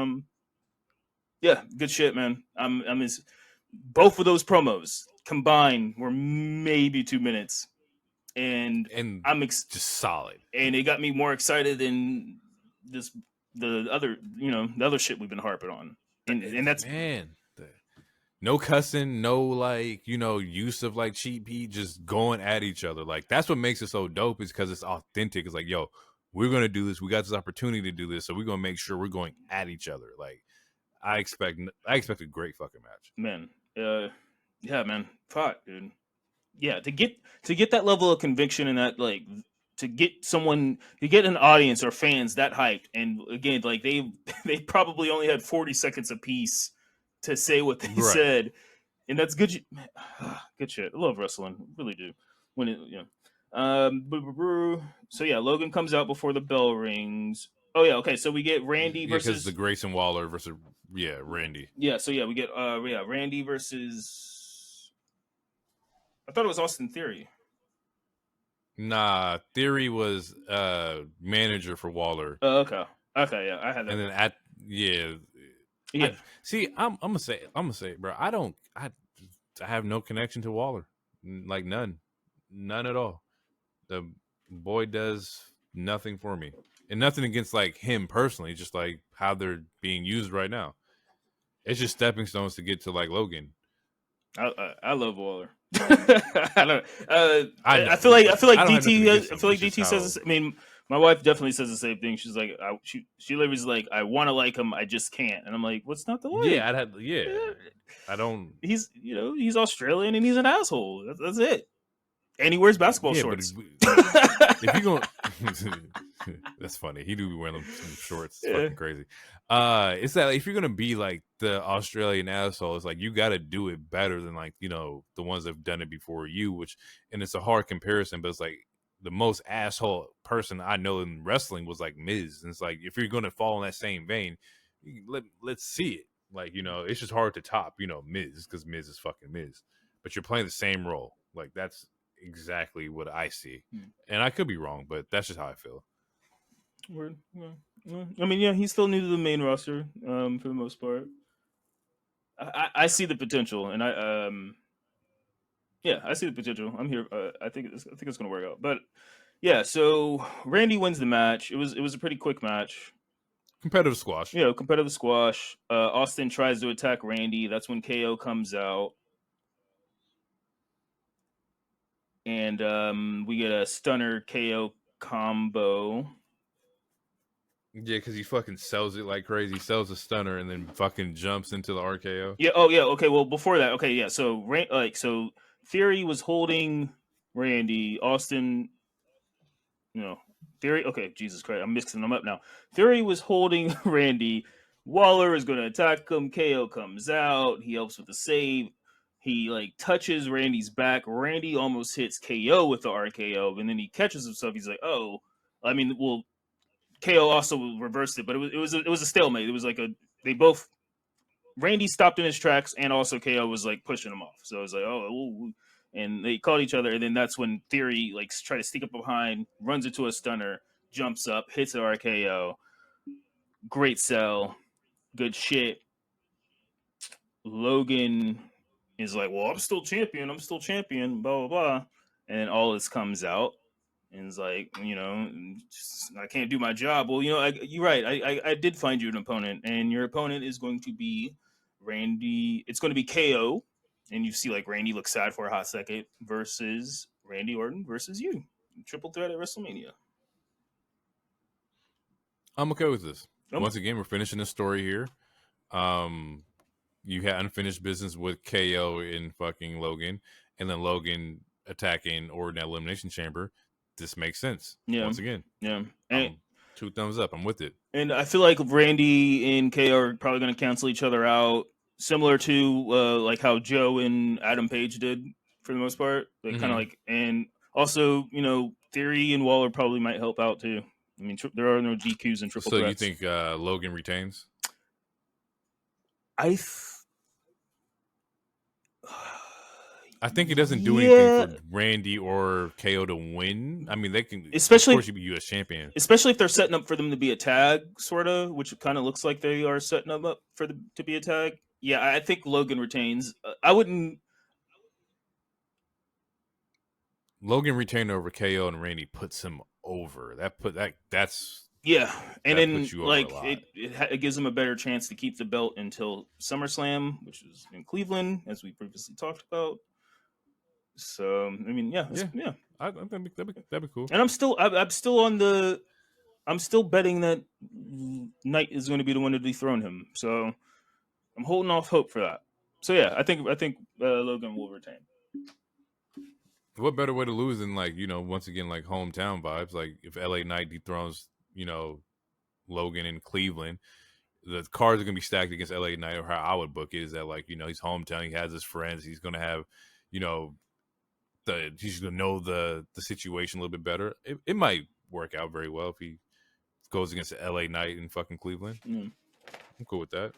yeah, good shit, man. Both of those promos combined were maybe 2 minutes, and I'm just solid. And it got me more excited than the other shit we've been harping on, and that's no cussing, no use of cheap heat, just going at each other. Like that's what makes it so dope, is because it's authentic. It's like, yo, we're gonna do this. We got this opportunity to do this, so we're gonna make sure we're going at each other. Like I expect a great fucking match, man. Yeah, man, fuck, dude. Yeah, to get that level of conviction and that to get an audience or fans that hyped, and again, they probably only had 40 seconds apiece to say what they said, and that's good. Good shit. I love wrestling, really do. When it so yeah, Logan comes out before the bell rings. Oh yeah, okay. So we get Randy versus the Grayson Waller versus Randy. Yeah, so yeah, we get Randy versus. I thought it was Austin Theory. Nah, Theory was manager for Waller. Oh, okay, yeah, I had that. And then yeah. I'm gonna say, bro. I have no connection to Waller, like none at all. The boy does nothing for me, and nothing against him personally, just how they're being used right now. It's just stepping stones to get to Logan. I love Waller. I feel like DT says this. I mean, my wife definitely says the same thing. She's like, she literally is like, I want to like him, I just can't. And I'm like, what's not to like? Yeah, I don't. He's Australian and he's an asshole. That's it. And he wears basketball shorts. If you're going, that's funny. He do be wearing them shorts. It's fucking crazy. It's that if you're gonna be the Australian asshole, it's you got to do it better than the ones that've done it before you. And it's a hard comparison, but it's the most asshole person I know in wrestling was Miz. And it's if you're gonna fall in that same vein, let's see it. It's just hard to top Miz, because Miz is fucking Miz. But you're playing the same role. That's exactly what I see, and I could be wrong, but that's just how I feel. Word. I mean, yeah, he's still new to the main roster for the most part. I see the potential, and I see the potential. I'm here. I think it's gonna work out. But yeah, so Randy wins the match. It was a pretty quick match. Competitive squash. Yeah, competitive squash. Austin tries to attack Randy. That's when KO comes out. And we get a stunner KO combo. Yeah, because he fucking sells it like crazy. He sells a stunner and then fucking jumps into the RKO. Yeah. Oh yeah. Okay. Well, before that, okay. Yeah. So so Theory was holding Randy. Austin. Theory. Okay. Jesus Christ, I'm mixing them up now. Theory was holding Randy. Waller is going to attack him. KO comes out. He helps with the save. He touches Randy's back. Randy almost hits KO with the RKO, and then he catches himself. He's like, "Oh, I mean, well, KO also reversed it, but it was a stalemate. It was they both. Randy stopped in his tracks, and also KO was pushing him off. So it was oh, and they caught each other, and then that's when Theory tried to sneak up behind, runs into a stunner, jumps up, hits the RKO. Great sell, good shit. Logan is like, well, I'm still champion, blah, blah, blah. And then all this comes out. And it's like, I can't do my job. Well, you're right. I did find you an opponent. And your opponent is going to be Randy. It's going to be KO. And you see, Randy looks sad for a hot second versus Randy Orton versus you. Triple threat at WrestleMania. I'm okay with this. Once again, we're finishing the story here. You had unfinished business with KO in fucking Logan, and then Logan attacking Orton at Elimination Chamber. This makes sense. Yeah. Once again. Yeah. 2 thumbs up. I'm with it. And I feel like Randy and KO are probably going to cancel each other out, similar to like how Joe and Adam Page did for the most part. Like kind of like, and also Theory and Waller probably might help out too. I mean, there are no DQs and triple So threats. you think Logan retains? I think it doesn't do anything for Randy or KO to win. I mean, they can, especially, of course, you be U.S. champion. Especially if they're setting up for them to be a tag, sort of, which kind of looks like they are setting them up for to be a tag. Yeah, I think Logan retains. I wouldn't. Logan retaining over KO and Randy puts him over. That's yeah, and then puts you over like a lot. It gives him a better chance to keep the belt until SummerSlam, which is in Cleveland, as we previously talked about. So I mean, yeah. I think that'd be cool. And I'm still betting that Knight is going to be the one to dethrone him. So I'm holding off hope for that. So yeah, I think Logan will retain. What better way to lose than once again hometown vibes? Like if LA Knight dethrones Logan in Cleveland, the cards are gonna be stacked against LA Knight. Or how I would book it is that he's hometown, he has his friends, he's gonna have he's gonna know the situation a little bit better. It might work out very well if he goes against the LA Knight in fucking Cleveland. I'm cool with that.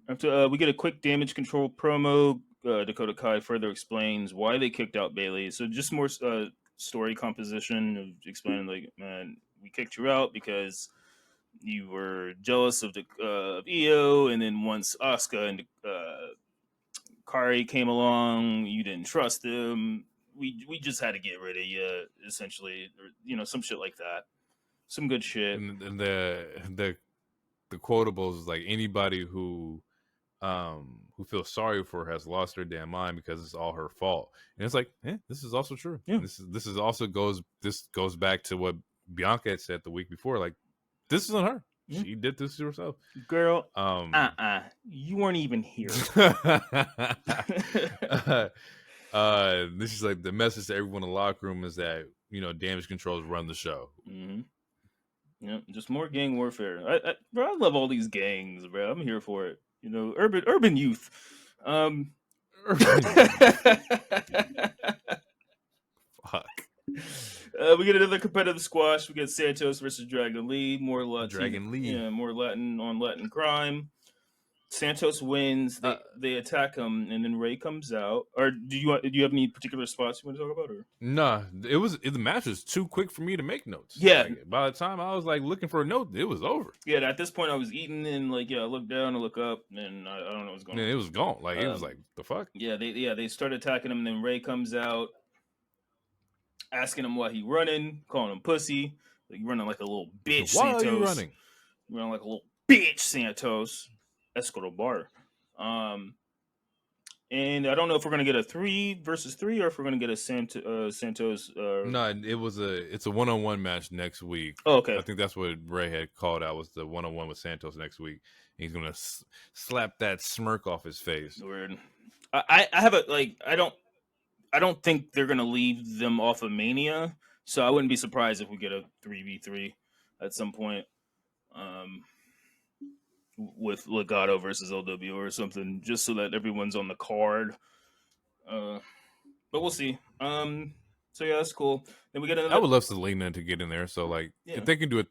After we get a quick Damage Control promo, Dakota Kai further explains why they kicked out Bayley. So just more story composition of explaining man, we kicked you out because you were jealous of Io, and then once Asuka and Kari came along, you didn't trust them. We just had to get rid of you, essentially, or, some shit like that. Some good shit. And the quotables is like anybody who feels sorry for her has lost their damn mind because it's all her fault. And it's like, this is also true. Yeah. This goes back to what Bianca had said the week before. Like, this isn't her. Yeah. She did this to herself. Girl, you weren't even here. This is like the message to everyone in the locker room is that, Damage Controls run the show. Mm-hmm. Yeah, just more gang warfare. Bro, I love all these gangs, bro. I'm here for it. Urban youth. Fuck. We get another competitive squash. We get Santos versus Dragon Lee. More Latin. Yeah, more Latin on Latin crime. Santos wins. They attack him, and then Ray comes out. Or do you have any particular spots you want to talk about? Or nah, the match was too quick for me to make notes. Yeah, by the time I was looking for a note, it was over. Yeah, at this point I was eating and I look down, I look up, and I don't know what's going on. It was gone. It was the fuck. Yeah, they start attacking him, and then Ray comes out, asking him why he running, calling him pussy. You running like a little bitch, why Santos. Are you running? You running like a little bitch, Santos. Escobar. And I don't know if we're gonna get a 3 versus 3 or if we're gonna get a Santos. No, it's a 1-on-1 match next week. Oh, okay. I think that's what Ray had called out was the 1-on-1 with Santos next week. He's gonna slap that smirk off his face. Weird. I have I don't think they're gonna leave them off of Mania, so I wouldn't be surprised if we get a 3v3 at some point. With Legato versus LWO or something, just so that everyone's on the card. But we'll see. So yeah, that's cool. Then we get another. I would love Selena to get in there. So if they can do it,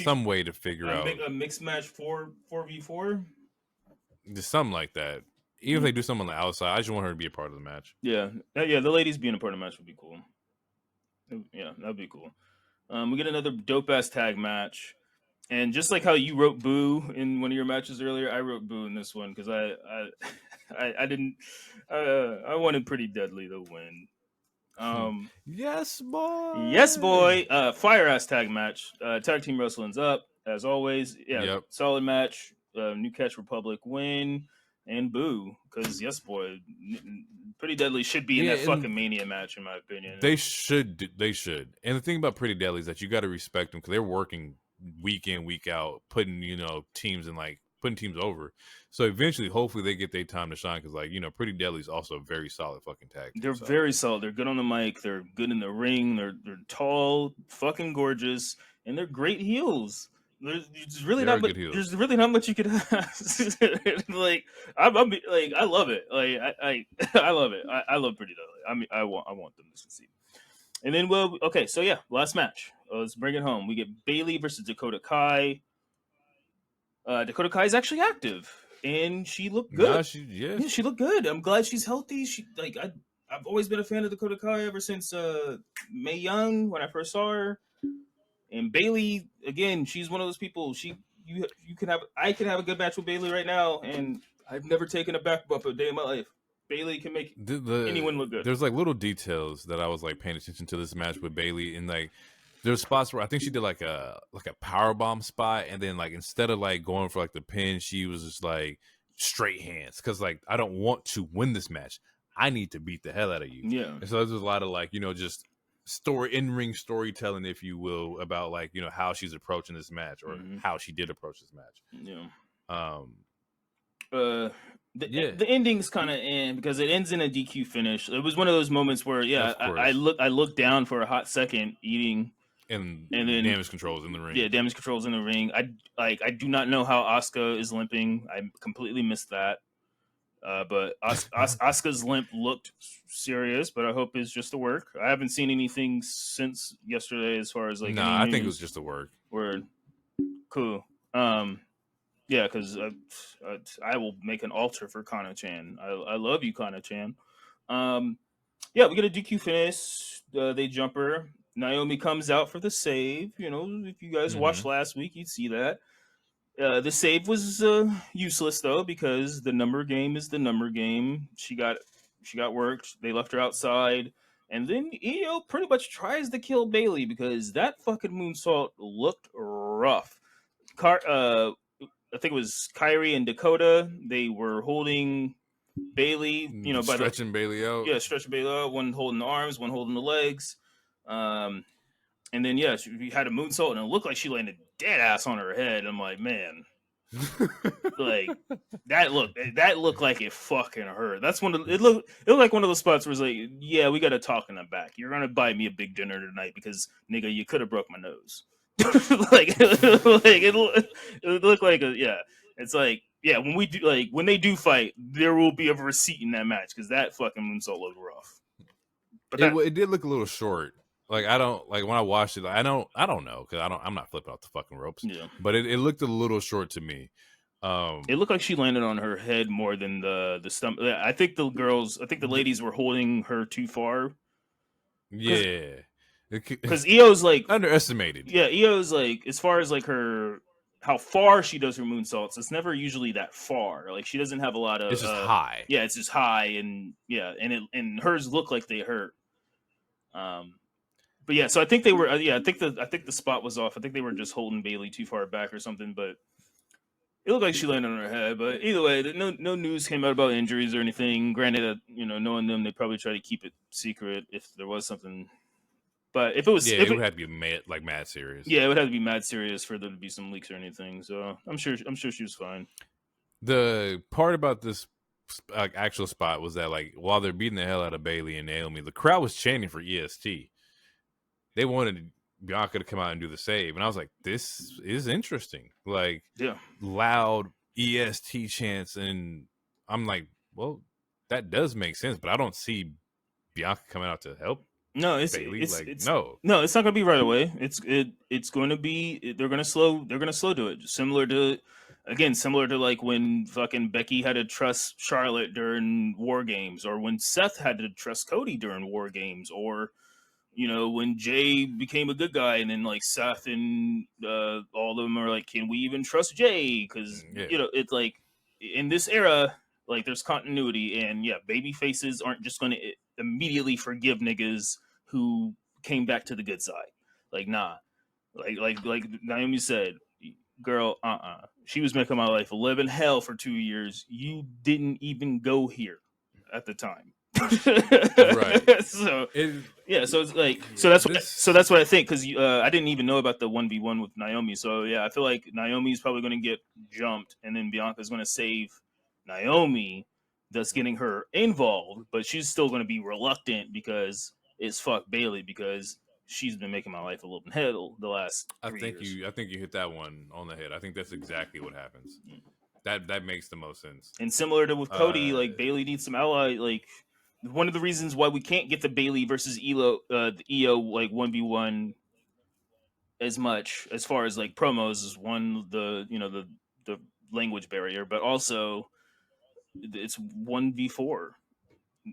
some way to figure out a mixed match 4v4, just something like that. Even if they do something on the outside, I just want her to be a part of the match. Yeah. The ladies being a part of the match would be cool. Yeah, that'd be cool. We get another dope ass tag match. And just like how you wrote boo in one of your matches earlier, I wrote boo in this one because I didn't. I wanted Pretty Deadly to win. Yes, boy. Yes, boy. Fire ass tag match. Tag team wrestling's up as always. Yeah, yep. Solid match. New Catch Republic win and boo because yes, boy. Pretty Deadly should be in that fucking Mania match in my opinion. They should. And the thing about Pretty Deadly is that you got to respect them because they're working week in, week out, putting teams in putting teams over. So eventually, hopefully, they get their time to shine because, like, Pretty Deadly's also a very solid fucking tag team. They're very solid. They're good on the mic. They're good in the ring. They're tall, fucking gorgeous, and they're great heels. There's really not much. There's really not much you could ask. Like I love it. Like I love it. I love Pretty Deadly. I mean, I want them to succeed. And then so yeah, last match. Let's bring it home. We get Bayley versus Dakota Kai. Dakota Kai is actually active, and she looked good. Nah, she looked good. I'm glad she's healthy. I've always been a fan of Dakota Kai ever since Mae Young when I first saw her. And Bayley, again, she's one of those people. I can have a good match with Bayley right now, and I've never taken a back bump a day in my life. Bayley can make anyone look good. There's like little details that I was like paying attention to this match with Bayley, and like there's spots where I think she did like a power bomb spot, and then like instead of like going for like the pin, she was just like straight hands because like I don't want to win this match. I need to beat the hell out of you. Yeah. And so there's a lot of like just in-ring storytelling, if you will, about like how she's approaching this match or how she did approach this match. Yeah. The ending's kind of in because it ends in a DQ finish. It was one of those moments where I looked down for a hot second eating. And then damage controls in the ring. Yeah, damage controls in the ring. I do not know how Asuka is limping. I completely missed that. But Asuka's limp looked serious, but I hope it's just a work. I haven't seen anything since yesterday as far as like. No, I think it was just a work. Word. Cool. Yeah, because I will make an altar for Kana-chan. I love you, Kana-chan. Yeah, we get a DQ finish. They jump her. Naomi comes out for the save. If you guys watched last week, you'd see that. The save was useless though because the number game is the number game. She got worked. They left her outside, and then Io pretty much tries to kill Bayley because that fucking moonsault looked rough. I think it was Kyrie and Dakota. They were holding Bayley, by stretching Bayley out. Yeah, stretching Bayley out. One holding the arms, one holding the legs. And then she had a moonsault, and it looked like she landed dead ass on her head. I'm like, man, like that looked like it fucking hurt. That's it looked like one of those spots where it's like, yeah, we got to talk in the back. You're gonna buy me a big dinner tonight because nigga, you could have broke my nose. It looked like it's like when they do fight, there will be a receipt in that match because that fucking moonsault looked rough. But it did look a little short. Like I don't like when I watched it. I don't know because I'm not flipping off the fucking ropes. Yeah, but it looked a little short to me. It looked like she landed on her head more than the stomach. I think the ladies were holding her too far. Yeah, because Io's like underestimated. Yeah, Io's like as far as like how far she does her moonsaults, it's never usually that far. Like she doesn't have a lot of. It's just high. Yeah, it's just high, and hers look like they hurt. But yeah, so I think they were. I think the spot was off. I think they were just holding Bayley too far back or something. But it looked like she landed on her head. But either way, no news came out about injuries or anything. Granted, knowing them, they probably try to keep it secret if there was something. But if it was, it would have to be mad serious. Yeah, it would have to be mad serious for there to be some leaks or anything. So I'm sure she was fine. The part about this actual spot was that like while they're beating the hell out of Bayley and Naomi, the crowd was chanting for EST. They wanted Bianca to come out and do the save, and I was like, "This is interesting." Like, loud EST chants, and I'm like, "Well, that does make sense," but I don't see Bianca coming out to help. No, Bayley. It's no, it's not gonna be right away. It's going to be they're gonna slow do it. Similar to like when fucking Becky had to trust Charlotte during War Games, or when Seth had to trust Cody during War Games, or when Jay became a good guy, and then like Seth and all of them are like, can we even trust Jay? Because it's like in this era, like there's continuity, and baby faces aren't just going to immediately forgive niggas who came back to the good side. Like nah, like Naomi said, girl, she was making my life live in hell for 2 years. You didn't even go here at the time. Right. So It, yeah, so it's like this, so that's what I think because I didn't even know about the 1v1 with Naomi. So yeah, I feel like Naomi's probably going to get jumped, and then Bianca's going to save Naomi, thus getting her involved. But she's still going to be reluctant because it's fuck Bailey because she's been making my life a little bit hell the last 3 years. I think you hit that one on the head. I think that's exactly what happens. That makes the most sense. And similar to with Cody, like Bailey needs some ally. Like one of the reasons why we can't get the Bailey versus the EO like 1v1 as much as far as like promos is one the language barrier, but also it's 1v4.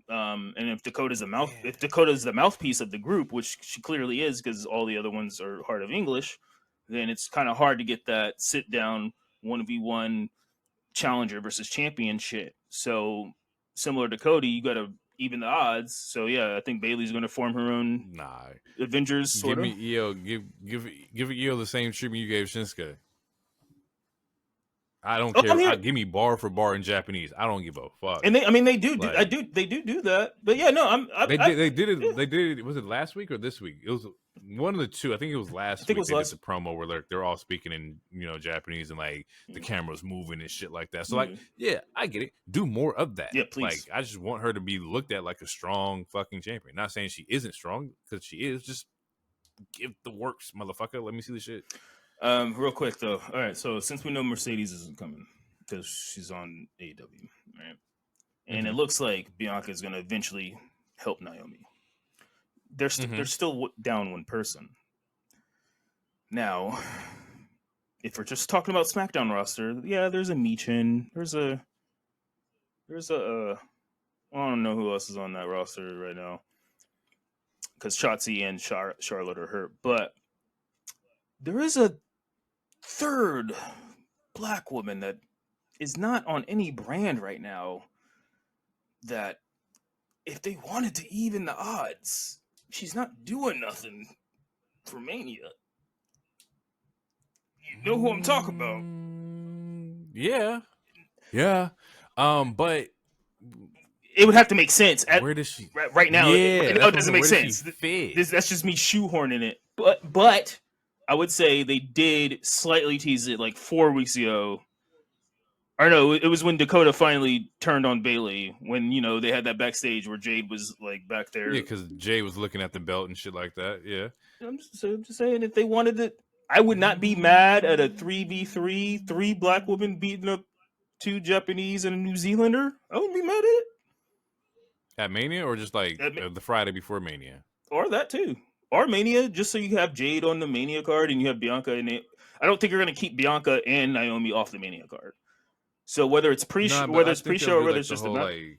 And if Dakota's the mouthpiece of the group, which she clearly is because all the other ones are hard of English, then it's kind of hard to get that sit down 1v1 challenger versus champion shit. So similar to Cody, you got to even the odds. So yeah, I think Bailey's going to form her own Avengers. Sort give of. me EO. Give EO the same treatment you gave Shinsuke. I don't care. Give me bar for bar in Japanese. I don't give a fuck. And they do that. But yeah, no, they did it. Yeah. They did it. Was it last week or this week? It was one of the two. I think it was last week. They did the promo where they're all speaking in Japanese and like the camera's moving and shit like that. So like, yeah, I get it. Do more of that. Yeah, please. Like, I just want her to be looked at like a strong fucking champion. Not saying she isn't strong because she is. Just give the works, motherfucker. Let me see the shit. Real quick though. All right, so since we know Mercedes isn't coming because she's on AEW, right? And it looks like Bianca is going to eventually help Naomi. They're still down one person. Now, if we're just talking about SmackDown roster, yeah, there's a Michin. There's a I don't know who else is on that roster right now because Shotzi and Charlotte are hurt, but there is a third black woman that is not on any brand right now that if they wanted to even the odds, she's not doing nothing for Mania. You know who I'm talking about. Yeah. But it would have to make sense. Where does she right now? Yeah, it doesn't make sense. That's just me shoehorning it. But I would say they did slightly tease it like 4 weeks ago. Or no, it was when Dakota finally turned on Bailey when, they had that backstage where Jade was like back there. Yeah, because Jade was looking at the belt and shit like that. Yeah. I'm just saying if they wanted it, I would not be mad at a 3v3, 3 black women beating up 2 Japanese and a New Zealander. I wouldn't be mad at it. At Mania or just like the Friday before Mania? Or that too. Or Mania, just so you have Jade on the Mania card and you have Bianca and I don't think you're going to keep Bianca and Naomi off the Mania card. So whether it's pre-show or whether it's just the whole like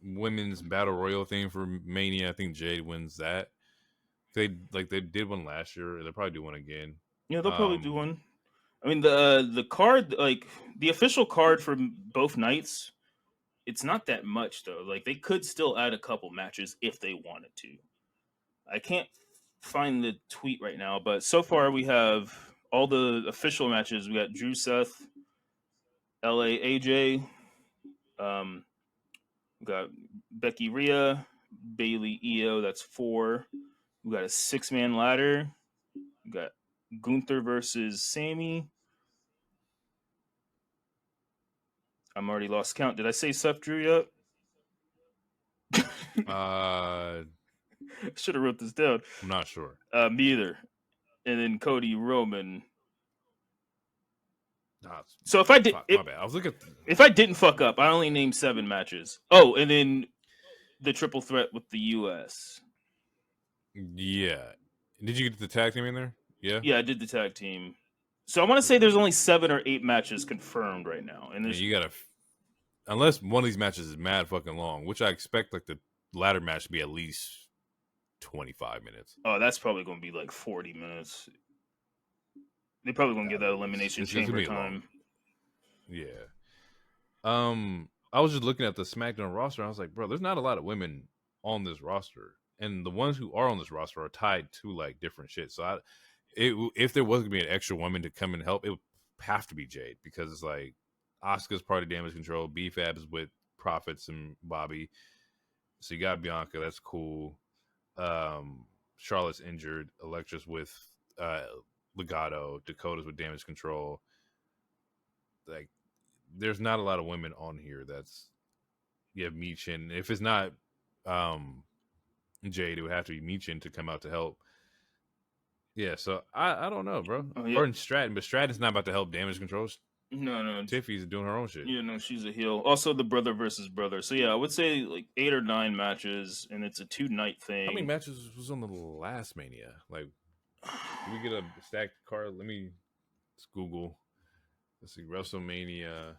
women's battle royal thing for Mania, I think Jade wins that. They did one last year. They'll probably do one again. Yeah, they'll probably do one. I mean the card, like the official card for both nights, it's not that much though. Like they could still add a couple matches if they wanted to. I can't find the tweet right now, but so far we have all the official matches. We got Drew, Seth, LA, AJ. We got Becky, Rhea, Bailey, EO. That's 4. We got a 6-man ladder. We got Gunther versus Sami. I'm already lost count. Did I say Seth Drew yet? Should have wrote this down. I'm not sure. Me either. And then Cody, Roman. So if I did, my bad. I was looking. If I didn't fuck up, I only named 7 matches. Oh, and then the triple threat with the U.S. Yeah. Did you get the tag team in there? Yeah. Yeah, I did the tag team. So I want to say there's only 7 or 8 matches confirmed right now, and you gotta, unless one of these matches is mad fucking long, which I expect, like the ladder match to be at least 25 minutes. Oh, that's probably going to be like 40 minutes. They're probably going to get that elimination chamber time. Yeah. I was just looking at the SmackDown roster. And I was like, bro, there's not a lot of women on this roster, and the ones who are on this roster are tied to like different shit. So if there was gonna be an extra woman to come and help, it would have to be Jade, because it's like Asuka's part of Damage Control, B-Fab's with Profits and Bobby, So you got Bianca, that's cool. Charlotte's injured. Electra's with Legato. Dakota's with damage control. Like, there's not a lot of women on here. That's you have Michin. If it's not Jade, it would have to be Michin to come out to help. Yeah, so I don't know, bro. Oh, yeah. Or in Stratton, but Stratton's not about to help damage control. No. Tiffy's doing her own shit. Yeah, no, she's a heel. Also, the brother versus brother. So yeah, I would say like 8 or 9 matches, and it's a 2-night thing. How many matches was on the last Mania? Like, did we get a stacked card? Let's Google. Let's see, WrestleMania.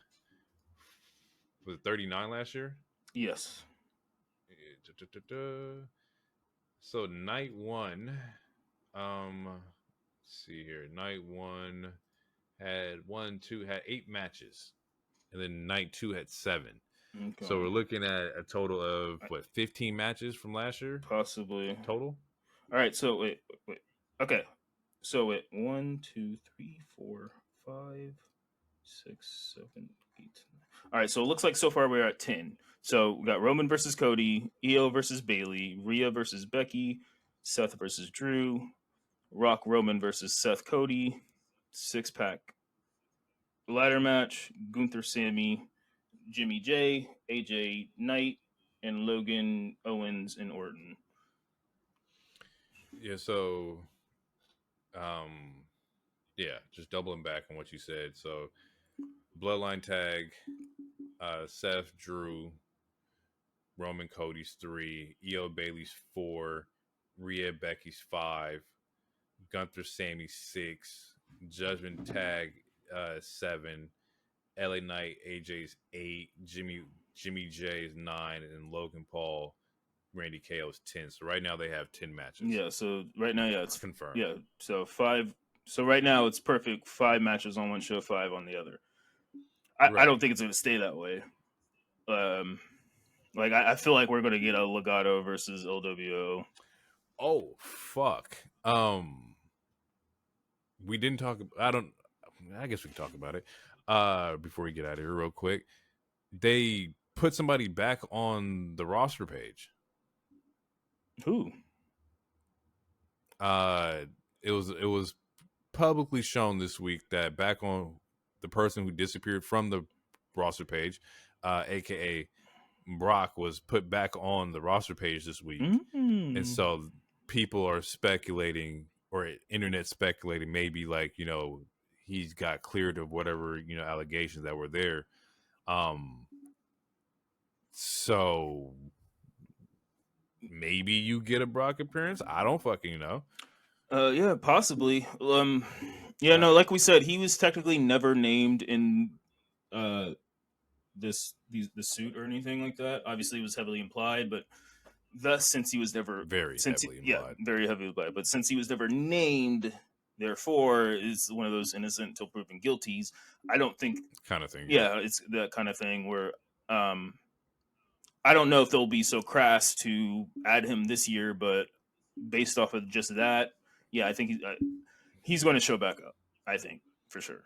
Was it 39 last year? Yes. So night 1, let's see here. Night 1 had 8 matches, and then night 2 had 7. Okay. So we're looking at a total of 15 matches from last year, possibly total. All right. So wait. Okay. So 1, 2, 3, 4, 5, 6, 7, 8. 9. All right. So it looks like so far we're at 10. So we got Roman versus Cody, Io versus Bayley, Rhea versus Becky, Seth versus Drew, Rock Roman versus Seth Cody, 6-pack ladder match, Gunther Sammy, Jimmy J, AJ Knight, and Logan Owens and Orton. Yeah, so just doubling back on what you said. So Bloodline tag, Seth, Drew, Roman, Cody's 3, Io, Bayley's 4, Rhea, Becky's 5, Gunther, Sammy's 6, Judgment tag 7, LA Knight, AJ's 8, Jimmy J's 9, and Logan Paul, Randy KO's 10. So right now they have 10 matches. Yeah, so right now, it's confirmed. Yeah, so 5. So right now it's perfect. 5 matches on one show, 5 on the other. I don't think it's going to stay that way. Like I feel like we're going to get a Legato versus LWO. Oh fuck. We didn't talk. I guess we can talk about it. Before we get out of here, real quick, they put somebody back on the roster page. Who? It was publicly shown this week that back on the person who disappeared from the roster page, aka Brock, was put back on the roster page this week. And so people are speculating, or internet speculating, maybe like, he's got cleared of whatever, allegations that were there. So maybe you get a Brock appearance. I don't fucking know. Yeah, possibly. No, like we said, he was technically never named in the suit or anything like that. Obviously, it was heavily implied, but since he was never very heavily implied. But since he was never named, therefore, is one of those innocent until proven guilties. I don't think kind of thing. Yeah, it's that kind of thing where I don't know if they'll be so crass to add him this year, but based off of just that, I think he's going to show back up. I think for sure.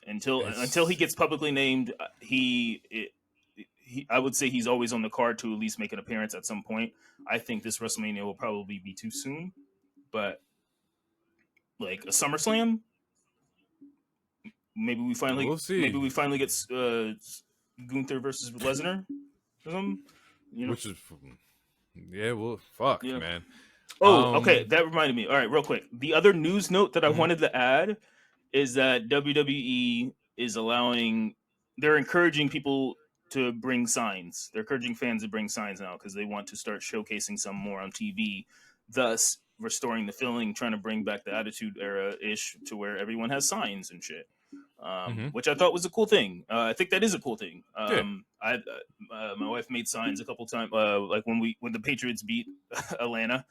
Until he gets publicly named, I would say he's always on the card to at least make an appearance at some point. I think this WrestleMania will probably be too soon, but like a SummerSlam, maybe we finally we'll see. Maybe we finally get Gunther versus Lesnar or something. Which is fuck, man. Oh, okay. That reminded me. All right, real quick. The other news note that I wanted to add is that WWE is they're encouraging people to bring signs. They're encouraging fans to bring signs now because they want to start showcasing some more on TV, thus restoring the feeling, trying to bring back the Attitude Era-ish to where everyone has signs and shit, which I thought was a cool thing. I think that is a cool thing. My wife made signs a couple times, like when the Patriots beat Atlanta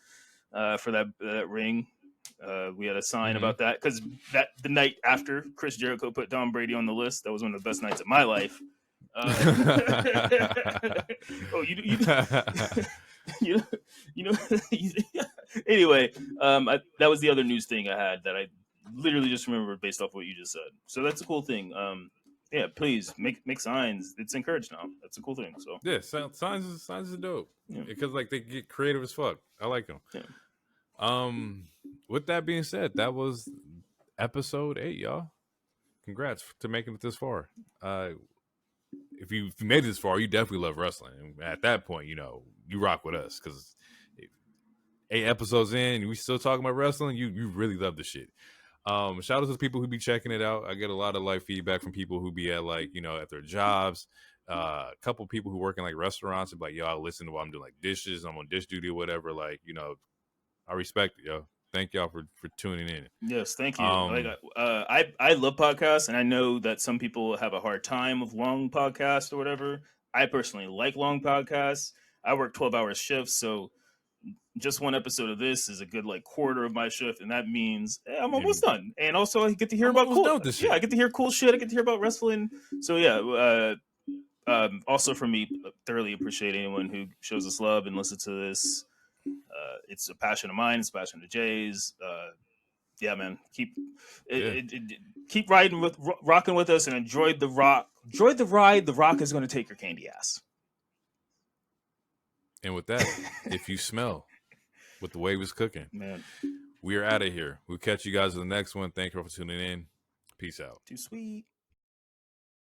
for that ring. We had a sign about that because the night after Chris Jericho put Tom Brady on the list, that was one of the best nights of my life. Anyway, that was the other news thing I had that I literally just remembered based off what you just said. So that's a cool thing. Yeah, please make signs. It's encouraged now. That's a cool thing. So Yeah, signs is dope because like they get creative as fuck. I like them. Yeah. With that being said, that was episode 8, y'all. Congrats to making it this far. If you made it this far, you definitely love wrestling. And at that point, you know, you rock with us because 8 episodes in, and we still talking about wrestling. You really love the shit. Shout out to the people who be checking it out. I get a lot of like feedback from people who be at like, you know, at their jobs. A couple people who work in like restaurants and be like, yo, I listen to while I'm doing like dishes. I'm on dish duty or whatever. Like, you know, I respect it, yo. Thank y'all for tuning in. Yes, thank you. I love podcasts, and I know that some people have a hard time with long podcasts or whatever. I personally like long podcasts. I work 12-hour shifts, so just one episode of this is a good like quarter of my shift, and that means I'm almost done. And also, I get to hear about cool. Yeah, I get to hear cool shit. I get to hear about wrestling. So yeah. Also, for me, thoroughly appreciate anyone who shows us love and listens to this. It's a passion of mine. It's a passion of Jay's. Yeah, man, keep rocking with us, and enjoy the rock. Enjoy the ride. The Rock is going to take your candy ass. And with that, if you smell what the wave is cooking, man, we are out of here. We'll catch you guys in the next one. Thank you for tuning in. Peace out. Too sweet.